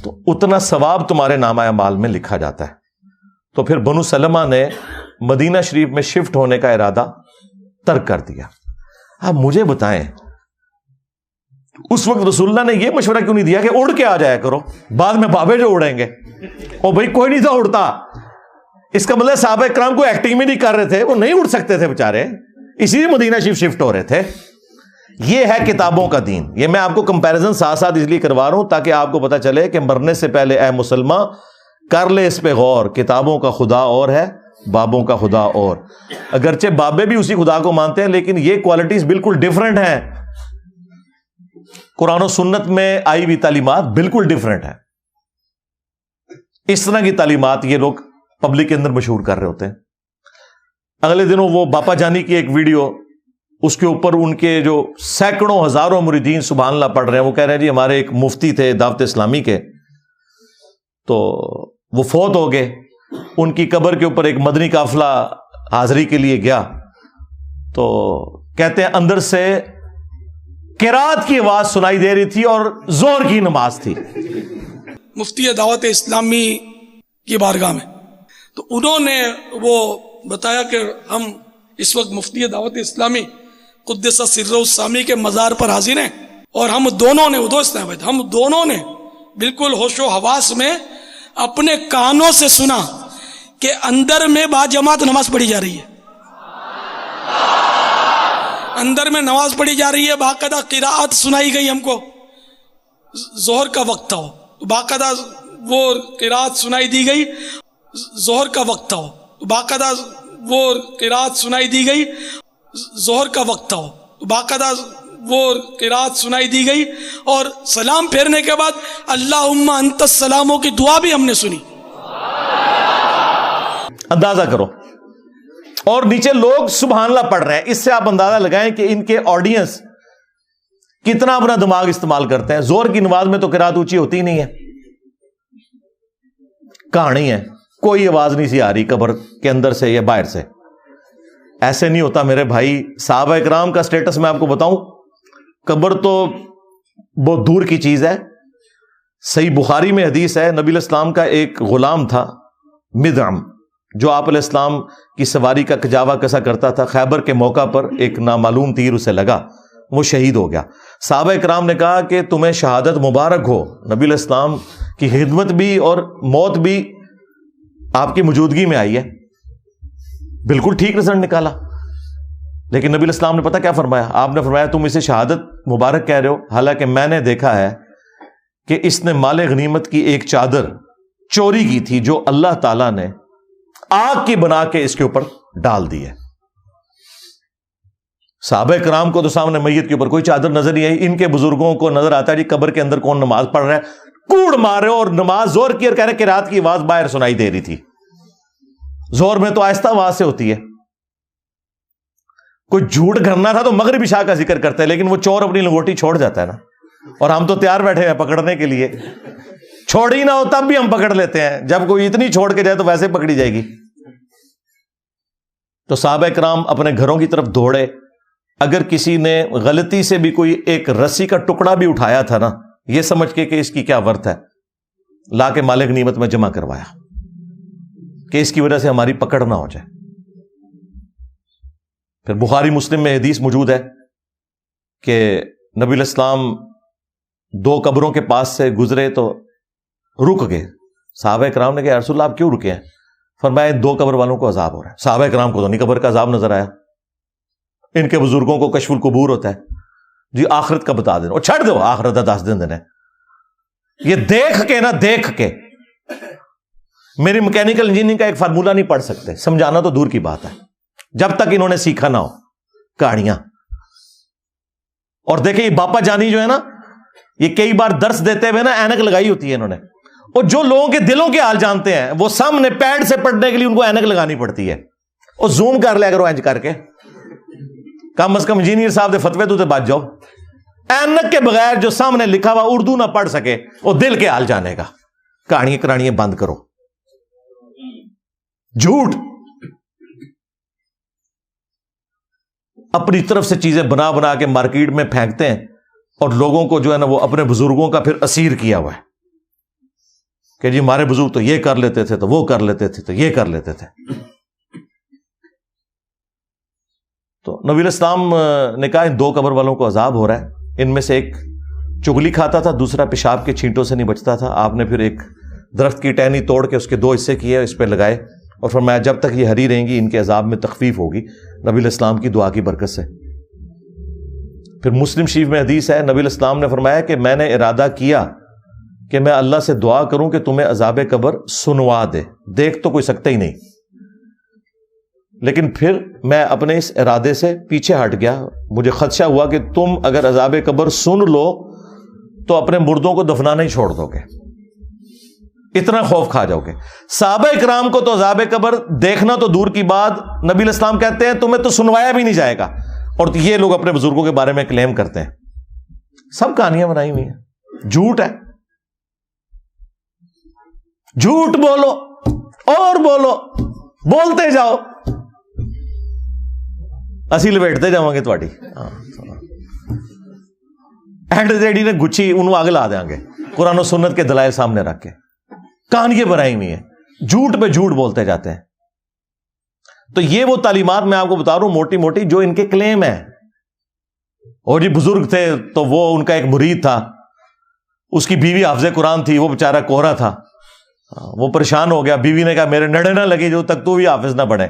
تو اتنا ثواب تمہارے نامہ اعمال میں لکھا جاتا ہے. تو پھر بنو سلمہ نے مدینہ شریف میں شفٹ ہونے کا ارادہ ترک کر دیا. آپ مجھے بتائیں اس وقت رسول اللہ نے یہ مشورہ کیوں نہیں دیا کہ اڑ کے آ جایا کرو, بعد میں بابے جو اڑیں گے. او بھائی کوئی نہیں تھا اڑتا, اس کا مطلب صحابہ کرام کو ایکٹنگ بھی نہیں کر رہے تھے, وہ نہیں اڑ سکتے تھے بےچارے, اسی لیے مدینہ شریف شفٹ ہو رہے تھے. یہ ہے کتابوں کا دین. یہ میں آپ کو کمپیریزن ساتھ ساتھ اس لیے کروا رہا ہوں تاکہ آپ کو پتا چلے کہ مرنے سے پہلے اے مسلمان کر لے اس پہ غور. کتابوں کا خدا اور ہے, بابوں کا خدا اور. اگرچہ بابے بھی اسی خدا کو مانتے ہیں لیکن یہ کوالٹیز بالکل ڈیفرنٹ ہیں. قرآن و سنت میں آئی ہوئی تعلیمات بالکل ڈیفرنٹ ہیں. اس طرح کی تعلیمات یہ لوگ پبلک کے اندر مشہور کر رہے ہوتے ہیں. اگلے دنوں وہ باپا جانی کی ایک ویڈیو, اس کے اوپر ان کے جو سینکڑوں ہزاروں مریدین سبحان اللہ پڑھ رہے ہیں. وہ کہہ رہے ہیں جی ہمارے ایک مفتی تھے دعوت اسلامی کے, تو وہ فوت ہو گئے. ان کی قبر کے اوپر ایک مدنی قافلہ حاضری کے لیے گیا تو کہتے ہیں اندر سے قرات کی آواز سنائی دے رہی تھی اور زور کی نماز تھی. مفتی دعوت اسلامی کی بارگاہ میں تو انہوں نے وہ بتایا کہ ہم اس وقت مفتی دعوت اسلامی قدس سرہ السامی کے مزار پر حاضر ہیں, اور ہم دونوں نے بالکل ہوش و حواس میں اپنے کانوں سے سنا کہ اندر میں با جماعت نماز پڑھی جا رہی ہے, اندر میں نماز پڑھی جا رہی ہے. باقاعدہ قراءت سنائی گئی ہم کو. ظہر کا وقت تھا, باقاعدہ وہ قراءت سنائی دی گئی. ظہر کا وقت تھا, باقاعدہ وہ قراءت سنائی دی گئی. ظہر کا وقت تھا, باقاعدہ وہ قراءت سنائی دی گئی, اور سلام پھیرنے کے بعد اللہم انت السلاموں کی دعا بھی ہم نے سنی. اندازہ کرو, اور نیچے لوگ سبحان اللہ پڑھ رہے ہیں. اس سے آپ اندازہ لگائیں کہ ان کے آڈینس کتنا اپنا دماغ استعمال کرتے ہیں. زور کی نماز میں تو قرات اونچی ہوتی ہی نہیں ہے, کہانی ہے, کوئی آواز نہیں سی آ رہی قبر کے اندر سے یا باہر سے. ایسے نہیں ہوتا میرے بھائی. صحابہ کرام کا سٹیٹس میں آپ کو بتاؤں, قبر تو بہت دور کی چیز ہے. صحیح بخاری میں حدیث ہے, نبی علیہ السلام کا ایک غلام تھا مدعم, جو آپ علیہ السلام کی سواری کا کجاوا کسا کرتا تھا. خیبر کے موقع پر ایک نامعلوم تیر اسے لگا, وہ شہید ہو گیا. صحابہ کرام نے کہا کہ تمہیں شہادت مبارک ہو. نبی علیہ السلام کی خدمت بھی اور موت بھی آپ کی موجودگی میں آئی ہے. بالکل ٹھیک رزلٹ نکالا. لیکن نبی علیہ السلام نے پتہ کیا فرمایا؟ آپ نے فرمایا تم اسے شہادت مبارک کہہ رہے ہو, حالانکہ میں نے دیکھا ہے کہ اس نے مال غنیمت کی ایک چادر چوری کی تھی جو اللہ تعالیٰ نے آگ کی بنا کے اس کے اوپر ڈال دی ہے. صحابہ کرام کو تو سامنے میت کے اوپر کوئی چادر نظر نہیں آئی. ان کے بزرگوں کو نظر آتا ہے جی قبر کے اندر کون نماز پڑھ رہا ہے, کوڑ مارے اور نماز زور کی, اور کہہ رہے کہ رات کی آواز باہر سنائی دے رہی تھی. زور میں تو آہستہ آواز سے ہوتی ہے. کوئی جھوٹ کرنا تھا تو مغرب عشاء کا ذکر کرتا ہے, لیکن وہ چور اپنی لنگوٹی چھوڑ جاتا ہے نا, اور ہم تو تیار بیٹھے ہیں پکڑنے کے لیے. چھوڑ ہی نہ ہو تب بھی ہم پکڑ لیتے ہیں, جب کوئی اتنی چھوڑ کے جائے تو ویسے پکڑی جائے گی. تو صحابہ کرام اپنے گھروں کی طرف دوڑے. اگر کسی نے غلطی سے بھی کوئی ایک رسی کا ٹکڑا بھی اٹھایا تھا نا, یہ سمجھ کے کہ اس کی کیا ورت ہے, لا کے مال غنیمت میں جمع کروایا کہ اس کی وجہ سے ہماری پکڑ نہ ہو جائے. پھر بخاری مسلم میں حدیث موجود ہے کہ نبی علیہ السلام دو قبروں کے پاس سے گزرے تو رک گئے. صحابہ کرام نے کہا رسول اللہ آپ کیوں رکے ہیں؟ فرمایا دو قبر والوں کو عذاب ہو رہا ہے. صحابہ کرام کو تو نہیں قبر کا عذاب نظر آیا. ان کے بزرگوں کو کشف القبور ہوتا ہے, جی آخرت کا بتا دینا, اور چھڑ دو آخرت کا 10 دن دینا. یہ دیکھ کے نا, دیکھ کے میری میکینیکل انجینئرنگ کا ایک فارمولہ نہیں پڑھ سکتے, سمجھانا تو دور کی بات ہے جب تک انہوں نے سیکھا نہ ہو کہانیاں. اور دیکھیں یہ باپا جانی جو ہے نا, یہ کئی بار درس دیتے ہوئے نا اینک لگائی ہوتی ہے انہوں نے, اور جو لوگوں کے دلوں کے حال جانتے ہیں وہ سامنے پیڈ سے پڑھنے کے لیے ان کو اینک لگانی پڑتی ہے. اور زوم کر لیا کرو اینج کر کے, کم از کم انجینئر صاحب دے فتوے تو بچ جاؤ. اینک کے بغیر جو سامنے لکھا ہوا اردو نہ پڑھ سکے وہ دل کے حال جانے گا. کہانیاں کرانیاں بند کرو. جھوٹ. اپنی طرف سے چیزیں بنا بنا کے مارکیٹ میں پھینکتے ہیں اور لوگوں کو جو ہے نا وہ اپنے بزرگوں کا پھر اسیر کیا ہوا ہے کہ جی ہمارے بزرگ تو یہ کر لیتے تھے تو وہ کر لیتے تھے تو یہ کر لیتے تھے. تو نبی الاسلام نے کہا ان 2 قبر والوں کو عذاب ہو رہا ہے. ان میں سے ایک چگلی کھاتا تھا, دوسرا پیشاب کے چھینٹوں سے نہیں بچتا تھا. آپ نے پھر ایک درخت کی ٹہنی توڑ کے اس کے 2 حصے کیے, اس پہ لگائے اور فرمایا جب تک یہ ہری رہیں گی ان کے عذاب میں تخفیف ہوگی نبی الاسلام کی دعا کی برکت سے. پھر مسلم شریف میں حدیث ہے, نبی الاسلام نے فرمایا کہ میں نے ارادہ کیا کہ میں اللہ سے دعا کروں کہ تمہیں عذاب قبر سنوا دے. دیکھ تو کوئی سکتا ہی نہیں, لیکن پھر میں اپنے اس ارادے سے پیچھے ہٹ گیا. مجھے خدشہ ہوا کہ تم اگر عذاب قبر سن لو تو اپنے مردوں کو دفنانا ہی چھوڑ دو گے, اتنا خوف کھا جاؤ گے. صحابہ اکرام کو تو عذاب قبر دیکھنا تو دور کی بات, نبی الاسلام کہتے ہیں تمہیں تو سنوایا بھی نہیں جائے گا, اور یہ لوگ اپنے بزرگوں کے بارے میں کلیم کرتے ہیں. سب کہانیاں بنائی ہوئی ہیں, جھوٹ ہے. جھوٹ بولو اور بولو, بولتے جاؤ, اسی لپیٹتے جاؤں گے تھوڑی. اینڈ ریڈی نے گچھی انہوں آگ لا دیں گے قرآن و سنت کے دلائل سامنے رکھ کے. کہانیاں بنائی ہوئی ہیں, جھوٹ پہ جھوٹ بولتے جاتے ہیں. تو یہ وہ تعلیمات میں آپ کو بتا رہا ہوں موٹی موٹی جو ان کے کلیم ہیں. اور جی بزرگ تھے تو وہ ان کا ایک مرید تھا, اس کی بیوی حافظ قرآن تھی, وہ بیچارہ کوہرا تھا, وہ پریشان ہو گیا. بیوی نے کہا میرے نڑے نہ لگے جو تک تو بھی حافظ نہ بنے.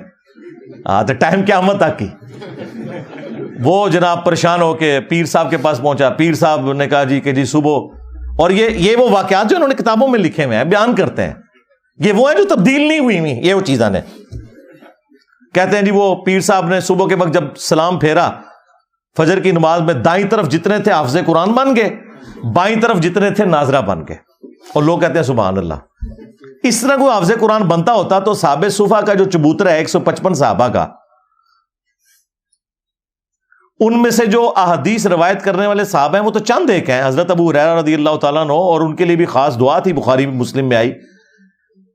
تو ٹائم قیامت تک کی. وہ جناب پریشان ہو کے پیر صاحب کے پاس پہنچا. پیر صاحب نے کہا جی کہ جی صبح, اور یہ وہ واقعات جو انہوں نے کتابوں میں لکھے ہوئے ہیں, بیان کرتے ہیں, یہ وہ ہیں جو تبدیل نہیں ہوئی ہوئی, یہ وہ چیزیں نے. کہتے ہیں جی وہ پیر صاحب نے صبح کے وقت جب سلام پھیرا فجر کی نماز میں, دائیں طرف جتنے تھے حافظ قرآن بن گئے, بائیں طرف جتنے تھے ناظرہ بن گئے. اور لوگ کہتے ہیں سبحان اللہ. اس طرح کوئی حافظ قرآن بنتا ہوتا تو صحابہ صفا کا جو چبوترا ہے 155 صحابہ کا, ان میں سے جو احادیث روایت کرنے والے صحابہ ہیں وہ تو چند ایک ہیں. حضرت ابو ہریرہ رضی اللہ تعالیٰ عنہ, اور ان کے لیے بھی خاص دعا تھی, بخاری مسلم میں آئی.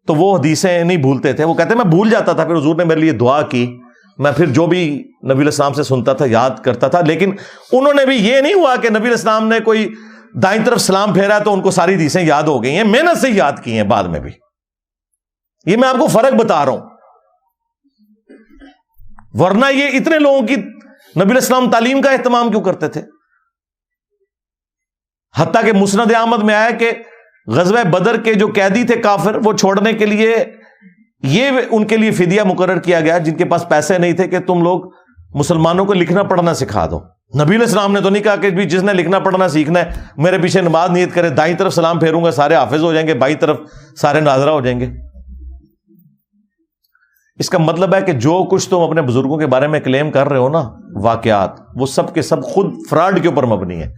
تو وہ حدیثیں نہیں بھولتے تھے. وہ کہتے ہیں میں بھول جاتا تھا, پھر حضور نے میرے لیے دعا کی, میں پھر جو بھی نبی الاسلام سے سنتا تھا یاد کرتا تھا. لیکن انہوں نے بھی یہ نہیں ہوا کہ نبی الاسلام نے کوئی دائیں طرف سلام پھیرا تو ان کو ساری حدیثیں یاد ہو گئی ہیں, محنت سے یاد کی ہیں بعد میں بھی. یہ میں آپ کو فرق بتا رہا ہوں. ورنہ یہ اتنے لوگوں کی نبی الاسلام تعلیم کا اہتمام کیوں کرتے تھے؟ حتیٰ کہ مسند احمد میں آیا کہ غزوہ بدر کے جو قیدی تھے کافر, وہ چھوڑنے کے لیے یہ ان کے لیے فدیہ مقرر کیا گیا, جن کے پاس پیسے نہیں تھے, کہ تم لوگ مسلمانوں کو لکھنا پڑھنا سکھا دو. نبی علیہ السلام نے تو نہیں کہا کہ جس نے لکھنا پڑھنا سیکھنا ہے میرے پیچھے نماز نیت کرے, دائیں طرف سلام پھیروں گا سارے حافظ ہو جائیں گے, بائیں طرف سارے ناظرہ ہو جائیں گے. اس کا مطلب ہے کہ جو کچھ تم اپنے بزرگوں کے بارے میں کلیم کر رہے ہو نا, واقعات, وہ سب کے سب خود فراڈ کے اوپر مبنی ہے.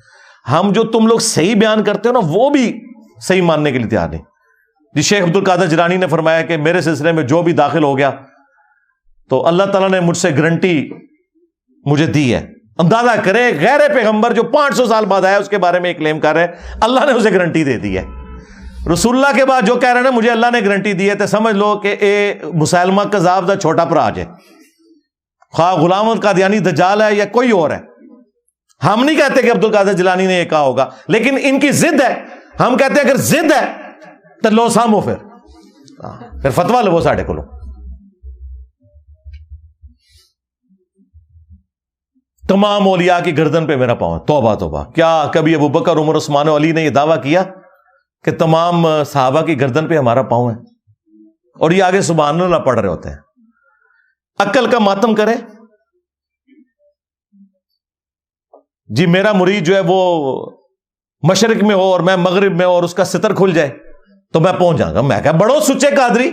ہم جو تم لوگ صحیح بیان کرتے ہو نا وہ بھی صحیح ماننے کے لیے تیار نہیں. جی شیخ عبد القادر جیلانی نے فرمایا کہ میرے سلسلے میں جو بھی داخل ہو گیا تو اللہ تعالیٰ نے مجھ سے گارنٹی مجھے دی ہے. اندازہ کرے غیر پیغمبر جو 500 سال بعد آیا اس کے بارے میں کلیم کر رہے ہیں, اللہ نے اسے گارنٹی دے دی ہے. رسول اللہ کے بعد جو کہہ رہے ہیں مجھے اللہ نے گارنٹی دی ہے, تو سمجھ لو کہ اے مسلمہ کذاب دا چھوٹا پراج ہے, خواہ غلام قادیانی دجال ہے یا کوئی اور ہے. ہم نہیں کہتے کہ عبد القادر جیلانی نے یہ کہا ہوگا, لیکن ان کی ضد ہے. ہم کہتے ہیں اگر ضد ہے تو لو سامو, پھر فتوا لو ساڈے کو. تمام اولیاء کی گردن پہ میرا پاؤں. توبہ توبہ, کیا کبھی ابو بکر عمر عثمان و علی نے یہ دعویٰ کیا کہ تمام صحابہ کی گردن پہ ہمارا پاؤں ہے؟ اور یہ آگے سبحان اللہ پڑھ رہے ہوتے ہیں. عقل کا ماتم کرے جی, میرا مرید جو ہے وہ مشرق میں ہو اور میں مغرب میں ہو اور اس کا ستر کھل جائے تو میں پہنچ جاؤں گا. میں کہا بڑو سچے قادری.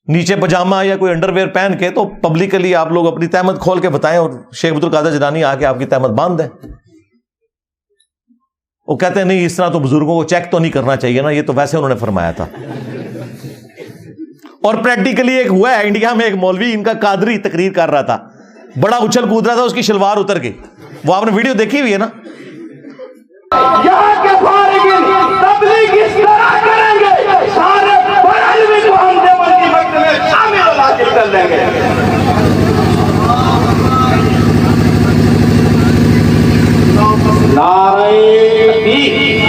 نیچے پجامہ یا کوئی انڈر ویئر پہن کے تو پبلکلی آپ لوگ اپنی تہمت کھول کے بتائیں اور شیخ عبد القادر جیلانی آ کے آپ کی تہمت باندھ دیں. وہ کہتے ہیں نہیں اس طرح تو بزرگوں کو چیک تو نہیں کرنا چاہیے نا, یہ تو ویسے انہوں نے فرمایا تھا. اور پریکٹیکلی ایک ہوا ہے انڈیا میں, ایک مولوی ان کا قادری تقریر کر رہا تھا, بڑا اچھل کود رہا تھا, اس کی شلوار اتر گئی. وہ آپ نے ویڈیو دیکھی ہوئی ہے نا. کر لیں گے. نعرہ تکبیر،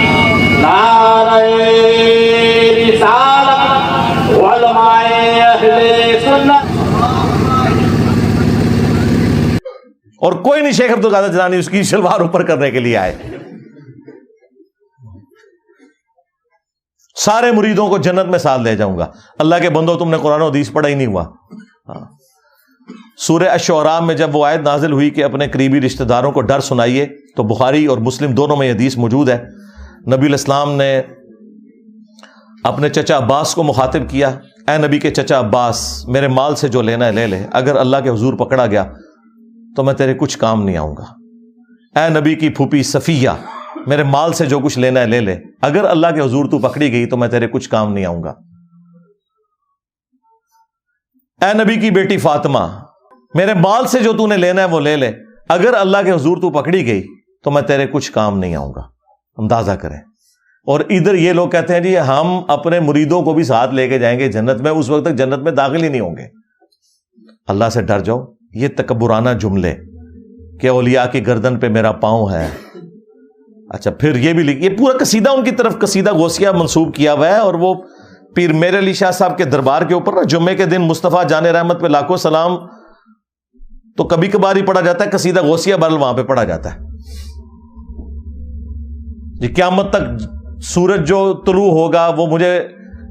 نعرہ رسالت، علماء اہل سنت. اور کوئی نہیں شیخ عبد القادر جیلانی اس کی شلوار اوپر کرنے کے لیے آئے. سارے مریدوں کو جنت میں ساتھ لے جاؤں گا. اللہ کے بندو، تم نے قرآن و حدیث پڑھا ہی نہیں ہوا. سورہ الشعراء میں جب وہ آیت نازل ہوئی کہ اپنے قریبی رشتہ داروں کو ڈر سنائیے، تو بخاری اور مسلم دونوں میں یہ حدیث موجود ہے. نبی علیہ السلام نے اپنے چچا عباس کو مخاطب کیا، اے نبی کے چچا عباس، میرے مال سے جو لینا ہے لے لے، اگر اللہ کے حضور پکڑا گیا تو میں تیرے کچھ کام نہیں آؤں گا. اے نبی کی پھوپھی صفیہ، میرے مال سے جو کچھ لینا ہے لے لے، اگر اللہ کے حضور تو پکڑی گئی تو میں تیرے کچھ کام نہیں آؤں گا. اے نبی کی بیٹی فاطمہ، میرے مال سے جو تو نے لینا ہے وہ لے لے، اگر اللہ کے حضور تو پکڑی گئی تو میں تیرے کچھ کام نہیں آؤں گا. اندازہ کریں. اور ادھر یہ لوگ کہتے ہیں جی ہم اپنے مریدوں کو بھی ساتھ لے کے جائیں گے جنت میں، اس وقت تک جنت میں داخل ہی نہیں ہوں گے. اللہ سے ڈر جاؤ. یہ تکبرانہ جملے کہ اولیاء کی گردن پہ میرا پاؤں ہے. اچھا پھر یہ بھی یہ پورا قصیدہ ان کی طرف قصیدہ غوثیہ منسوب کیا ہوا ہے. اور وہ پیر میر علی شاہ صاحب کے دربار کے اوپر نا جمعے کے دن مصطفیٰ جان رحمت پہ لاکھوں سلام تو کبھی کبھار ہی پڑھا جاتا ہے، قصیدہ غوثیہ برل وہاں پہ پڑھا جاتا ہے. یہ قیامت تک سورج جو طلوع ہوگا وہ مجھے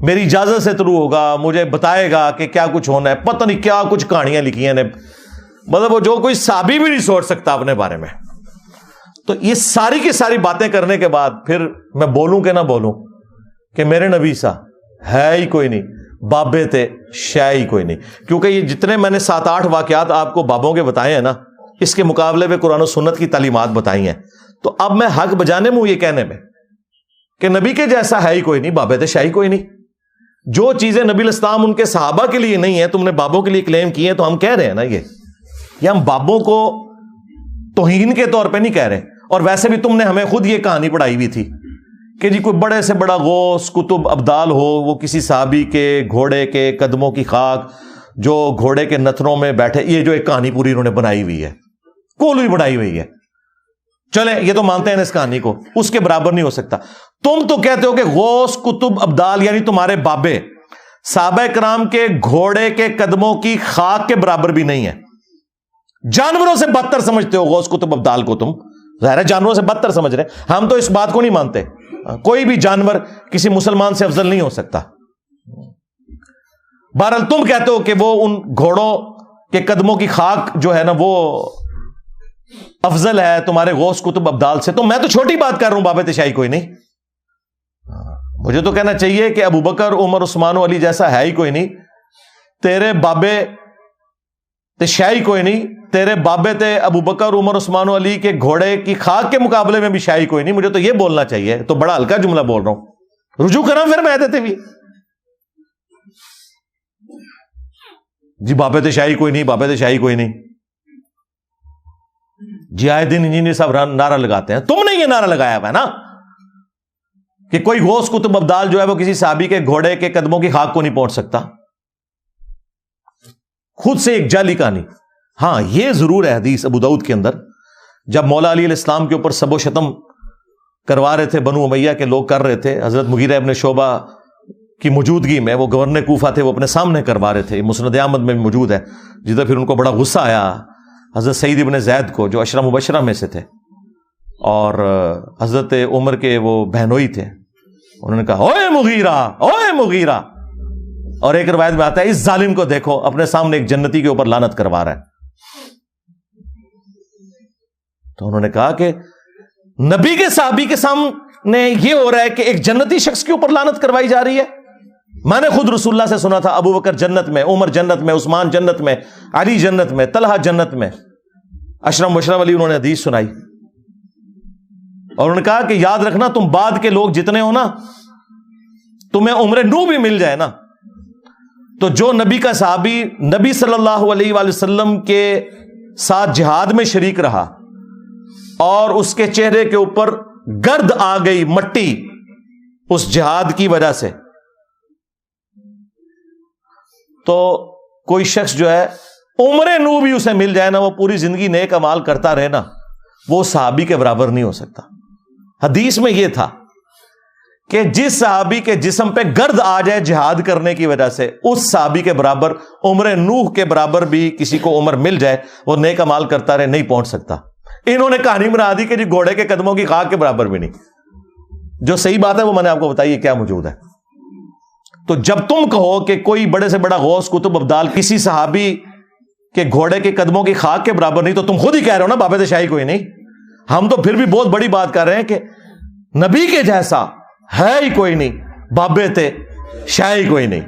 میری اجازت سے طلوع ہوگا، مجھے بتائے گا کہ کیا کچھ ہونا ہے. پتہ نہیں کیا کچھ کہانیاں لکھی ہیں، مطلب وہ جو کوئی صحابی بھی نہیں سوچ سکتا اپنے بارے میں. تو یہ ساری کی ساری باتیں کرنے کے بعد پھر میں بولوں کہ نہ بولوں کہ میرے نبی سا ہے ہی کوئی نہیں، بابے تھے شے ہی کوئی نہیں. کیونکہ یہ جتنے میں نے 7-8 واقعات آپ کو بابوں کے بتائے ہیں نا، اس کے مقابلے میں قرآن و سنت کی تعلیمات بتائی ہیں. تو اب میں حق بجانے میں ہوں یہ کہنے میں کہ نبی کے جیسا ہے ہی کوئی نہیں، بابے تھے شے ہی کوئی نہیں. جو چیزیں نبی علیہ السلام ان کے صحابہ کے لیے نہیں ہیں، تم نے بابوں کے لیے کلیم کی ہیں. تو ہم کہہ رہے ہیں نا یہ ہم بابوں کو توہین کے طور پہ نہیں کہہ رہے. اور ویسے بھی تم نے ہمیں خود یہ کہانی پڑھائی ہوئی تھی کہ جی کوئی بڑے سے بڑا غوث کتب ابدال ہو، وہ کسی صحابی کے گھوڑے کے قدموں کی خاک جو گھوڑے کے نتنوں میں بیٹھے، یہ جو ایک کہانی پوری انہوں نے بنائی ہوئی ہے، کولوئی بنائی ہوئی ہے. چلیں یہ تو مانتے ہیں اس کہانی کو، اس کے برابر نہیں ہو سکتا. تم تو کہتے ہو کہ غوث کتب ابدال یعنی تمہارے بابے صحابہ کرام کے گھوڑے کے قدموں کی خاک کے برابر بھی نہیں ہے. جانوروں سے بدتر سمجھتے ہو غوث کتب ابدال کو. تم ظاہر ہے جانوروں سے بدتر سمجھ رہے. ہم تو اس بات کو نہیں مانتے. کوئی بھی جانور کسی مسلمان سے افضل نہیں ہو سکتا. بہرحال تم کہتے ہو کہ وہ ان گھوڑوں کے قدموں کی خاک جو ہے نا وہ افضل ہے تمہارے غوث کتب ابدال سے. تو میں تو چھوٹی بات کر رہا ہوں، بابے تشائی کوئی نہیں. مجھے تو کہنا چاہیے کہ ابو بکر عمر عثمان و علی جیسا ہے ہی کوئی نہیں. تیرے بابے تشائی کوئی نہیں، تیرے بابے تھے ابو بکر عمر عثمان و علی کے گھوڑے کی خاک کے مقابلے میں بھی شاہی کوئی نہیں. مجھے تو یہ بولنا چاہیے. تو بڑا ہلکا جملہ بول رہا ہوں. رجوع کرا پھر میں دیتے بھی جی بابے تشائی کوئی نہیں، بابے تشائی کوئی نہیں. جی آئے دن انجینئر صاحب نعرہ لگاتے ہیں. تم نے یہ نعرہ لگایا ہوا ہے نا کہ کوئی غوث کتب ابدال جو ہے وہ کسی صحابی کے گھوڑے کے قدموں کی خاک کو نہیں پہنچ سکتا. خود سے ایک جعلی کہانی. ہاں یہ ضرور ہے حدیث ابو داؤد کے اندر، جب مولا علی علیہ السلام کے اوپر سب و شتم کروا رہے تھے بنو امیہ کے لوگ کر رہے تھے، حضرت مغیرہ ابن شعبہ کی موجودگی میں، وہ گورنر کوفہ تھے، وہ اپنے سامنے کروا رہے تھے. مسند احمد میں بھی موجود ہے. جدھر پھر ان کو بڑا غصہ آیا حضرت سعید ابن زید کو جو عشرہ مبشرہ میں سے تھے اور حضرت عمر کے وہ بہنوئی تھے. انہوں نے کہا اوے مغیرہ، اوے مغیرہ. اور ایک روایت میں آتا ہے اس ظالم کو دیکھو اپنے سامنے ایک جنتی کے اوپر لعنت کروا رہا ہے. تو انہوں نے کہا کہ نبی کے صحابی کے سامنے یہ ہو رہا ہے کہ ایک جنتی شخص کے اوپر لعنت کروائی جا رہی ہے. میں نے خود رسول اللہ سے سنا تھا ابو بکر جنت میں، عمر جنت میں، عثمان جنت میں، علی جنت میں، طلحہ جنت میں. عشرہ مبشرہ والی انہوں نے حدیث سنائی اور انہوں نے کہا کہ یاد رکھنا تم بعد کے لوگ جتنے ہو نا، تمہیں عمر نو بھی مل جائے نا، تو جو نبی کا صحابی نبی صلی اللہ علیہ وآلہ وسلم کے ساتھ جہاد میں شریک رہا اور اس کے چہرے کے اوپر گرد آ گئی، مٹی، اس جہاد کی وجہ سے، تو کوئی شخص جو ہے عمر نو بھی اسے مل جائے نا، وہ پوری زندگی نیک اعمال کرتا رہے نا، وہ صحابی کے برابر نہیں ہو سکتا. حدیث میں یہ تھا کہ جس صحابی کے جسم پہ گرد آ جائے جہاد کرنے کی وجہ سے، اس صحابی کے برابر، عمر نوح کے برابر بھی کسی کو عمر مل جائے، وہ نیک اعمال کرتا رہے، نہیں پہنچ سکتا. انہوں نے کہانی بنا دی کہ جی گھوڑے کے قدموں کی خاک کے برابر بھی نہیں. جو صحیح بات ہے وہ میں نے آپ کو بتائی ہے کیا موجود ہے. تو جب تم کہو کہ کوئی بڑے سے بڑا غوث قطب ابدال کسی صحابی کے گھوڑے کے قدموں کی خاک کے برابر نہیں، تو تم خود ہی کہہ رہے ہو نا بابے شاہی کوئی نہیں. ہم تو پھر بھی بہت بڑی بات کر رہے ہیں کہ نبی کے جیسا ہے ہی کوئی نہیں، بابے تھے شاہی کوئی نہیں.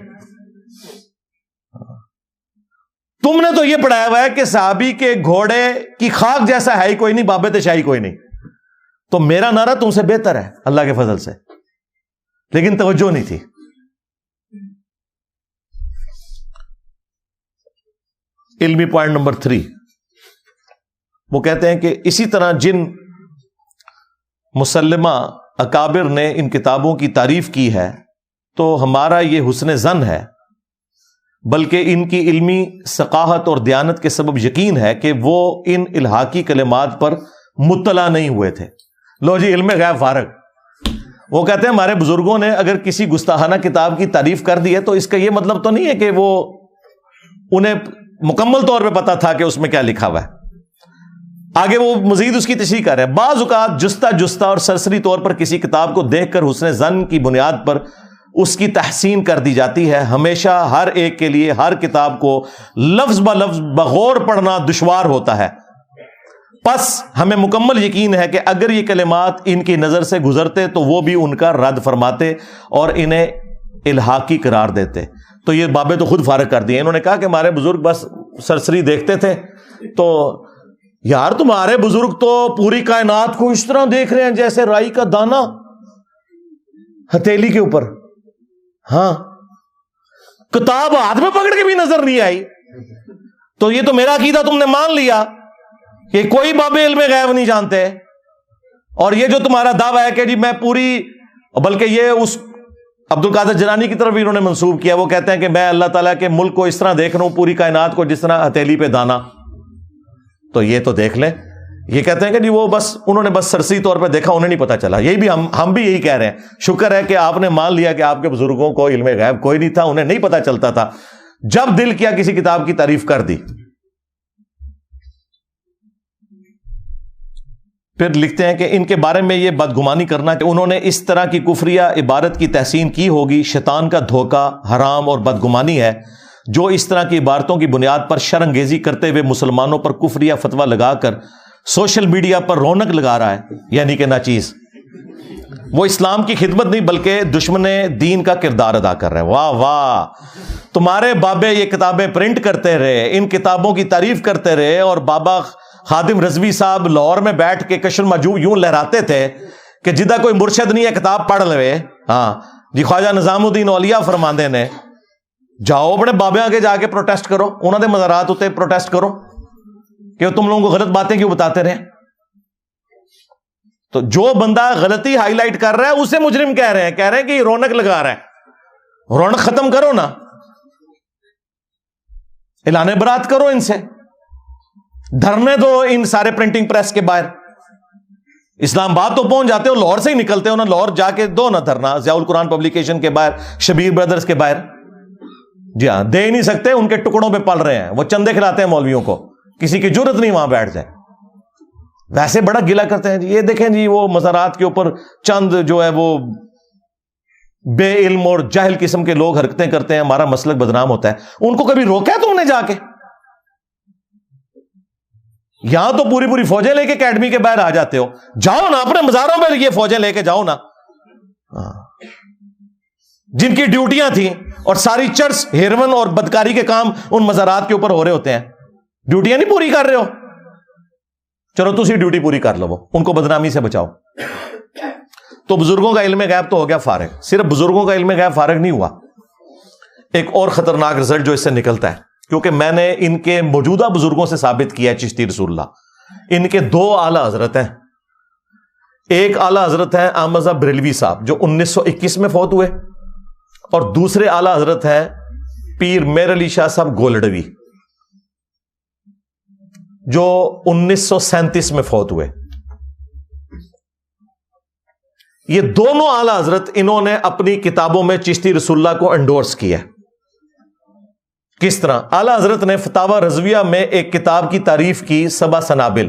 تم نے تو یہ پڑھایا ہوا ہے کہ صحابی کے گھوڑے کی خاک جیسا ہے ہی کوئی نہیں، بابے تھے شاہی کوئی نہیں. تو میرا نعرہ تم سے بہتر ہے اللہ کے فضل سے، لیکن توجہ نہیں تھی. علمی پوائنٹ نمبر 3، وہ کہتے ہیں کہ اسی طرح جن مسلمہ اکابر نے ان کتابوں کی تعریف کی ہے تو ہمارا یہ حسن ظن ہے، بلکہ ان کی علمی ثقافت اور دیانت کے سبب یقین ہے کہ وہ ان الحاقی کلمات پر مطلع نہیں ہوئے تھے. لو جی علم غیب فارغ. وہ کہتے ہیں ہمارے بزرگوں نے اگر کسی گستاخانہ کتاب کی تعریف کر دی ہے تو اس کا یہ مطلب تو نہیں ہے کہ وہ انہیں مکمل طور پہ پتا تھا کہ اس میں کیا لکھا ہوا ہے. آگے وہ مزید اس کی تشریح کر رہے ہیں. بعض اوقات جستہ اور سرسری طور پر کسی کتاب کو دیکھ کر حسن ظن کی بنیاد پر اس کی تحسین کر دی جاتی ہے. ہمیشہ ہر ایک کے لیے ہر کتاب کو لفظ بہ لفظ بغور پڑھنا دشوار ہوتا ہے. پس ہمیں مکمل یقین ہے کہ اگر یہ کلمات ان کی نظر سے گزرتے تو وہ بھی ان کا رد فرماتے اور انہیں الحاقی قرار دیتے. تو یہ بابے تو خود فارغ کر دیے. انہوں نے کہا کہ ہمارے بزرگ بس سرسری دیکھتے تھے. تو یار تمہارے بزرگ تو پوری کائنات کو اس طرح دیکھ رہے ہیں جیسے رائی کا دانا ہتھیلی کے اوپر. ہاں کتاب ہاتھ میں پکڑ کے بھی نظر نہیں آئی. تو یہ تو میرا عقیدہ تم نے مان لیا کہ کوئی باب علم غیب نہیں جانتے. اور یہ جو تمہارا دعویٰ ہے کہ جی میں پوری، بلکہ یہ اس عبد القادر جیلانی کی طرف بھی انہوں نے منسوب کیا. وہ کہتے ہیں کہ میں اللہ تعالیٰ کے ملک کو اس طرح دیکھ رہا ہوں، پوری کائنات کو جس طرح ہتھیلی پہ دانا. تو یہ تو دیکھ لیں. یہ کہتے ہیں کہ جی وہ بس انہوں نے بس سرسری طور پہ دیکھا، انہیں نہیں پتا چلا. یہی بھی ہم بھی یہی کہہ رہے ہیں. شکر ہے کہ آپ نے مان لیا کہ آپ کے بزرگوں کو علم غیب کوئی نہیں تھا، انہیں نہیں پتا چلتا تھا. جب دل کیا کسی کتاب کی تعریف کر دی. پھر لکھتے ہیں کہ ان کے بارے میں یہ بدگمانی کرنا کہ انہوں نے اس طرح کی کفریہ عبارت کی تحسین کی ہوگی شیطان کا دھوکہ، حرام اور بدگمانی ہے. جو اس طرح کی عبارتوں کی بنیاد پر شرانگیزی کرتے ہوئے مسلمانوں پر کفریہ فتویٰ لگا کر سوشل میڈیا پر رونق لگا رہا ہے، یعنی کہ ناچیز، وہ اسلام کی خدمت نہیں بلکہ دشمن دین کا کردار ادا کر رہے ہیں. واہ واہ، تمہارے بابے یہ کتابیں پرنٹ کرتے رہے، ان کتابوں کی تعریف کرتے رہے، اور بابا خادم رضوی صاحب لاہور میں بیٹھ کے کشف المحجوب یوں لہراتے تھے کہ جدہ کوئی مرشد نہیں ہے کتاب پڑھ لے. ہاں جی خواجہ نظام الدین اولیاء فرماندے نے جاؤ اپنے بابے آگے جا کے پروٹیسٹ کرو، انہوں نے مزارات ہوتے پروٹیسٹ کرو کہ تم لوگوں کو غلط باتیں کیوں بتاتے رہے. تو جو بندہ غلطی ہائی لائٹ کر رہا ہے اسے مجرم کہہ رہے ہیں کہ یہ رونق لگا رہا ہے. رونق ختم کرو نا، اعلان برات کرو ان سے، دھرنے دو ان سارے پرنٹنگ پریس کے باہر. اسلام آباد تو پہنچ جاتے ہو، لاہور سے ہی نکلتے ہو نا، لاہور جا کے دو نا دھرنا ضیاء القرآن پبلیکیشن کے باہر، شبیر بردرز کے باہر. جی ہاں، دے ہی نہیں سکتے، ان کے ٹکڑوں پہ پل رہے ہیں، وہ چندے کھلاتے ہیں مولویوں کو، کسی کی جرت نہیں وہاں بیٹھ جائے. ویسے بڑا گلا کرتے ہیں جی. یہ دیکھیں جی وہ مزارات کے اوپر چند جو ہے وہ بے علم اور جاہل قسم کے لوگ حرکتیں کرتے ہیں، ہمارا مسلک بدنام ہوتا ہے. ان کو کبھی روکا ہے تم نے جا کے؟ یہاں تو پوری پوری فوجیں لے کے اکیڈمی کے باہر آ جاتے ہو. جاؤ نا اپنے مزاروں میں یہ فوجیں لے کے جاؤ نا، جن کی ڈیوٹیاں تھیں، اور ساری چرس، ہیروین اور بدکاری کے کام ان مزارات کے اوپر ہو رہے ہوتے ہیں. ڈیوٹیاں نہیں پوری کر رہے ہو، چلو تسی ڈیوٹی پوری کر لو، ان کو بدنامی سے بچاؤ. تو بزرگوں کا علم غیب تو ہو گیا فارغ. صرف بزرگوں کا علم غیب فارغ نہیں ہوا، ایک اور خطرناک رزلٹ جو اس سے نکلتا ہے، کیونکہ میں نے ان کے موجودہ بزرگوں سے ثابت کیا ہے چشتی رسول اللہ، ان کے دو اعلی حضرت ہیں. ایک اعلی حضرت ہیں احمد بریلوی صاحب جو 1921 میں فوت ہوئے، اور دوسرے اعلی حضرت ہیں پیر میر علی شاہ صاحب گولڈوی جو 1937 میں فوت ہوئے. یہ دونوں اعلی حضرت انہوں نے اپنی کتابوں میں چشتی رسول اللہ کو انڈورس کیا. کس طرح؟ اعلی حضرت نے فتاوی رضویہ میں ایک کتاب کی تعریف کی 7 سنابل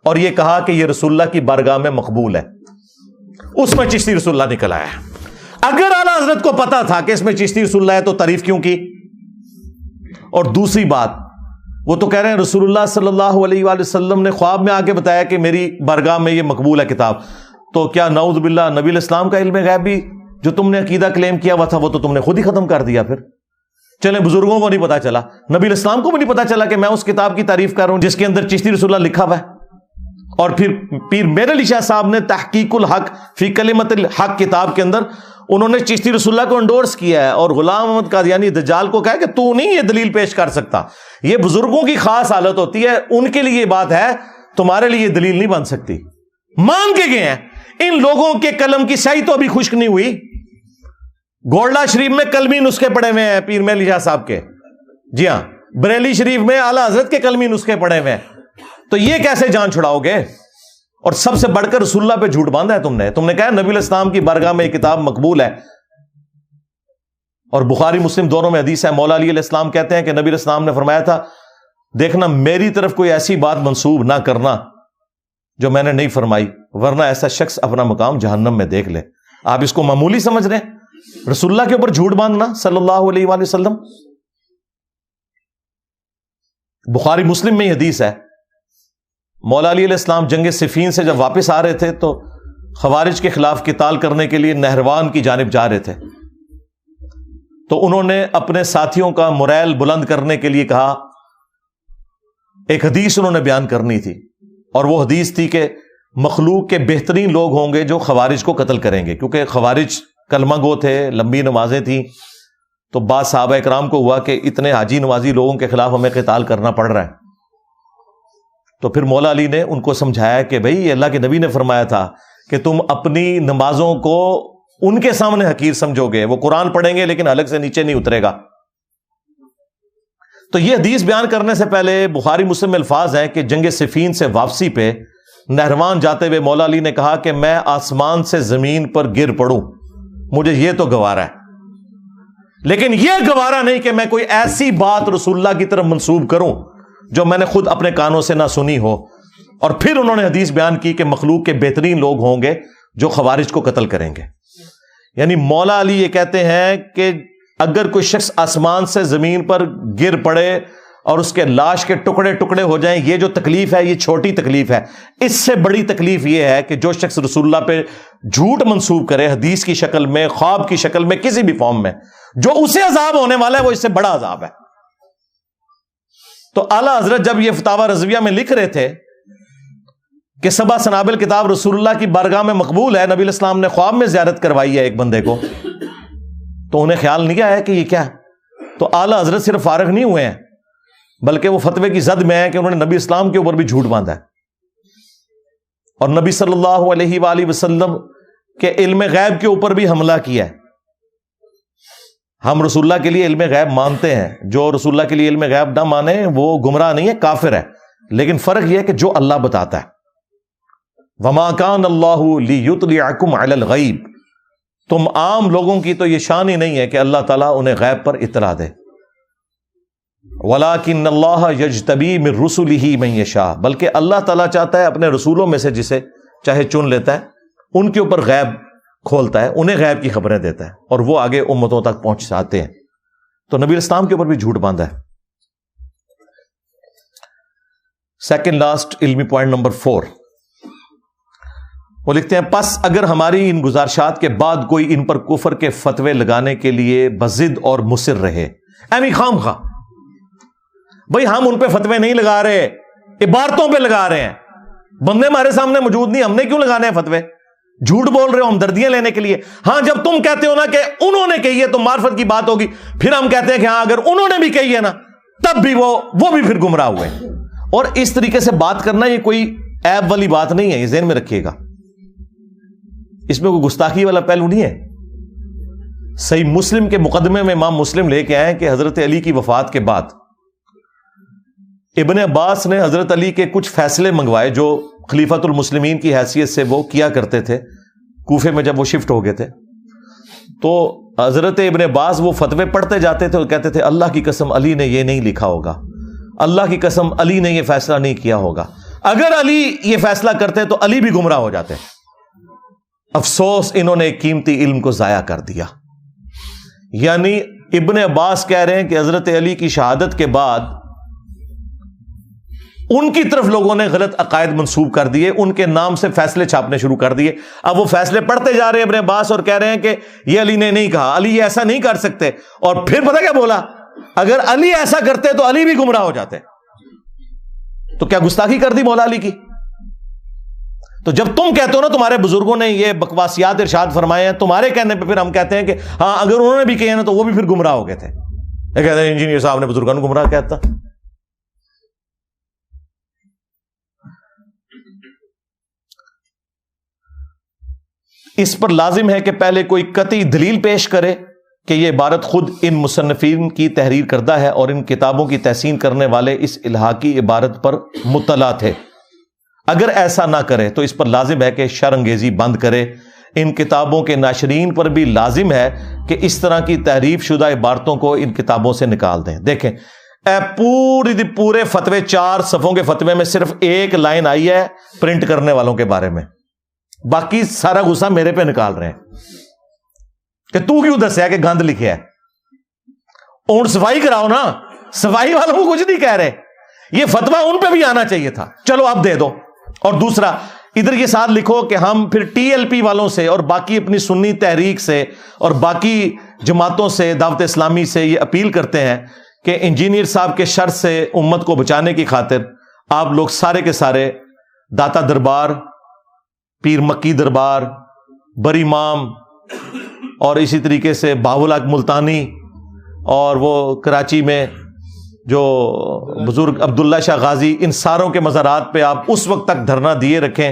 اور یہ کہا کہ یہ رسول اللہ کی بارگاہ میں مقبول ہے. اس میں چشتی رسول اللہ نکل آیا. اگر اعلی حضرت کو پتا تھا کہ اس میں چشتی رسول اللہ ہے تو تعریف کیوں کی؟ اور دوسری بات، وہ تو کہہ رہے ہیں رسول اللہ صلی اللہ علیہ وآلہ وسلم نے خواب میں آ کے بتایا کہ میری بارگاہ میں یہ مقبول ہے کتاب. تو کیا نعوذ باللہ نبی الاسلام کا علم غیب بھی جو تم نے عقیدہ کلیم کیا ہوا تھا وہ تو تم نے خود ہی ختم کر دیا؟ پھر چلیں بزرگوں کو نہیں پتا چلا، نبی الاسلام کو بھی نہیں پتا چلا کہ میں اس کتاب کی تعریف کر رہا ہوں جس کے اندر چشتی رسول اللہ لکھا ہوا ہے. اور پھر پیر میر علی شاہ صاحب نے تحقیق الحق فی کلمت الحق کتاب کے اندر انہوں نے چشتی رسول اللہ کو انڈورس کیا ہے اور غلام احمد قادیانی دجال کو کہا کہ تو نہیں یہ دلیل پیش کر سکتا. یہ بزرگوں کی خاص حالت ہوتی ہے، ان کے لیے یہ بات ہے، تمہارے لیے یہ دلیل نہیں بن سکتی. مان کے گئے ہیں. ان لوگوں کے قلم کی سیاہی تو ابھی خشک نہیں ہوئی. گولڈا شریف میں قلمی نسخے پڑے ہوئے ہیں پیر میر علی شاہ صاحب کے. جی ہاں، بریلی شریف میں اعلی حضرت کے قلمی نسخے پڑے ہوئے ہیں. تو یہ کیسے جان چھڑاؤ گے؟ اور سب سے بڑھ کر رسول اللہ پہ جھوٹ باندھا ہے تم نے کہا نبی الاسلام کی بارگاہ میں یہ کتاب مقبول ہے. اور بخاری مسلم دونوں میں حدیث ہے، مولا علی علیہ السلام کہتے ہیں کہ نبی الاسلام نے فرمایا تھا دیکھنا میری طرف کوئی ایسی بات منسوب نہ کرنا جو میں نے نہیں فرمائی، ورنہ ایسا شخص اپنا مقام جہنم میں دیکھ لے. آپ اس کو معمولی سمجھ رہے ہیں؟ رسول اللہ کے اوپر جھوٹ باندھنا صلی اللہ علیہ وآلہ وسلم. بخاری مسلم میں یہ حدیث ہے، مولا علی علیہ السلام جنگ صفین سے جب واپس آ رہے تھے تو خوارج کے خلاف قتال کرنے کے لیے نہروان کی جانب جا رہے تھے. تو انہوں نے اپنے ساتھیوں کا موریل بلند کرنے کے لیے کہا، ایک حدیث انہوں نے بیان کرنی تھی اور وہ حدیث تھی کہ مخلوق کے بہترین لوگ ہوں گے جو خوارج کو قتل کریں گے، کیونکہ خوارج کلمہ گو تھے، لمبی نمازیں تھیں. تو بعض صحابہ اکرام کو ہوا کہ اتنے حاجی نمازی لوگوں کے خلاف ہمیں قتال کرنا پڑ رہا ہے. تو پھر مولا علی نے ان کو سمجھایا کہ بھئی اللہ کے نبی نے فرمایا تھا کہ تم اپنی نمازوں کو ان کے سامنے حقیر سمجھو گے، وہ قرآن پڑھیں گے لیکن حلق سے نیچے نہیں اترے گا. تو یہ حدیث بیان کرنے سے پہلے بخاری مسلم میں الفاظ ہیں کہ جنگ صفین سے واپسی پہ نہروان جاتے ہوئے مولا علی نے کہا کہ میں آسمان سے زمین پر گر پڑوں، مجھے یہ تو گوارا ہے، لیکن یہ گوارا نہیں کہ میں کوئی ایسی بات رسول اللہ کی طرف منسوب کروں جو میں نے خود اپنے کانوں سے نہ سنی ہو. اور پھر انہوں نے حدیث بیان کی کہ مخلوق کے بہترین لوگ ہوں گے جو خوارج کو قتل کریں گے. یعنی مولا علی یہ کہتے ہیں کہ اگر کوئی شخص آسمان سے زمین پر گر پڑے اور اس کے لاش کے ٹکڑے ٹکڑے ہو جائیں، یہ جو تکلیف ہے یہ چھوٹی تکلیف ہے. اس سے بڑی تکلیف یہ ہے کہ جو شخص رسول اللہ پہ جھوٹ منسوب کرے حدیث کی شکل میں، خواب کی شکل میں، کسی بھی فارم میں، جو اسے عذاب ہونے والا ہے وہ اس سے بڑا عذاب ہے. تو اعلیٰ حضرت جب یہ فتاوی رضویہ میں لکھ رہے تھے کہ 7 سنابل کتاب رسول اللہ کی بارگاہ میں مقبول ہے، نبی الاسلام نے خواب میں زیارت کروائی ہے ایک بندے کو، تو انہیں خیال نہیں آیا کہ یہ کیا ہے. تو اعلیٰ حضرت صرف فارغ نہیں ہوئے ہیں بلکہ وہ فتوے کی زد میں ہیں کہ انہوں نے نبی اسلام کے اوپر بھی جھوٹ باندھا ہے اور نبی صلی اللہ علیہ وآلہ وسلم کے علم غیب کے اوپر بھی حملہ کیا ہے. ہم رسول اللہ کے لیے علم غیب مانتے ہیں، جو رسول اللہ کے لیے علم غیب نہ مانے وہ گمراہ نہیں ہے، کافر ہے. لیکن فرق یہ ہے کہ جو اللہ بتاتا ہے، وما کان اللہ لیطلعکم علی الغیب، تم عام لوگوں کی تو یہ شان ہی نہیں ہے کہ اللہ تعالیٰ انہیں غیب پر اطلاع دے. ولیکن اللہ یجتبی من رسلہ من یشاء، بلکہ اللہ تعالیٰ چاہتا ہے اپنے رسولوں میں سے جسے چاہے چن لیتا ہے، ان کے اوپر غیب کھولتا ہے، انہیں غیب کی خبریں دیتا ہے اور وہ آگے امتوں تک پہنچاتے ہیں. تو نبی اسلام کے اوپر بھی جھوٹ باندھا ہے. سیکنڈ لاسٹ علمی پوائنٹ نمبر 4، وہ لکھتے ہیں پس اگر ہماری ان گزارشات کے بعد کوئی ان پر کفر کے فتوے لگانے کے لیے بضد اور مصر رہے، ایمی خام خواہ، بھئی ہم ان پہ فتوے نہیں لگا رہے، عبارتوں پہ لگا رہے ہیں، بندے ہمارے سامنے موجود نہیں، ہم نے کیوں لگانے ہیں فتوے؟ جھوٹ بول رہے ہو ہم دردیاں لینے کے لیے. ہاں جب تم کہتے ہو نا کہ انہوں نے کہی ہے تو معرفت کی بات ہوگی، پھر ہم کہتے ہیں کہ ہاں اگر انہوں نے بھی کہی ہے نا تب بھی وہ بھی پھر گمراہ ہوئے. اور اس طریقے سے بات کرنا یہ کوئی عیب والی بات نہیں ہے، یہ ذہن میں رکھیے گا، اس میں کوئی گستاخی والا پہلو نہیں ہے. صحیح مسلم کے مقدمے میں امام مسلم لے کے آئے کہ حضرت علی کی وفات کے بعد ابن عباس نے حضرت علی کے کچھ فیصلے منگوائے جو خلیفۃ المسلمین کی حیثیت سے وہ کیا کرتے تھے کوفے میں جب وہ شفٹ ہو گئے تھے. تو حضرت ابن عباس وہ فتوے پڑھتے جاتے تھے اور کہتے تھے اللہ کی قسم علی نے یہ نہیں لکھا ہوگا, اللہ کی قسم علی نے یہ فیصلہ نہیں کیا ہوگا, اگر علی یہ فیصلہ کرتے تو علی بھی گمراہ ہو جاتے. افسوس انہوں نے ایک قیمتی علم کو ضائع کر دیا. یعنی ابن عباس کہہ رہے ہیں کہ حضرت علی کی شہادت کے بعد ان کی طرف لوگوں نے غلط عقائد منسوب کر دیے, ان کے نام سے فیصلے چھاپنے شروع کر دیے. اب وہ فیصلے پڑھتے جا رہے ہیں ابن عباس اور کہہ رہے ہیں کہ یہ علی نے نہیں کہا, علی یہ ایسا نہیں کر سکتے. اور پھر پتہ کیا بولا, اگر علی ایسا کرتے تو علی بھی گمراہ ہو جاتے. تو کیا گستاخی کر دی مولا علی کی؟ تو جب تم کہتے ہو نا تمہارے بزرگوں نے یہ بکواسیات ارشاد فرمائے ہیں, تمہارے کہنے پہ پھر ہم کہتے ہیں کہ ہاں اگر انہوں نے بھی کہے نا تو وہ بھی پھر گمراہ ہو گئے تھے. یہ کہتے ہیں انجینئر صاحب نے بزرگوں کو گمراہ کہتا. اس پر لازم ہے کہ پہلے کوئی قطعی دلیل پیش کرے کہ یہ عبارت خود ان مصنفین کی تحریر کردہ ہے اور ان کتابوں کی تحسین کرنے والے اس الحاقی عبارت پر مطلع تھے. اگر ایسا نہ کرے تو اس پر لازم ہے کہ شر انگیزی بند کرے. ان کتابوں کے ناشرین پر بھی لازم ہے کہ اس طرح کی تحریف شدہ عبارتوں کو ان کتابوں سے نکال دیں. دیکھیں پورے فتوے 4 صفحوں کے فتوے میں صرف ایک لائن آئی ہے پرنٹ کرنے والوں کے بارے میں, باقی سارا غصہ میرے پہ نکال رہے ہیں کہ تو کیوں دسیا کہ گند لکھے ہے. اونٹ صفائی کراؤ نا, صفائی والوں کو کچھ نہیں کہہ رہے. یہ فتویٰ ان پہ بھی آنا چاہیے تھا, چلو اب دے دو. اور دوسرا ادھر یہ ساتھ لکھو کہ ہم پھر ٹی ایل پی والوں سے اور باقی اپنی سنی تحریک سے اور باقی جماعتوں سے, دعوت اسلامی سے یہ اپیل کرتے ہیں کہ انجینئر صاحب کے شر سے امت کو بچانے کی خاطر آپ لوگ سارے کے سارے داتا دربار, پیر مکی دربار, بری امام اور اسی طریقے سے بہاول حق ملتانی اور وہ کراچی میں جو بزرگ عبداللہ شاہ غازی, ان ساروں کے مزارات پہ آپ اس وقت تک دھرنا دیے رکھیں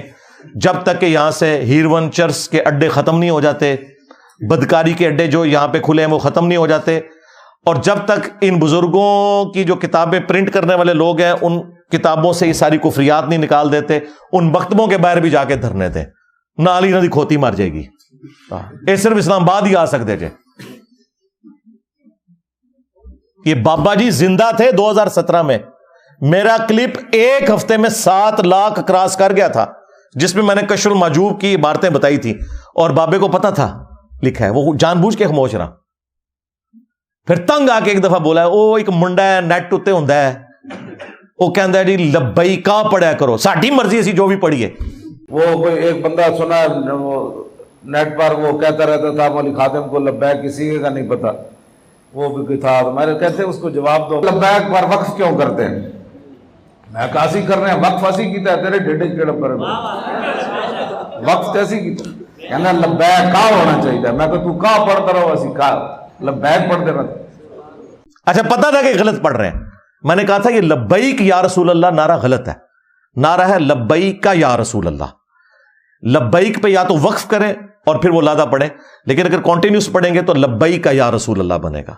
جب تک کہ یہاں سے ہیروین چرس کے اڈے ختم نہیں ہو جاتے, بدکاری کے اڈے جو یہاں پہ کھلے ہیں وہ ختم نہیں ہو جاتے, اور جب تک ان بزرگوں کی جو کتابیں پرنٹ کرنے والے لوگ ہیں ان کتابوں سے یہ ساری کفریات نہیں نکال دیتے, ان مکتبوں کے باہر بھی جا کے دھرنے دیں. نہ علی نہ دی کھوتی مر جائے گی. یہ صرف اسلام آباد ہی آ سکتے تھے. یہ بابا جی زندہ تھے 2017 میں, میرا کلپ ایک ہفتے میں 7 لاکھ کراس کر گیا تھا, جس میں میں نے کشف المحجوب کی عبارتیں بتائی تھی, اور بابے کو پتا تھا لکھا ہے, وہ جان بوجھ کے خاموش رہا. پھر تنگ آ کے ایک دفعہ بولا, وہ ایک منڈا ہے نیٹ اتے ہوندا ہے, وہ کہندا ہے جی لبیکا پڑھیا کرو, ساڈی مرضی اسی جو بھی پڑھیے. وہ کوئی ایک بندہ سنا نیٹ پر وہ کہتا رہتا تھا مولوی خادم کو لبیک کسی کا نہیں پتا, وہ بھی تھا. میں نے کہتے اس کو جواب دو, لبیک پر وقف کیوں کرتے ہیں؟ میں کاسی کر رہے ہیں, وقف ایسی کیتا ہے تیرے ڈیڈے کیڑا پر وقف کیسی کیتا, کہنا لبیک کا ہونا چاہیے. میں کہ تو کا پڑھتا رہو, اسی کا لبیک پڑھ دینا. اچھا پتا تھا کہ غلط پڑھ رہے ہیں. میں نے کہا تھا یہ لبیک یا رسول اللہ نعرہ غلط ہے, نعرہ ہے لبیک کا یا رسول اللہ. لبیک پہ یا تو وقف کریں اور پھر وہ لادہ پڑھیں, لیکن اگر کنٹینیوس پڑھیں گے تو لبیک کا یا رسول اللہ بنے گا.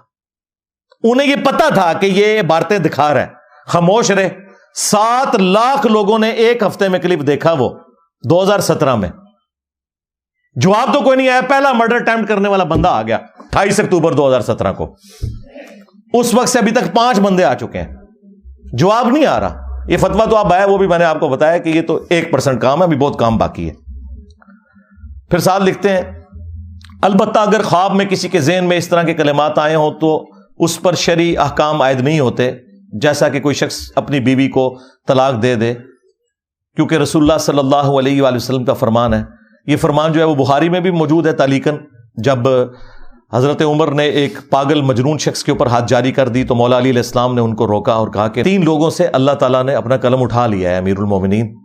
انہیں یہ پتا تھا کہ یہ عبارتیں دکھا رہا ہے, خاموش رہے. 7 لاکھ لوگوں نے ایک ہفتے میں کلپ دیکھا, وہ 2017 میں. جواب تو کوئی نہیں آیا. پہلا مرڈر اٹیمپٹ کرنے والا بندہ آ گیا 28 اکتوبر 2017 کو. اس وقت سے ابھی تک 5 بندے آ چکے ہیں, جواب نہیں آ رہا. یہ فتویٰ تو اب آیا, وہ بھی میں نے آپ کو بتایا کہ یہ تو 1% کام ہے, ابھی بہت کام باقی ہے. پھر ساتھ لکھتے ہیں, البتہ اگر خواب میں کسی کے ذہن میں اس طرح کے کلمات آئے ہوں تو اس پر شرعی احکام عائد نہیں ہوتے, جیسا کہ کوئی شخص اپنی بیوی کو طلاق دے دے, کیونکہ رسول اللہ صلی اللہ علیہ وآلہ وسلم کا فرمان ہے. یہ فرمان جو ہے وہ بخاری میں بھی موجود ہے تعلیقاً. جب حضرت عمر نے ایک پاگل مجنون شخص کے اوپر ہاتھ جاری کر دی تو مولا علی علیہ السلام نے ان کو روکا اور کہا کہ 3 لوگوں سے اللہ تعالیٰ نے اپنا قلم اٹھا لیا ہے امیر المومنین.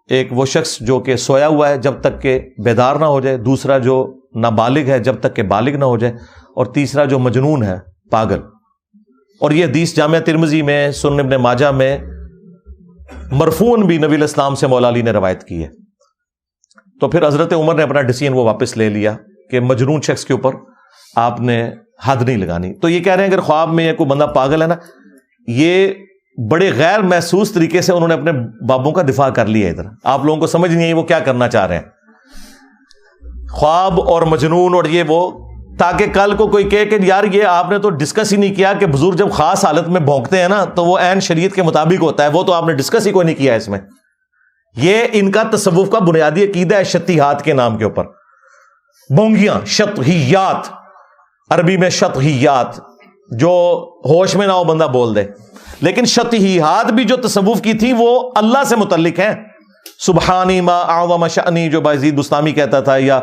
ایک وہ شخص جو کہ سویا ہوا ہے جب تک کہ بیدار نہ ہو جائے, دوسرا جو نابالغ ہے جب تک کہ بالغ نہ ہو جائے, اور تیسرا جو مجنون ہے پاگل. اور یہ حدیث جامعہ ترمذی میں, سنن ابن ماجہ میں مرفوعاً بھی نبی علیہ السلام سے مولا علی نے روایت کی ہے. تو پھر حضرت عمر نے اپنا ڈیسیژن وہ واپس لے لیا کہ مجنون شخص کے اوپر آپ نے حد نہیں لگانی. تو یہ کہہ رہے ہیں اگر خواب میں کوئی بندہ پاگل ہے نا, یہ بڑے غیر محسوس طریقے سے انہوں نے اپنے بابوں کا دفاع کر لیا. ادھر آپ لوگوں کو سمجھ نہیں ہے وہ کیا کرنا چاہ رہے ہیں. خواب اور مجنون اور یہ وہ, تاکہ کل کو کوئی کہے کہ یار یہ آپ نے تو ڈسکس ہی نہیں کیا کہ بزرگ جب خاص حالت میں بھونکتے ہیں نا تو وہ عین شریعت کے مطابق ہوتا ہے, وہ تو آپ نے ڈسکس ہی کوئی نہیں کیا اس میں. یہ ان کا تصوف کا بنیادی عقیدہ ہے شتیحات کے نام کے اوپر. بونگیاں, شطحیات, عربی میں شطحیات, جو ہوش میں نہ ہو بندہ بول دے. لیکن شطحیات بھی جو تصوف کی تھی وہ اللہ سے متعلق ہیں. سبحانی ما اعظم شأنی جو بایزید بستامی کہتا تھا, یا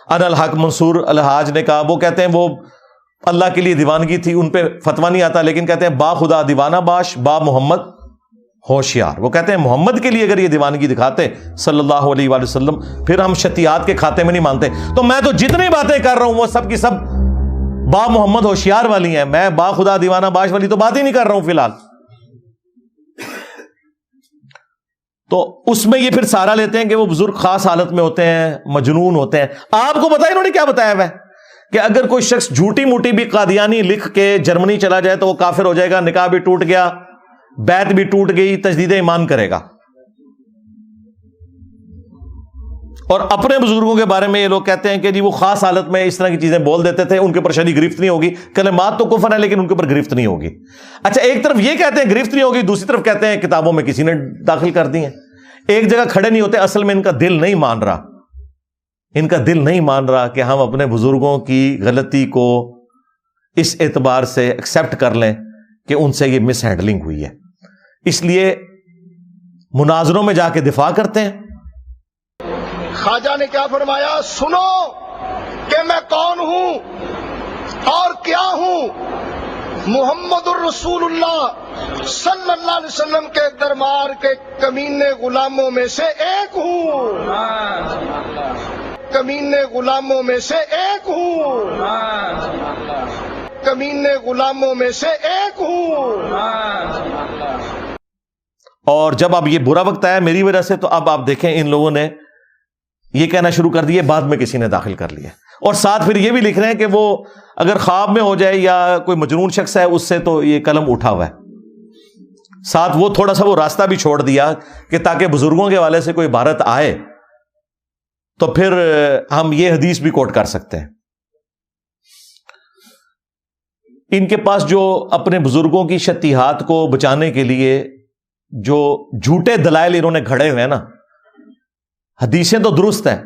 ان الحق منصور الحاج نے کہا, وہ کہتے ہیں وہ اللہ کے لیے دیوانگی تھی, ان پہ فتویٰ نہیں آتا, لیکن کہتے ہیں با خدا دیوانہ باش با محمد ہوشیار. وہ کہتے ہیں محمد کے لیے اگر یہ دیوانگی دکھاتے صلی اللہ علیہ وآلہ وسلم, پھر ہم شتیات کے کھاتے میں نہیں مانتے. تو میں تو جتنی باتیں کر رہا ہوں وہ سب کی سب با محمد ہوشیار والی ہیں, میں با خدا دیوانہ باش والی تو بات ہی نہیں کر رہا ہوں فی الحال. تو اس میں یہ پھر سہارا لیتے ہیں کہ وہ بزرگ خاص حالت میں ہوتے ہیں, مجنون ہوتے ہیں. آپ کو پتا ہے انہوں نے کیا بتایا ہوا ہے کہ اگر کوئی شخص جھوٹی موٹی بھی قادیانی لکھ کے جرمنی چلا جائے تو وہ کافر ہو جائے گا, نکاح بھی ٹوٹ گیا, بیعت بھی ٹوٹ گئی, تجدید ایمان کرے گا. اور اپنے بزرگوں کے بارے میں یہ لوگ کہتے ہیں کہ جی وہ خاص حالت میں اس طرح کی چیزیں بول دیتے تھے, ان کے اوپر شرعی گرفت نہیں ہوگی. کلمات تو کفر ہے لیکن ان کے اوپر گرفت نہیں ہوگی. اچھا, ایک طرف یہ کہتے ہیں گرفت نہیں ہوگی, دوسری طرف کہتے ہیں کتابوں میں کسی نے داخل کر دی ہیں. ایک جگہ کھڑے نہیں ہوتے. اصل میں ان کا دل نہیں مان رہا, ان کا دل نہیں مان رہا کہ ہم اپنے بزرگوں کی غلطی کو اس اعتبار سے ایکسپٹ کر لیں کہ ان سے یہ مس ہینڈلنگ ہوئی ہے. اس لیے مناظروں میں جا کے دفاع کرتے ہیں. خواجہ نے کیا فرمایا, سنو کہ میں کون ہوں اور کیا ہوں. محمد الرسول اللہ صلی اللہ علیہ وسلم کے دربار کے کمینے غلاموں میں سے ایک ہوں, کمینے غلاموں میں سے ایک ہوں, کمینے غلاموں میں سے ایک ہوں. اور جب اب یہ برا وقت آیا میری وجہ سے, تو اب آپ دیکھیں ان لوگوں نے یہ کہنا شروع کر دیے, بعد میں کسی نے داخل کر لیا. اور ساتھ پھر یہ بھی لکھ رہے ہیں کہ وہ اگر خواب میں ہو جائے یا کوئی مجنون شخص ہے اس سے تو یہ قلم اٹھا ہوا ہے. ساتھ وہ تھوڑا سا وہ راستہ بھی چھوڑ دیا کہ تاکہ بزرگوں کے حوالے سے کوئی عبارت آئے تو پھر ہم یہ حدیث بھی کوٹ کر سکتے ہیں. ان کے پاس جو اپنے بزرگوں کی شتیحات کو بچانے کے لیے جو جھوٹے دلائل انہوں نے گھڑے ہوئے ہیں نا, حدیثیں تو درست ہیں,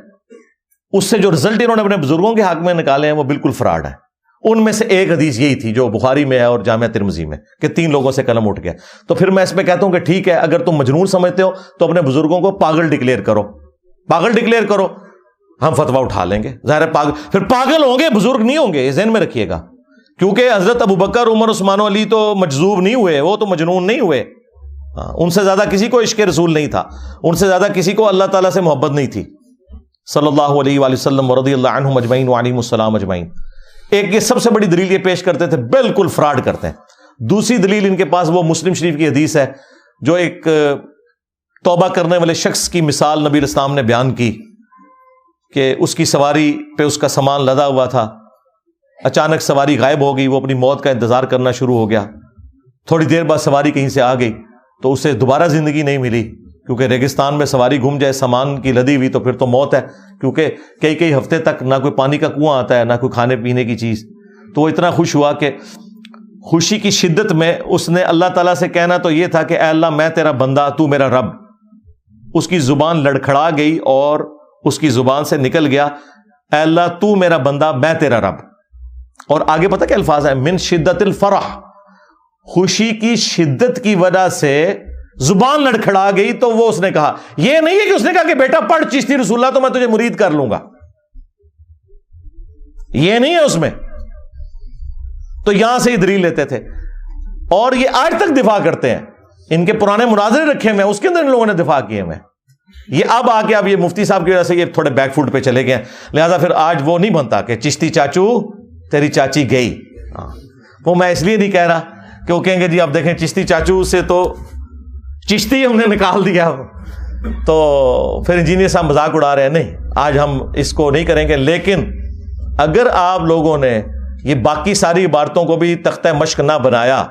اس سے جو رزلٹ انہوں نے اپنے بزرگوں کے حق میں نکالے ہیں وہ بالکل فراڈ ہے. ان میں سے ایک حدیث یہی تھی جو بخاری میں ہے اور جامعہ ترمذی میں, کہ 3 لوگوں سے قلم اٹھ گیا. تو پھر میں اس میں کہتا ہوں کہ ٹھیک ہے, اگر تم مجنون سمجھتے ہو تو اپنے بزرگوں کو پاگل ڈکلیئر کرو, پاگل ڈکلیئر کرو, ہم فتویٰ اٹھا لیں گے. ظاہر پاگل پھر پاگل ہوں گے, بزرگ نہیں ہوں گے, ذہن میں رکھیے گا. کیونکہ حضرت ابوبکر, عمر, عثمان و علی تو مجذوب نہیں ہوئے, وہ تو مجنون نہیں ہوئے. ان سے زیادہ کسی کو عشق رسول نہیں تھا, ان سے زیادہ کسی کو اللہ تعالیٰ سے محبت نہیں تھی صلی اللہ علیہ وآلہ وسلم ورضی اللہ عنہم اجمعین وعلیہم السلام اجمعین. ایک یہ سب سے بڑی دلیل یہ پیش کرتے تھے, بالکل فراڈ کرتے ہیں. دوسری دلیل ان کے پاس وہ مسلم شریف کی حدیث ہے جو ایک توبہ کرنے والے شخص کی مثال نبی علیہ السلام نے بیان کی کہ اس کی سواری پہ اس کا سامان لدا ہوا تھا, اچانک سواری غائب ہو گئی, وہ اپنی موت کا انتظار کرنا شروع ہو گیا. تھوڑی دیر بعد سواری کہیں سے آ گئی تو اسے دوبارہ زندگی نہیں ملی, کیونکہ ریگستان میں سواری گھوم جائے سامان کی لدی ہوئی تو پھر تو موت ہے, کیونکہ کئی ہفتے تک نہ کوئی پانی کا کنواں آتا ہے نہ کوئی کھانے پینے کی چیز. تو وہ اتنا خوش ہوا کہ خوشی کی شدت میں اس نے اللہ تعالیٰ سے کہنا تو یہ تھا کہ اے اللہ میں تیرا بندہ, تو میرا رب. اس کی زبان لڑکھڑا گئی اور اس کی زبان سے نکل گیا اے اللہ تو میرا بندہ میں تیرا رب. اور آگے پتہ کیا الفاظ ہے, من شدت الفرح, خوشی کی شدت کی وجہ سے زبان لڑکھڑا گئی. تو وہ اس نے کہا, یہ نہیں ہے کہ اس نے کہا کہ بیٹا پڑھ چشتی رسول اللہ تو میں تجھے مرید کر لوں گا, یہ نہیں ہے اس میں. تو یہاں سے یہ دلیل لیتے تھے اور یہ آج تک دفاع کرتے ہیں. ان کے پرانے مناظرے رکھے ہوئے ہیں, اس کے اندر ان لوگوں نے دفاع کیے ہوئے ہیں. یہ اب آ کے اب یہ مفتی صاحب کی وجہ سے یہ تھوڑے بیک فوٹ پہ چلے گئے, لہذا پھر آج وہ نہیں بنتا کہ چشتی چاچو تیری چاچی گئی. وہ میں اس لیے نہیں کہہ رہا کہ وہ کہیں گے جی اب دیکھیں چشتی چاچو سے تو چشتی ہم نے نکال دیا, تو پھر انجینئر صاحب مذاق اڑا رہے ہیں. نہیں, آج ہم اس کو نہیں کریں گے. لیکن اگر آپ لوگوں نے یہ باقی ساری عبارتوں کو بھی تختہ مشق نہ بنایا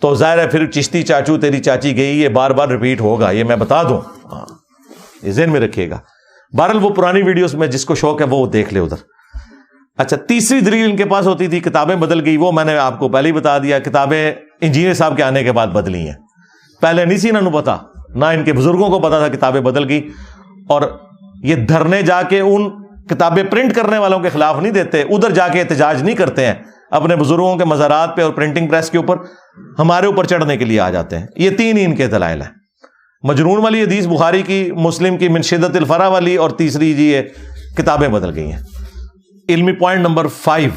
تو ظاہر ہے پھر چشتی چاچو تیری چاچی گئی یہ بار بار ریپیٹ ہوگا، یہ میں بتا دوں، یہ ذہن میں رکھیے گا۔ بہرحال وہ پرانی ویڈیوز میں جس کو شوق ہے وہ دیکھ لے ادھر۔ اچھا، تیسری دلیل ان کے پاس ہوتی تھی کتابیں بدل گئی، وہ میں نے آپ کو پہلے ہی بتا دیا، کتابیں انجینئر صاحب کے آنے کے بعد بدلی ہیں، پہلے نہیں سی انہوں نے پتا، نہ ان کے بزرگوں کو پتا تھا کتابیں بدل گئی، اور یہ دھرنے جا کے ان کتابیں پرنٹ کرنے والوں کے خلاف نہیں دیتے، ادھر جا کے احتجاج نہیں کرتے ہیں اپنے بزرگوں کے مزارات پہ اور پرنٹنگ پریس کے اوپر، ہمارے اوپر چڑھنے کے لیے آ جاتے ہیں۔ یہ تین ہی ان کے دلائل ہیں، مجنون والی حدیث بخاری کی، مسلم کی من شدت الفرح والی، اور تیسری جی یہ کتابیں بدل گئی ہیں۔ علمی پوائنٹ نمبر 5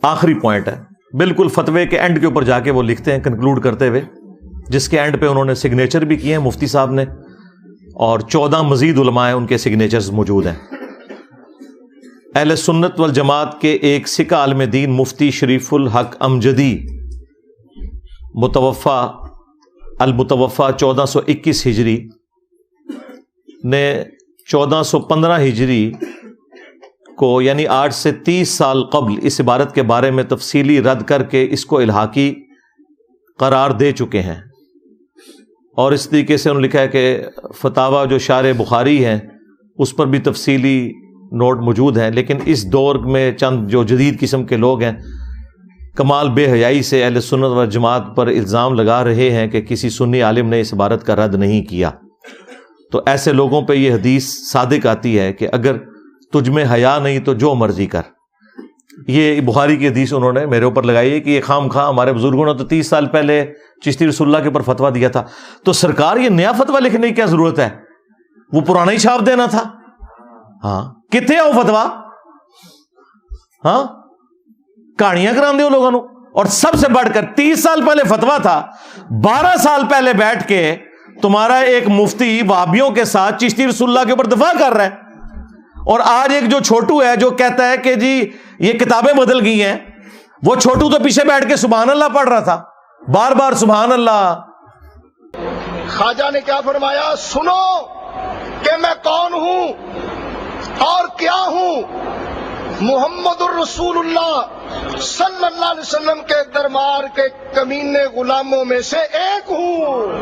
آخری پوائنٹ ہے، بالکل فتوے کے اینڈ کے اوپر جا کے وہ لکھتے ہیں کنکلوڈ کرتے ہوئے، جس کے اینڈ پہ انہوں نے سگنیچر بھی کیے ہیں مفتی صاحب نے، اور 14 مزید علماء ہیں ان کے سگنیچرز موجود ہیں۔ اہل سنت والجماعت کے ایک سکھ عالم دین مفتی شریف الحق امجدی المتوفا 1421 ہجری نے 1415 ہجری کو یعنی آج سے 30 سال قبل اس عبارت کے بارے میں تفصیلی رد کر کے اس کو الحاقی قرار دے چکے ہیں، اور اس طریقے سے انہوں نے لکھا ہے کہ فتاوی جو شارح بخاری ہیں اس پر بھی تفصیلی نوٹ موجود ہیں، لیکن اس دور میں چند جو جدید قسم کے لوگ ہیں کمال بے حیائی سے اہل سنت و جماعت پر الزام لگا رہے ہیں کہ کسی سنی عالم نے اس عبارت کا رد نہیں کیا، تو ایسے لوگوں پہ یہ حدیث صادق آتی ہے کہ اگر تجھ میں حیا نہیں تو جو مرضی کر۔ یہ بخاری کی حدیث انہوں نے میرے اوپر لگائی ہے کہ یہ خام خواہ ہمارے بزرگوں نے تو 30 سال پہلے چشتی رسول اللہ کے اوپر فتویٰ دیا تھا، تو سرکار یہ نیا فتویٰ لکھنے کی کیا ضرورت ہے، وہ پرانا ہی چھاپ دینا تھا۔ ہاں کتنے آؤ فتویٰ، ہاں کہانیاں کرا دے لوگوں، اور سب سے بڑھ کر 30 سال پہلے فتویٰ تھا، 12 سال پہلے بیٹھ کے تمہارا ایک مفتی وہابیوں کے ساتھ چشتی رسول اللہ کے اوپر دفاع کر رہا ہے، اور آج ایک جو چھوٹو ہے جو کہتا ہے کہ جی یہ کتابیں بدل گئی ہیں، وہ چھوٹو تو پیچھے بیٹھ کے سبحان اللہ پڑھ رہا تھا، بار بار سبحان اللہ۔ خواجہ نے کیا فرمایا، سنو کہ میں کون ہوں اور کیا ہوں، محمد الرسول اللہ صلی اللہ علیہ وسلم کے دربار کے کمینے غلاموں میں سے ایک ہوں،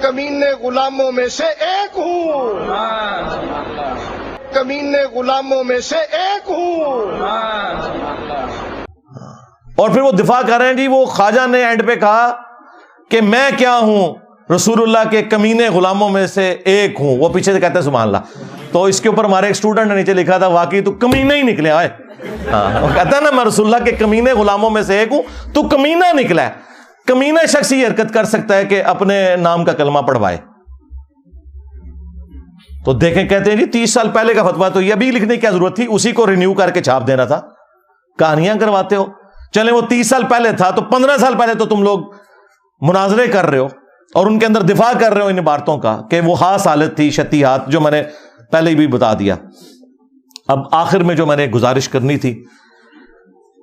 کمینے غلاموں میں سے ایک ہوں، کمینے غلاموں میں سے ایک ہوں۔ اور پھر وہ دفاع کر رہے ہیں جی، وہ خواجہ نے اینڈ پہ کہا کہ میں کیا ہوں، رسول اللہ کے کمینے غلاموں میں سے ایک ہوں، وہ پیچھے سے کہتے ہیں سبحان اللہ۔ تو اس کے اوپر ہمارے ایک اسٹوڈنٹ نے نیچے لکھا تھا واقعی تو کمینہ ہی نکلے آئے، وہ کہتا ہے نا میں رسول اللہ کے کمینے غلاموں میں سے ایک ہوں، تو کمینہ نکلا ہے۔ کمینہ شخص یہ حرکت کر سکتا ہے کہ اپنے نام کا کلمہ پڑھوائے، تو دیکھیں کہتے ہیں جی 30 سال پہلے کا فتویٰ تو یہ ابھی لکھنے کی کیا ضرورت تھی، اسی کو رینیو کر کے چھاپ دینا تھا، کہانیاں کرواتے ہو۔ چلے وہ 30 سال پہلے تھا تو 15 سال پہلے تو تم لوگ مناظرے کر رہے ہو اور ان کے اندر دفاع کر رہے ہو ان عبارتوں کا کہ وہ خاص حالت تھی، شتیہات، جو میں نے پہلے بھی بتا دیا۔ اب آخر میں جو میں نے گزارش کرنی تھی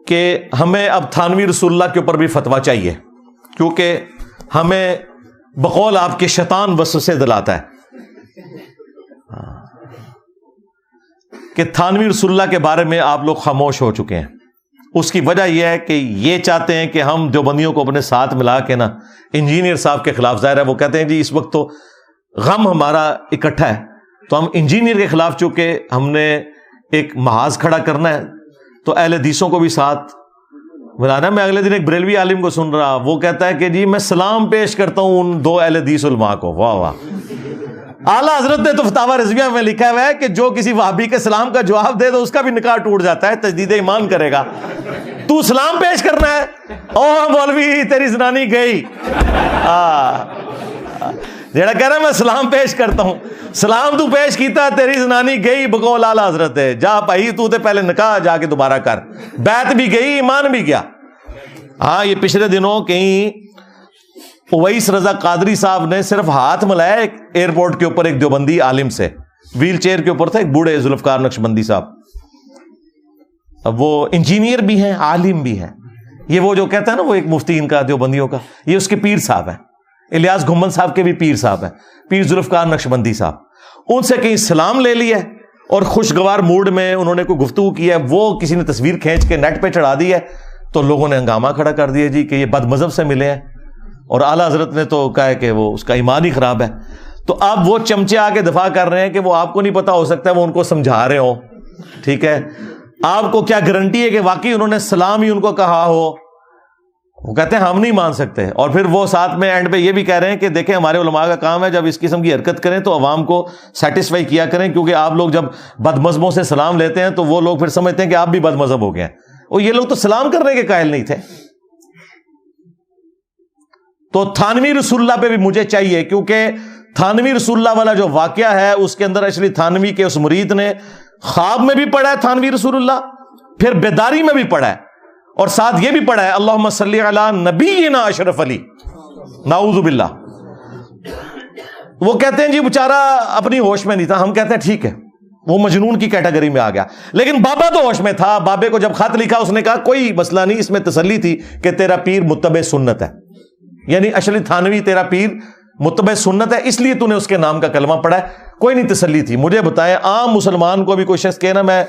کہ ہمیں اب تھانوی رسول اللہ کے اوپر بھی فتویٰ چاہیے، کیونکہ ہمیں بقول آپ کے شیطان وسوسے دلاتا ہے کہ تھانوی رسول اللہ کے بارے میں آپ لوگ خاموش ہو چکے ہیں۔ اس کی وجہ یہ ہے کہ یہ چاہتے ہیں کہ ہم دیوبندیوں کو اپنے ساتھ ملا کے نا انجینئر صاحب کے خلاف، ظاہر ہے وہ کہتے ہیں جی اس وقت تو غم ہمارا اکٹھا ہے، تو ہم انجینئر کے خلاف چونکہ ہم نے ایک محاذ کھڑا کرنا ہے تو اہل حدیثوں کو بھی ساتھ ملانا۔ میں اگلے دن ایک بریلوی عالم کو سن رہا، وہ کہتا ہے کہ جی میں سلام پیش کرتا ہوں ان 2 اہل حدیث علماء کو۔ واہ واہ، اعلیٰ حضرت نے تو فتاوی رضویہ میں لکھا ہوا ہے کہ جو کسی وہابی کے سلام کا جواب دے تو اس کا بھی نکاح ٹوٹ جاتا ہے، تجدید ایمان کرے گا۔ تو سلام پیش کرنا ہے، او مولوی تیری زنانی گئی، جیڑا کہہ رہا میں سلام پیش کرتا ہوں، سلام تو پیش کیتا تیری زنانی گئی بقول اعلیٰ حضرت ہے، جا بھائی تو تے پہلے نکاح جا کے دوبارہ کر، بیعت بھی گئی ایمان بھی گیا۔ ہاں یہ پچھلے دنوں کہیں اویس رضا قادری صاحب نے صرف ہاتھ ملایا ایک ایئرپورٹ کے اوپر ایک دیوبندی عالم سے، ویل چیئر کے اوپر تھا ایک بوڑھے ذوالفقار نقشبندی صاحب، اب وہ انجینئر بھی ہیں عالم بھی ہیں، یہ وہ جو کہتا ہے نا وہ ایک مفتی ان کا دیوبندیوں کا، یہ اس کے پیر صاحب ہیں، الیاس گھمن صاحب کے بھی پیر صاحب ہیں، پیر ذوالفقار نقشبندی صاحب، ان سے کہیں سلام لے لیا اور خوشگوار موڈ میں انہوں نے کوئی گفتگو کی ہے, وہ کسی نے تصویر کھینچ کے نیٹ پہ چڑھا دی ہے, تو لوگوں نے ہنگامہ کھڑا کر دیا جی کہ یہ بد مذہب سے ملے ہیں, اور اعلیٰ حضرت نے تو کہا ہے کہ وہ اس کا ایمان ہی خراب ہے. تو اب وہ چمچے آ کے دفاع کر رہے ہیں کہ وہ آپ کو نہیں پتا, ہو سکتا ہے وہ ان کو سمجھا رہے ہوں, ٹھیک ہے, آپ کو کیا گارنٹی ہے کہ واقعی انہوں نے سلام ہی ان کو کہا ہو؟ وہ کہتے ہیں ہم نہیں مان سکتے. اور پھر وہ ساتھ میں اینڈ پہ یہ بھی کہہ رہے ہیں کہ دیکھیں ہمارے علماء کا کام ہے جب اس قسم کی حرکت کریں تو عوام کو سیٹسفائی کیا کریں, کیونکہ آپ لوگ جب بد مذہبوں سے سلام لیتے ہیں تو وہ لوگ پھر سمجھتے ہیں کہ آپ بھی بد مذہب ہو گئے ہیں, اور یہ لوگ تو سلام کرنے کے قائل نہیں تھے. تو تھانوی رسول اللہ پہ بھی مجھے چاہیے, کیونکہ تھانوی رسول اللہ والا جو واقعہ ہے اس کے اندر ایکچولی تھانوی کے اس مرید نے خواب میں بھی پڑھا ہے تھانوی رسول اللہ, پھر بیداری میں بھی پڑھا ہے, اور ساتھ یہ بھی پڑھا ہے اللہم صلی علی نبینا اشرف علی, نعوذ باللہ. وہ کہتے ہیں جی بیچارہ اپنی ہوش میں نہیں تھا, ہم کہتے ہیں ٹھیک ہے وہ مجنون کی کیٹیگری میں آ گیا, لیکن بابا تو ہوش میں تھا. بابے کو جب خط لکھا اس نے کہا کوئی مسئلہ نہیں, اس میں تسلی تھی کہ تیرا پیر متبع سنت ہے, یعنی اشلی تھانوی تیرا پیر متبع سنت ہے, اس لیے تو نے اس کے نام کا کلمہ پڑھا ہے, کوئی نہیں تسلی تھی. مجھے بتائیں عام مسلمان کو بھی کوئی شخص کہے نا میں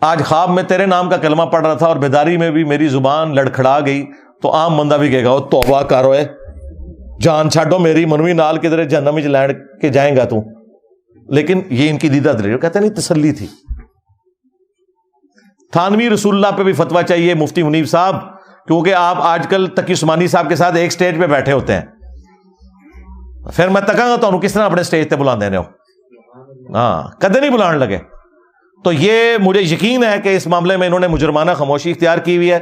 آج خواب میں تیرے نام کا کلمہ پڑھ رہا تھا اور بیداری میں بھی میری زبان لڑکھڑا گئی, تو عام بندہ بھی کہے گا وہ توبہ کرو ہے, جان چھاڈو میری منوی نال کدھر جہنم وچ لینڈ کے جائیں گا تو. لیکن یہ ان کی دیدہ دلیل, کہتے ہیں نہیں تسلی تھی. تھانوی رسول اللہ پہ بھی فتویٰ چاہیے مفتی منیف صاحب, کیونکہ آپ آج کل تقی عثمانی صاحب کے ساتھ ایک سٹیج پہ بیٹھے ہوتے ہیں, پھر میں تکاں گا تو کس طرح اپنے سٹیج پہ بلا دینے ہو, ہاں کدے نہیں بلان لگے. تو یہ مجھے یقین ہے کہ اس معاملے میں انہوں نے مجرمانہ خاموشی اختیار کی ہوئی ہے.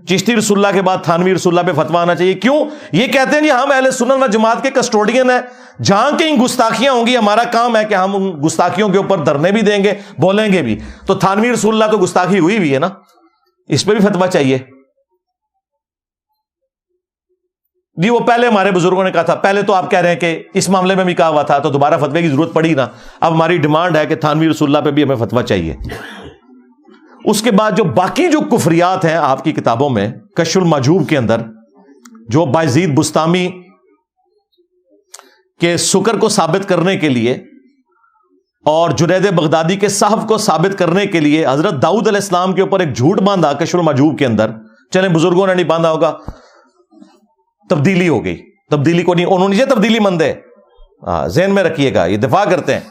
چشتی رسول اللہ کے بعد تھانوی رسول اللہ پہ فتویٰ آنا چاہیے. کیوں؟ یہ کہتے ہیں جی ہم اہل سنت و جماعت کے کسٹوڈین ہیں, جہاں کہیں گستاخیاں ہوں گی ہمارا کام ہے کہ ہم ان گستاخیوں کے اوپر دھرنے بھی دیں گے, بولیں گے بھی. تو تھانوی رسول اللہ تو گستاخی ہوئی ہوئی ہے نا, اس پہ بھی فتویٰ چاہیے. جی وہ پہلے ہمارے بزرگوں نے کہا تھا, پہلے تو آپ کہہ رہے ہیں کہ اس معاملے میں بھی کہا ہوا تھا تو دوبارہ فتوے کی ضرورت پڑی نا. اب ہماری ڈیمانڈ ہے کہ تھانوی رسول اللہ پہ بھی ہمیں فتویٰ چاہیے. اس کے بعد جو باقی جو کفریات ہیں آپ کی کتابوں میں, کشف المحجوب کے اندر جو بایزید بستامی کے سکر کو ثابت کرنے کے لیے اور جنید بغدادی کے صحف کو ثابت کرنے کے لیے حضرت داؤد علیہ السلام کے اوپر ایک جھوٹ باندھا کشف المحجوب کے اندر, چلیں بزرگوں نے نہیں باندھا ہوگا, تبدیلی ہو گئی. تبدیلی کو نہیں, انہوں نے یہ تبدیلی مند ہے, ذہن میں رکھیے گا, یہ دفاع کرتے ہیں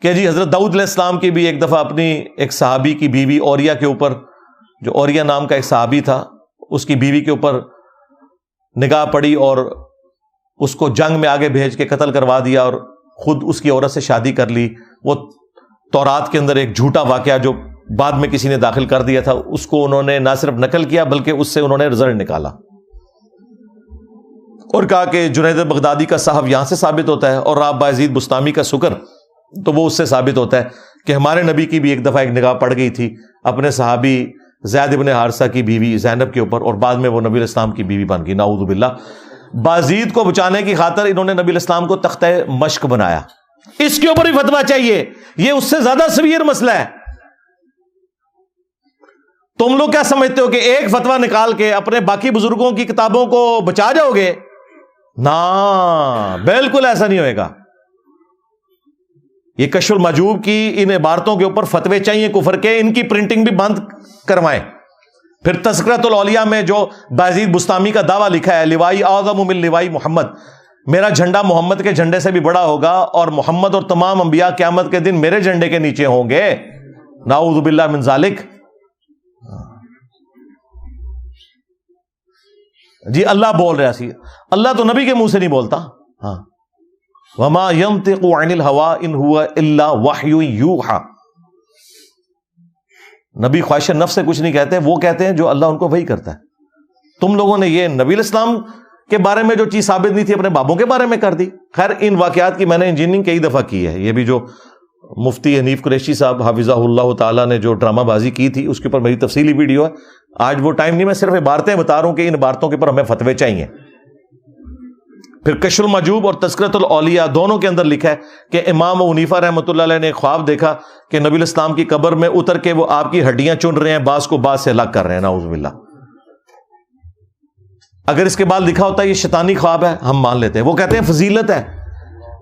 کہ جی حضرت داؤد علیہ السلام کی بھی ایک دفعہ اپنی ایک صحابی کی بیوی اوریا کے اوپر, جو اوریا نام کا ایک صحابی تھا, اس کی بیوی کے اوپر نگاہ پڑی اور اس کو جنگ میں آگے بھیج کے قتل کروا دیا اور خود اس کی عورت سے شادی کر لی. وہ تورات کے اندر ایک جھوٹا واقعہ جو بعد میں کسی نے داخل کر دیا تھا, اس کو انہوں نے نہ صرف نقل کیا بلکہ اس سے انہوں نے رزلٹ نکالا اور کہا کہ جنید بغدادی کا صحف یہاں سے ثابت ہوتا ہے, اور آپ بایزید بستامی کا سکر تو وہ اس سے ثابت ہوتا ہے کہ ہمارے نبی کی بھی ایک دفعہ ایک نگاہ پڑ گئی تھی اپنے صحابی زید ابن حارثہ کی بیوی زینب کے اوپر, اور بعد میں وہ نبی الاسلام کی بیوی بن گئی, نعوذ باللہ. بازید کو بچانے کی خاطر انہوں نے نبی الاسلام کو تختہ مشق بنایا. اس کے اوپر بھی فتویٰ چاہیے, یہ اس سے زیادہ سیویئر مسئلہ ہے. تم لوگ کیا سمجھتے ہو کہ ایک فتویٰ نکال کے اپنے باقی بزرگوں کی کتابوں کو بچا جاؤ گے؟ نا, بالکل ایسا نہیں ہوئے گا. یہ کشف المحجوب کی ان عبارتوں کے اوپر فتوے چاہیے کفر کے, ان کی پرنٹنگ بھی بند کروائیں. پھر تذکرۃ الاولیاء میں جو بایزید بستامی کا دعویٰ لکھا ہے, لوائی اعظم من لوائی محمد, میرا جھنڈا محمد کے جھنڈے سے بھی بڑا ہوگا اور محمد اور تمام انبیاء قیامت کے دن میرے جھنڈے کے نیچے ہوں گے, نعوذ باللہ من ذالک. جی اللہ بول رہا سی, اللہ تو نبی کے منہ سے نہیں بولتا. ہاں, وما ينطق عن الهوى ان هو الا وحی یوحى. نبی خواہش نفس سے کچھ نہیں کہتے, وہ کہتے ہیں جو اللہ ان کو وحی کرتا ہے. تم لوگوں نے یہ نبی الاسلام کے بارے میں جو چیز ثابت نہیں تھی اپنے بابوں کے بارے میں کر دی. خیر ان واقعات کی میں نے انجینئرنگ کئی دفعہ کی ہے. یہ بھی جو مفتی حنیف قریشی صاحب حافظہ اللہ تعالیٰ نے جو ڈرامہ بازی کی تھی اس کے اوپر میری تفصیلی ویڈیو ہے. آج وہ ٹائم نہیں, میں صرف عبارتیں بتا رہا ہوں کہ ان عبارتوں کے اوپر ہمیں فتوے چاہیے. پھر کشف المحجوب اور تذکرۃ الاولیاء دونوں کے اندر لکھا ہے کہ امام ابو حنیفہ رحمۃ اللہ علیہ نے ایک خواب دیکھا کہ نبی الاسلام کی قبر میں اتر کے وہ آپ کی ہڈیاں چن رہے ہیں, بعض کو بعض سے الگ کر رہے ہیں, نعوذ باللہ. اگر اس کے بعد لکھا ہوتا ہے یہ شیطانی خواب ہے ہم مان لیتے ہیں. وہ کہتے ہیں فضیلت ہے,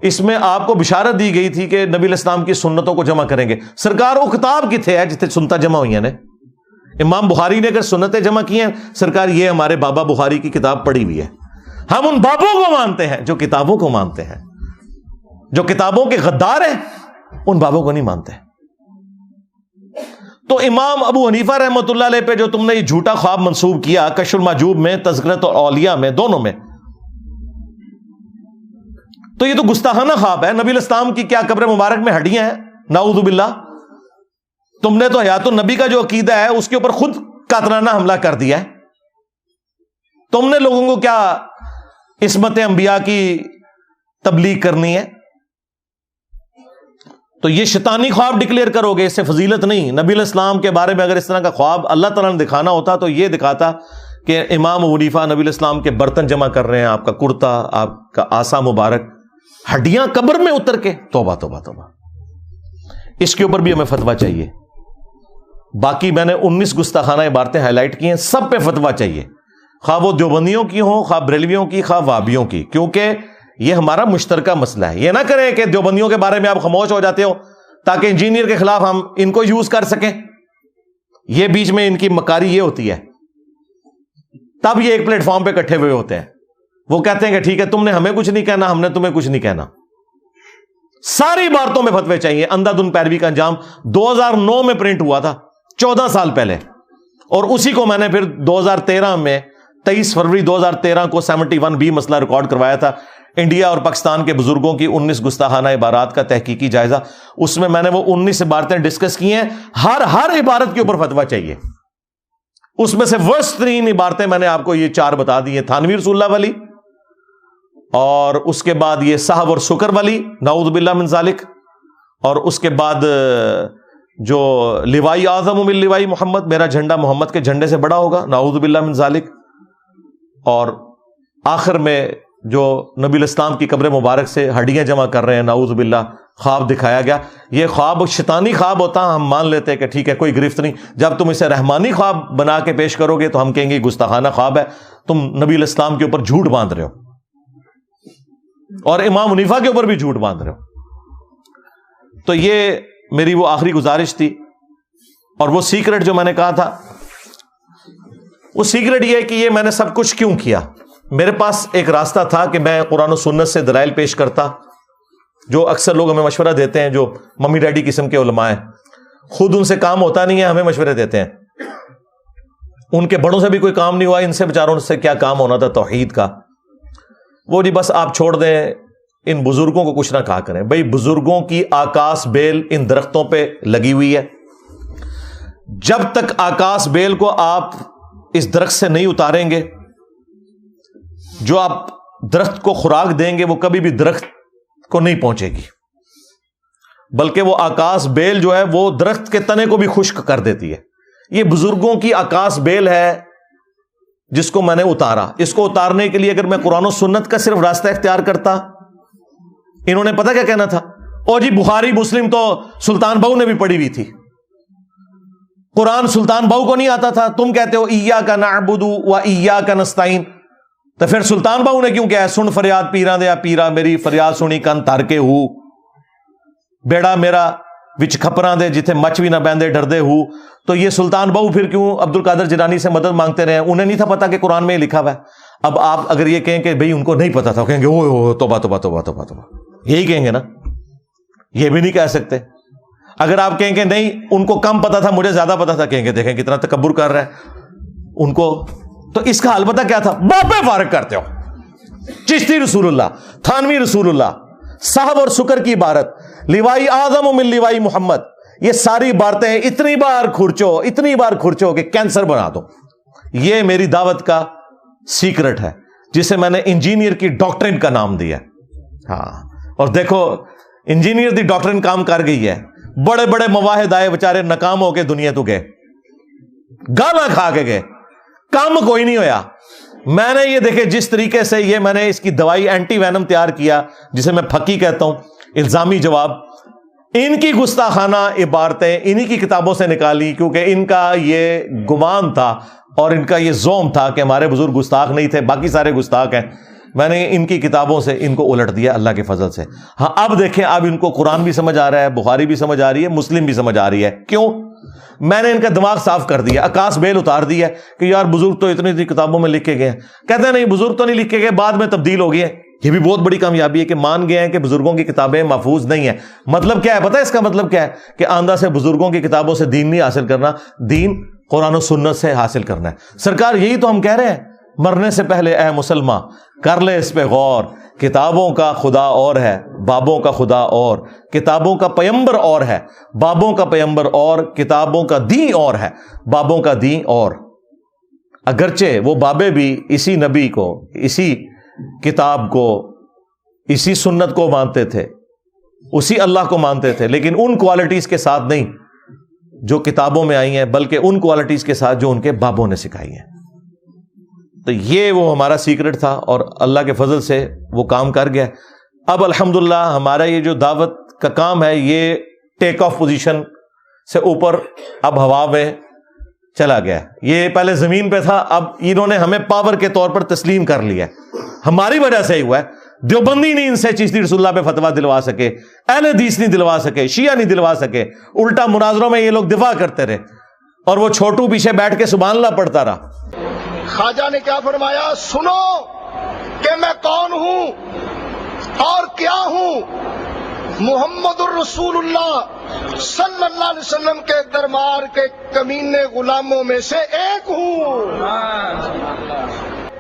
اس میں آپ کو بشارت دی گئی تھی کہ نبی الاسلام کی سنتوں کو جمع کریں گے. سرکار وہ کتاب کتنے ہے جتنے سنتا جمع ہوئی ہیں نے؟ امام بخاری نے اگر سنتیں جمع کی ہیں سرکار یہ ہمارے بابا بخاری کی کتاب پڑھی ہوئی ہے. ہم ان بابوں کو مانتے ہیں جو کتابوں کو مانتے ہیں. جو کتابوں کے غدار ہیں ان بابوں کو نہیں مانتے. تو امام ابو حنیفہ رحمۃ اللہ علیہ پہ جو تم نے یہ جھوٹا خواب منسوب کیا کشف المحجوب میں، تذکرۃ الاولیاء میں، دونوں میں، تو یہ تو گستاخانہ خواب ہے. نبی الاسلام کی کیا قبر مبارک میں ہڈیاں ہیں؟ نعوذ باللہ. تم نے تو حیات النبی کا جو عقیدہ ہے اس کے اوپر خود قاطرانہ حملہ کر دیا ہے. تم نے لوگوں کو کیا عصمت انبیاء کی تبلیغ کرنی ہے؟ تو یہ شیطانی خواب ڈکلیئر کرو گے، اس سے فضیلت نہیں. نبی الاسلام کے بارے میں اگر اس طرح کا خواب اللہ تعالیٰ نے دکھانا ہوتا تو یہ دکھاتا کہ امام ابو حنیفہ نبی الاسلام کے برتن جمع کر رہے ہیں، آپ کا کرتا، آپ کا آسا مبارک، ہڈیاں قبر میں اتر کے. توبہ توبہ توبہ. اس کے اوپر بھی ہمیں فتویٰ چاہیے. باقی میں نے 19 گستاخانہ عبارتیں ہائی لائٹ کی ہیں، سب پہ فتویٰ چاہیے، خواہ وہ دیوبندیوں کی ہوں، خواہ بریلویوں کی، خواہ وہابیوں کی، کیونکہ یہ ہمارا مشترکہ مسئلہ ہے. یہ نہ کریں کہ دیوبندیوں کے بارے میں آپ خاموش ہو جاتے ہو تاکہ انجینئر کے خلاف ہم ان کو یوز کر سکیں. یہ بیچ میں ان کی مکاری یہ ہوتی ہے، تب یہ ایک پلیٹ فارم پہ اکٹھے ہوئے ہوتے ہیں. وہ کہتے ہیں کہ ٹھیک ہے تم نے ہمیں کچھ نہیں کہنا، ہم نے تمہیں کچھ نہیں کہنا. ساری عبارتوں میں فتوے چاہیے. اندھا دھند پیروی کا انجام 2009 میں پرنٹ ہوا تھا، 14 سال پہلے، اور اسی کو میں نے پھر 2013 میں 23 فروری 2013 کو 71B مسئلہ ریکارڈ کروایا تھا، انڈیا اور پاکستان کے بزرگوں کی 19 گستاخانہ عبارات کا تحقیقی جائزہ. اس میں نے وہ 19 عبارتیں ڈسکس کی ہیں. ہر عبارت کے اوپر فتویٰ چاہیے. اس میں سے ورسٹ ترین عبارتیں میں نے آپ کو یہ 4 بتا دی ہیں. تھانوی رسول اللہ والی، اور اس کے بعد یہ صحب اور سکر والی، نعوذ باللہ من ذالک، اور اس کے بعد جو لوائی اعظم من لوائی محمد، میرا جھنڈا محمد کے جھنڈے سے بڑا ہوگا، نعوذ باللہ من ذالک. اور آخر میں جو نبی الاسلام کی قبر مبارک سے ہڈیاں جمع کر رہے ہیں، نعوذ باللہ، خواب دکھایا گیا. یہ خواب شیطانی خواب ہوتا، ہم مان لیتے ہیں کہ ٹھیک ہے کوئی گرفت نہیں. جب تم اسے رحمانی خواب بنا کے پیش کرو گے تو ہم کہیں گے گستاخانہ خواب ہے، تم نبی الاسلام کے اوپر جھوٹ باندھ رہے ہو اور امام حنیفہ کے اوپر بھی جھوٹ باندھ رہے ہو. تو یہ میری وہ آخری گزارش تھی. اور وہ سیکرٹ جو میں نے کہا تھا، وہ سیکرٹ یہ ہے کہ یہ میں نے سب کچھ کیوں کیا. میرے پاس ایک راستہ تھا کہ میں قرآن و سنت سے دلائل پیش کرتا. جو اکثر لوگ ہمیں مشورہ دیتے ہیں، جو ممی ڈیڈی قسم کے علماء ہیں، خود ان سے کام ہوتا نہیں ہے، ہمیں مشورے دیتے ہیں. ان کے بڑوں سے بھی کوئی کام نہیں ہوا، ان سے بیچاروں سے کیا کام ہونا تھا توحید کا. وہ جی بس آپ چھوڑ دیں، ان بزرگوں کو کچھ نہ کہا کریں. بھائی بزرگوں کی آکاس بیل ان درختوں پہ لگی ہوئی ہے. جب تک آکاس بیل کو آپ اس درخت سے نہیں اتاریں گے، جو آپ درخت کو خوراک دیں گے وہ کبھی بھی درخت کو نہیں پہنچے گی، بلکہ وہ آکاس بیل جو ہے وہ درخت کے تنے کو بھی خشک کر دیتی ہے. یہ بزرگوں کی آکاس بیل ہے جس کو میں نے اتارا. اس کو اتارنے کے لیے اگر میں قرآن و سنت کا صرف راستہ اختیار کرتا، انہوں نے پتہ کیا کہنا تھا، او جی بخاری مسلم تو سلطان بہو نے بھی پڑھی ہوئی تھی، قرآن سلطان بہو کو نہیں آتا تھا. تم کہتے ہو ایاک نعبد و ایاک نستعین، تو پھر سلطان بہو نے کیوں کیا ہے، سن فریاد پیراں دیا پیرا، میری فریاد سنی کن تر کے ہو، بیڑا میرا وچ کھپراں دے جتھے مچ بھی نہ بیندے ڈردے ہو. تو یہ سلطان بہو پھر کیوں عبد القادر جیلانی سے مدد مانگتے رہے؟ انہیں نہیں تھا پتا کہ قرآن میں لکھا ہوا ہے. اب آپ اگر یہ کہیں کہ بھئی ان کو نہیں پتا تھا، کہیں گے اوہ توبہ توبہ توبہ توبہ توبہ، یہی کہیں گے نا. یہ بھی نہیں کہہ سکتے. اگر آپ کہیں کہ نہیں ان کو کم پتا تھا مجھے زیادہ پتا تھا، کہیں گے دیکھیں کتنا تکبر کر رہا ہے ان کو. تو اس کا حل پتہ کیا تھا، باپے فارغ کرتے ہو. چشتی رسول اللہ، تھانوی رسول اللہ، صاحب اور سکر کی عبارت، لوائی اعظم من لوائی محمد، یہ ساری عبارتیں اتنی بار کھرچو کہ کینسر بنا دو. یہ میری دعوت کا سیکرٹ ہے جسے میں نے انجینئر کی ڈاکٹرن کا نام دیا. ہاں، اور دیکھو انجینئر دی ڈاکٹرن کام کر گئی ہے. بڑے بڑے مواحد آئے بیچارے ناکام ہو کے دنیا تو گئے، گالا کھا کے گئے، کام کوئی نہیں ہویا. میں نے یہ دیکھے جس طریقے سے یہ میں نے اس کی دوائی اینٹی وینم تیار کیا جسے میں پھکی کہتا ہوں، الزامی جواب، ان کی گستاخانہ عبارتیں انہی کی کتابوں سے نکالی، کیونکہ ان کا یہ گمان تھا اور ان کا یہ زوم تھا کہ ہمارے بزرگ گستاخ نہیں تھے، باقی سارے گستاخ ہیں. میں نے ان کی کتابوں سے ان کو الٹ دیا اللہ کے فضل سے. ہاں اب دیکھیں، اب ان کو قرآن بھی سمجھ آ رہا ہے، بخاری بھی سمجھ آ رہی ہے، مسلم بھی سمجھ آ رہی ہے. کیوں؟ میں نے ان کا دماغ صاف کر دیا، عکاس بیل اتار دیا کہ یار بزرگ تو اتنی کتابوں میں لکھ کے گئے ہیں. کہتے ہیں نہیں، بزرگ تو نہیں لکھ کے گئے، بعد میں تبدیل ہو گئی ہے. یہ بھی بہت بڑی کامیابی ہے کہ مان گئے ہیں کہ بزرگوں کی کتابیں محفوظ نہیں ہیں. مطلب کیا ہے پتہ ہے اس کا مطلب کیا ہے؟ کہ آندہ سے بزرگوں کی کتابوں سے دین نہیں حاصل کرنا، دین قرآن و سنت سے حاصل کرنا ہے. سرکار یہی تو ہم کہہ رہے ہیں، مرنے سے پہلے اے مسلمان کر لے اس پہ غور. کتابوں کا خدا اور ہے، بابوں کا خدا اور. کتابوں کا پیمبر اور ہے، بابوں کا پیمبر اور. کتابوں کا دین اور ہے، بابوں کا دین اور. اگرچہ وہ بابے بھی اسی نبی کو، اسی کتاب کو، اسی سنت کو مانتے تھے، اسی اللہ کو مانتے تھے، لیکن ان کوالٹیز کے ساتھ نہیں جو کتابوں میں آئی ہیں، بلکہ ان کوالٹیز کے ساتھ جو ان کے بابوں نے سکھائی ہیں. تو یہ وہ ہمارا سیکرٹ تھا اور اللہ کے فضل سے وہ کام کر گیا. اب الحمدللہ ہمارا یہ جو دعوت کا کام ہے یہ ٹیک آف پوزیشن سے اوپر اب ہوا میں چلا گیا. یہ پہلے زمین پہ تھا، اب انہوں نے ہمیں پاور کے طور پر تسلیم کر لیا. ہماری وجہ سے ہی ہوا ہے. دیوبندی نہیں ان سے چشتی رسول اللہ پہ فتویٰ دلوا سکے، اہل حدیث نہیں دلوا سکے، شیعہ نہیں دلوا سکے. الٹا مناظروں میں یہ لوگ دفاع کرتے رہے اور وہ چھوٹو پیچھے بیٹھ کے سبحان اللہ پڑھتا رہا. خواجہ نے کیا فرمایا؟ سنو کہ میں کون ہوں اور کیا ہوں. محمد الرسول اللہ صلی اللہ علیہ وسلم کے دربار کے کمینے غلاموں میں سے ایک ہوں.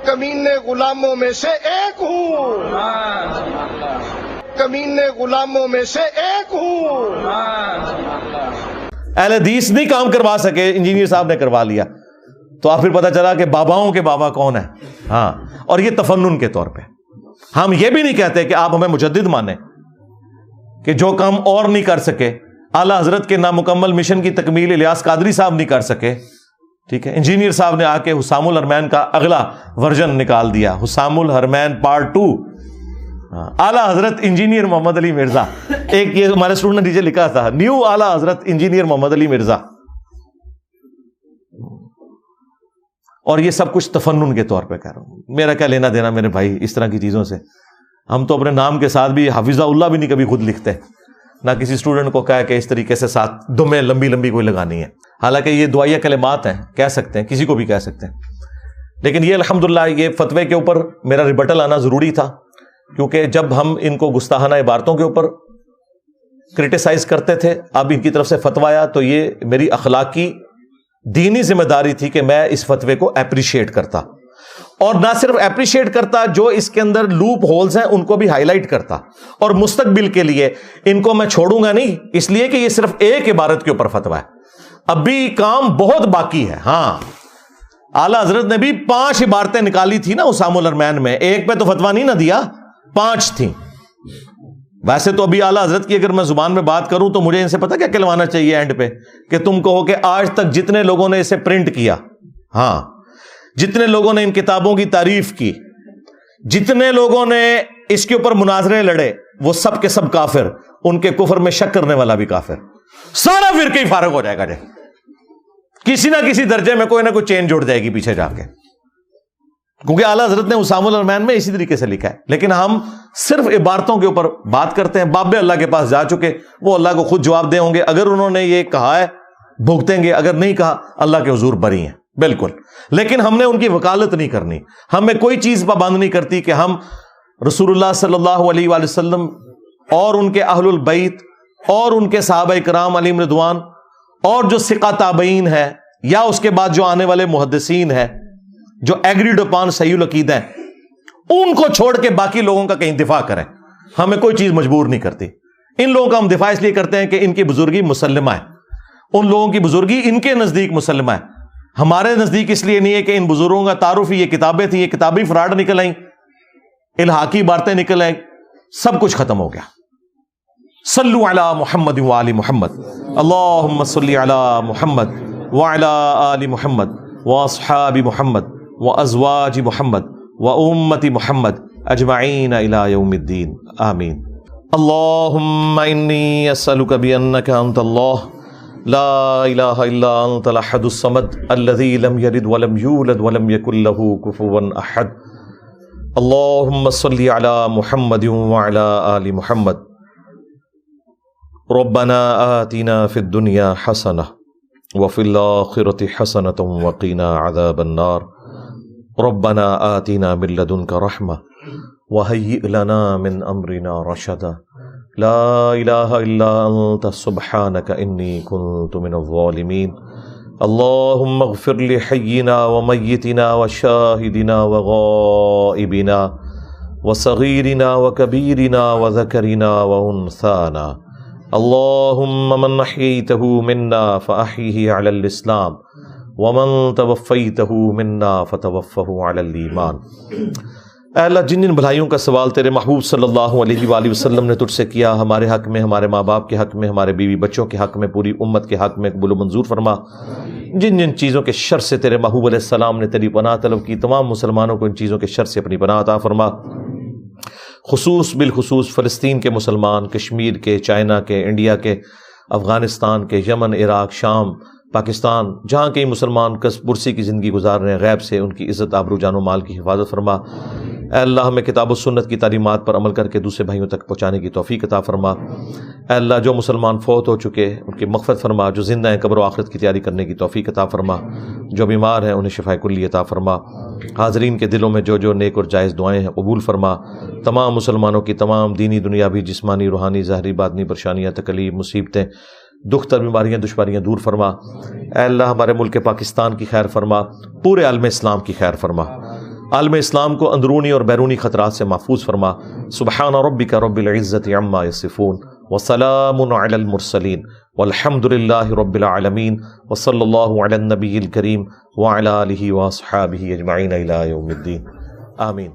کمینے غلاموں میں سے ایک ہوں. کمینے غلاموں میں سے ایک ہوں. اہل حدیث نہیں کام کروا سکے، انجینئر صاحب نے کروا لیا. تو آپ پھر پتہ چلا کہ باباؤں کے بابا کون ہیں. ہاں، اور یہ تفنن کے طور پہ. ہم یہ بھی نہیں کہتے کہ آپ ہمیں مجدد مانیں کہ جو کام اور نہیں کر سکے. اعلیٰ حضرت کے نامکمل مشن کی تکمیل الیاس قادری صاحب نہیں کر سکے، ٹھیک ہے، انجینئر صاحب نے آ کے حسام الحرمین کا اگلا ورژن نکال دیا، حسام الحرمین پارٹ 2. اعلیٰ حضرت انجینئر محمد علی مرزا، ایک یہ ہمارے اسٹوڈنٹ نے نیچے لکھا تھا، نیو اعلیٰ حضرت انجینئر محمد علی مرزا. اور یہ سب کچھ تفنن کے طور پہ کہہ رہا ہوں. میرا کیا لینا دینا میرے بھائی اس طرح کی چیزوں سے. ہم تو اپنے نام کے ساتھ بھی حافظہ اللہ بھی نہیں کبھی خود لکھتے، نہ کسی اسٹوڈنٹ کو کہا کہ اس طریقے سے ساتھ دمیں لمبی لمبی کوئی لگانی ہے. حالانکہ یہ دعائیہ کلمات ہیں، کہہ سکتے ہیں، کسی کو بھی کہہ سکتے ہیں. لیکن یہ الحمدللہ یہ فتوے کے اوپر میرا ریبٹل آنا ضروری تھا، کیونکہ جب ہم ان کو گستاخانہ عبارتوں کے اوپر کرٹیسائز کرتے تھے، اب ان کی طرف سے فتویٰ آیا تو یہ میری اخلاقی دینی ذمہ داری تھی کہ میں اس فتوے کو اپریشیٹ کرتا، اور نہ صرف اپریشیٹ کرتا، جو اس کے اندر لوپ ہولز ہیں ان کو بھی ہائی لائٹ کرتا. اور مستقبل کے لیے ان کو میں چھوڑوں گا نہیں، اس لیے کہ یہ صرف ایک عبارت کے اوپر فتویٰ ہے، ابھی کام بہت باقی ہے. ہاں، اعلیٰ حضرت نے بھی 5 عبارتیں نکالی تھی نا حسام الحرمین میں، ایک پہ تو فتویٰ نہیں نہ دیا، 5 تھیں. ویسے تو ابھی اعلیٰ حضرت کی اگر میں زبان میں بات کروں تو مجھے ان سے پتہ کیا کہلوانا چاہیے اینڈ پہ، کہ تم کہو کہ آج تک جتنے لوگوں نے اسے پرنٹ کیا، ہاں، جتنے لوگوں نے ان کتابوں کی تعریف کی، جتنے لوگوں نے اس کے اوپر مناظرے لڑے، وہ سب کے سب کافر، ان کے کفر میں شک کرنے والا بھی کافر. سارا فرقہ ہی فارغ ہو جائے گا. کسی نہ کسی درجے میں کوئی نہ کوئی چین جڑ جائے گی پیچھے جا کے، کیونکہ اعلیٰ حضرت نے حسام الحرمین میں اسی طریقے سے لکھا ہے. لیکن ہم صرف عبارتوں کے اوپر بات کرتے ہیں. باب اللہ کے پاس جا چکے، وہ اللہ کو خود جواب دے ہوں گے. اگر انہوں نے یہ کہا ہے بھگتیں گے، اگر نہیں کہا اللہ کے حضور بری ہیں بالکل. لیکن ہم نے ان کی وکالت نہیں کرنی. ہمیں کوئی چیز پابند نہیں کرتی کہ ہم رسول اللہ صلی اللہ علیہ وآلہ وسلم اور ان کے اہل البیت اور ان کے صحابہ کرام علیہم رضوان اور جو ثقہ تابعین ہے یا اس کے بعد جو آنے والے محدثین ہیں جو ایگریڈ اپان صحیح العقیدہ ہیں، ان کو چھوڑ کے باقی لوگوں کا کہیں دفاع کریں. ہمیں کوئی چیز مجبور نہیں کرتی. ان لوگوں کا ہم دفاع اس لیے کرتے ہیں کہ ان کی بزرگی مسلمہ ہے، ان لوگوں کی بزرگی ان کے نزدیک مسلمہ ہے. ہمارے نزدیک اس لیے نہیں ہے کہ ان بزرگوں کا تعارف ہی یہ کتابیں تھیں، یہ کتابی فراڈ نکل آئیں، الہاقی باتیں نکل آئیں، سب کچھ ختم ہو گیا. صلو علی محمد وآل محمد، اللہم صلی علی محمد وعلی آل محمد واصحاب محمد وازواج محمد وامت محمد اجمعین الی یوم الدین، آمین. اللہم انی اسألک بانک انت اللہ لا الہ الا انت الاحد الصمد الذی لم یلد ولم یولد ولم یکن له کفوا احد. اللهم صل على محمد وعلى آل محمد. ربنا آتنا في الدنيا حسنة وفي الآخرة حسنة وقنا عذاب النار. ربنا آتنا من لدنك رحمة وهيئ لنا من أمرنا رشدا. لا إله إلا أنت سبحانك إني كنت من الظالمين. اللهم اغفر لحينا وميتنا وشاهدنا وغائبنا وصغيرنا وكبيرنا وذكرنا وأنثانا. اللهم من أحييته منا فأحيه على الإسلام ومن توفيته منا فتوفه على الإيمان. اے اللہ، جن جن بھلائیوں کا سوال تیرے محبوب صلی اللہ علیہ وآلہ وسلم نے تجھ سے کیا، ہمارے حق میں، ہمارے ماں باپ کے حق میں، ہمارے بیوی بچوں کے حق میں، پوری امت کے حق میں قبول و منظور فرما. جن جن چیزوں کے شر سے تیرے محبوب علیہ السلام نے تیری پناہ طلب کی، تمام مسلمانوں کو ان چیزوں کے شر سے اپنی پناہ عطا فرما. بالخصوص فلسطین کے مسلمان، کشمیر کے، چائنا کے، انڈیا کے، افغانستان کے، یمن، عراق، شام، پاکستان، جہاں کئی مسلمان کس پرسی کی زندگی گزار رہے ہیں، غیب سے ان کی عزت، آبرو، جان و مال کی حفاظت فرما. اے اللہ، ہمیں کتاب و سنت کی تعلیمات پر عمل کر کے دوسرے بھائیوں تک پہنچانے کی توفیق عطا فرما. اے اللہ، جو مسلمان فوت ہو چکے ان کی مغفرت فرما، جو زندہ ہیں قبر و آخرت کی تیاری کرنے کی توفیق عطا فرما، جو بیمار ہیں انہیں شفاء کلی عطا فرما. حاضرین کے دلوں میں جو جو نیک اور جائز دعائیں ہیں قبول فرما. تمام مسلمانوں کی تمام دینی، دنیاوی، جسمانی، روحانی، ظاہری، باطنی پریشانیاں، تکلیف، مصیبتیں، دکھ تر، بیماریاں، دشواریاں دور فرما. اے اللہ، ہمارے ملک پاکستان کی خیر فرما، پورے عالم اسلام کی خیر فرما. عالم اسلام کو اندرونی اور بیرونی خطرات سے محفوظ فرما. سبحان ربک رب العزت عما یصفون وسلام علی المرسلین والحمد للہ رب العالمین وصلی اللہ علی النبی الکریم وعلی آلہ واصحابہ اجمعین الی یوم الدین. آمین.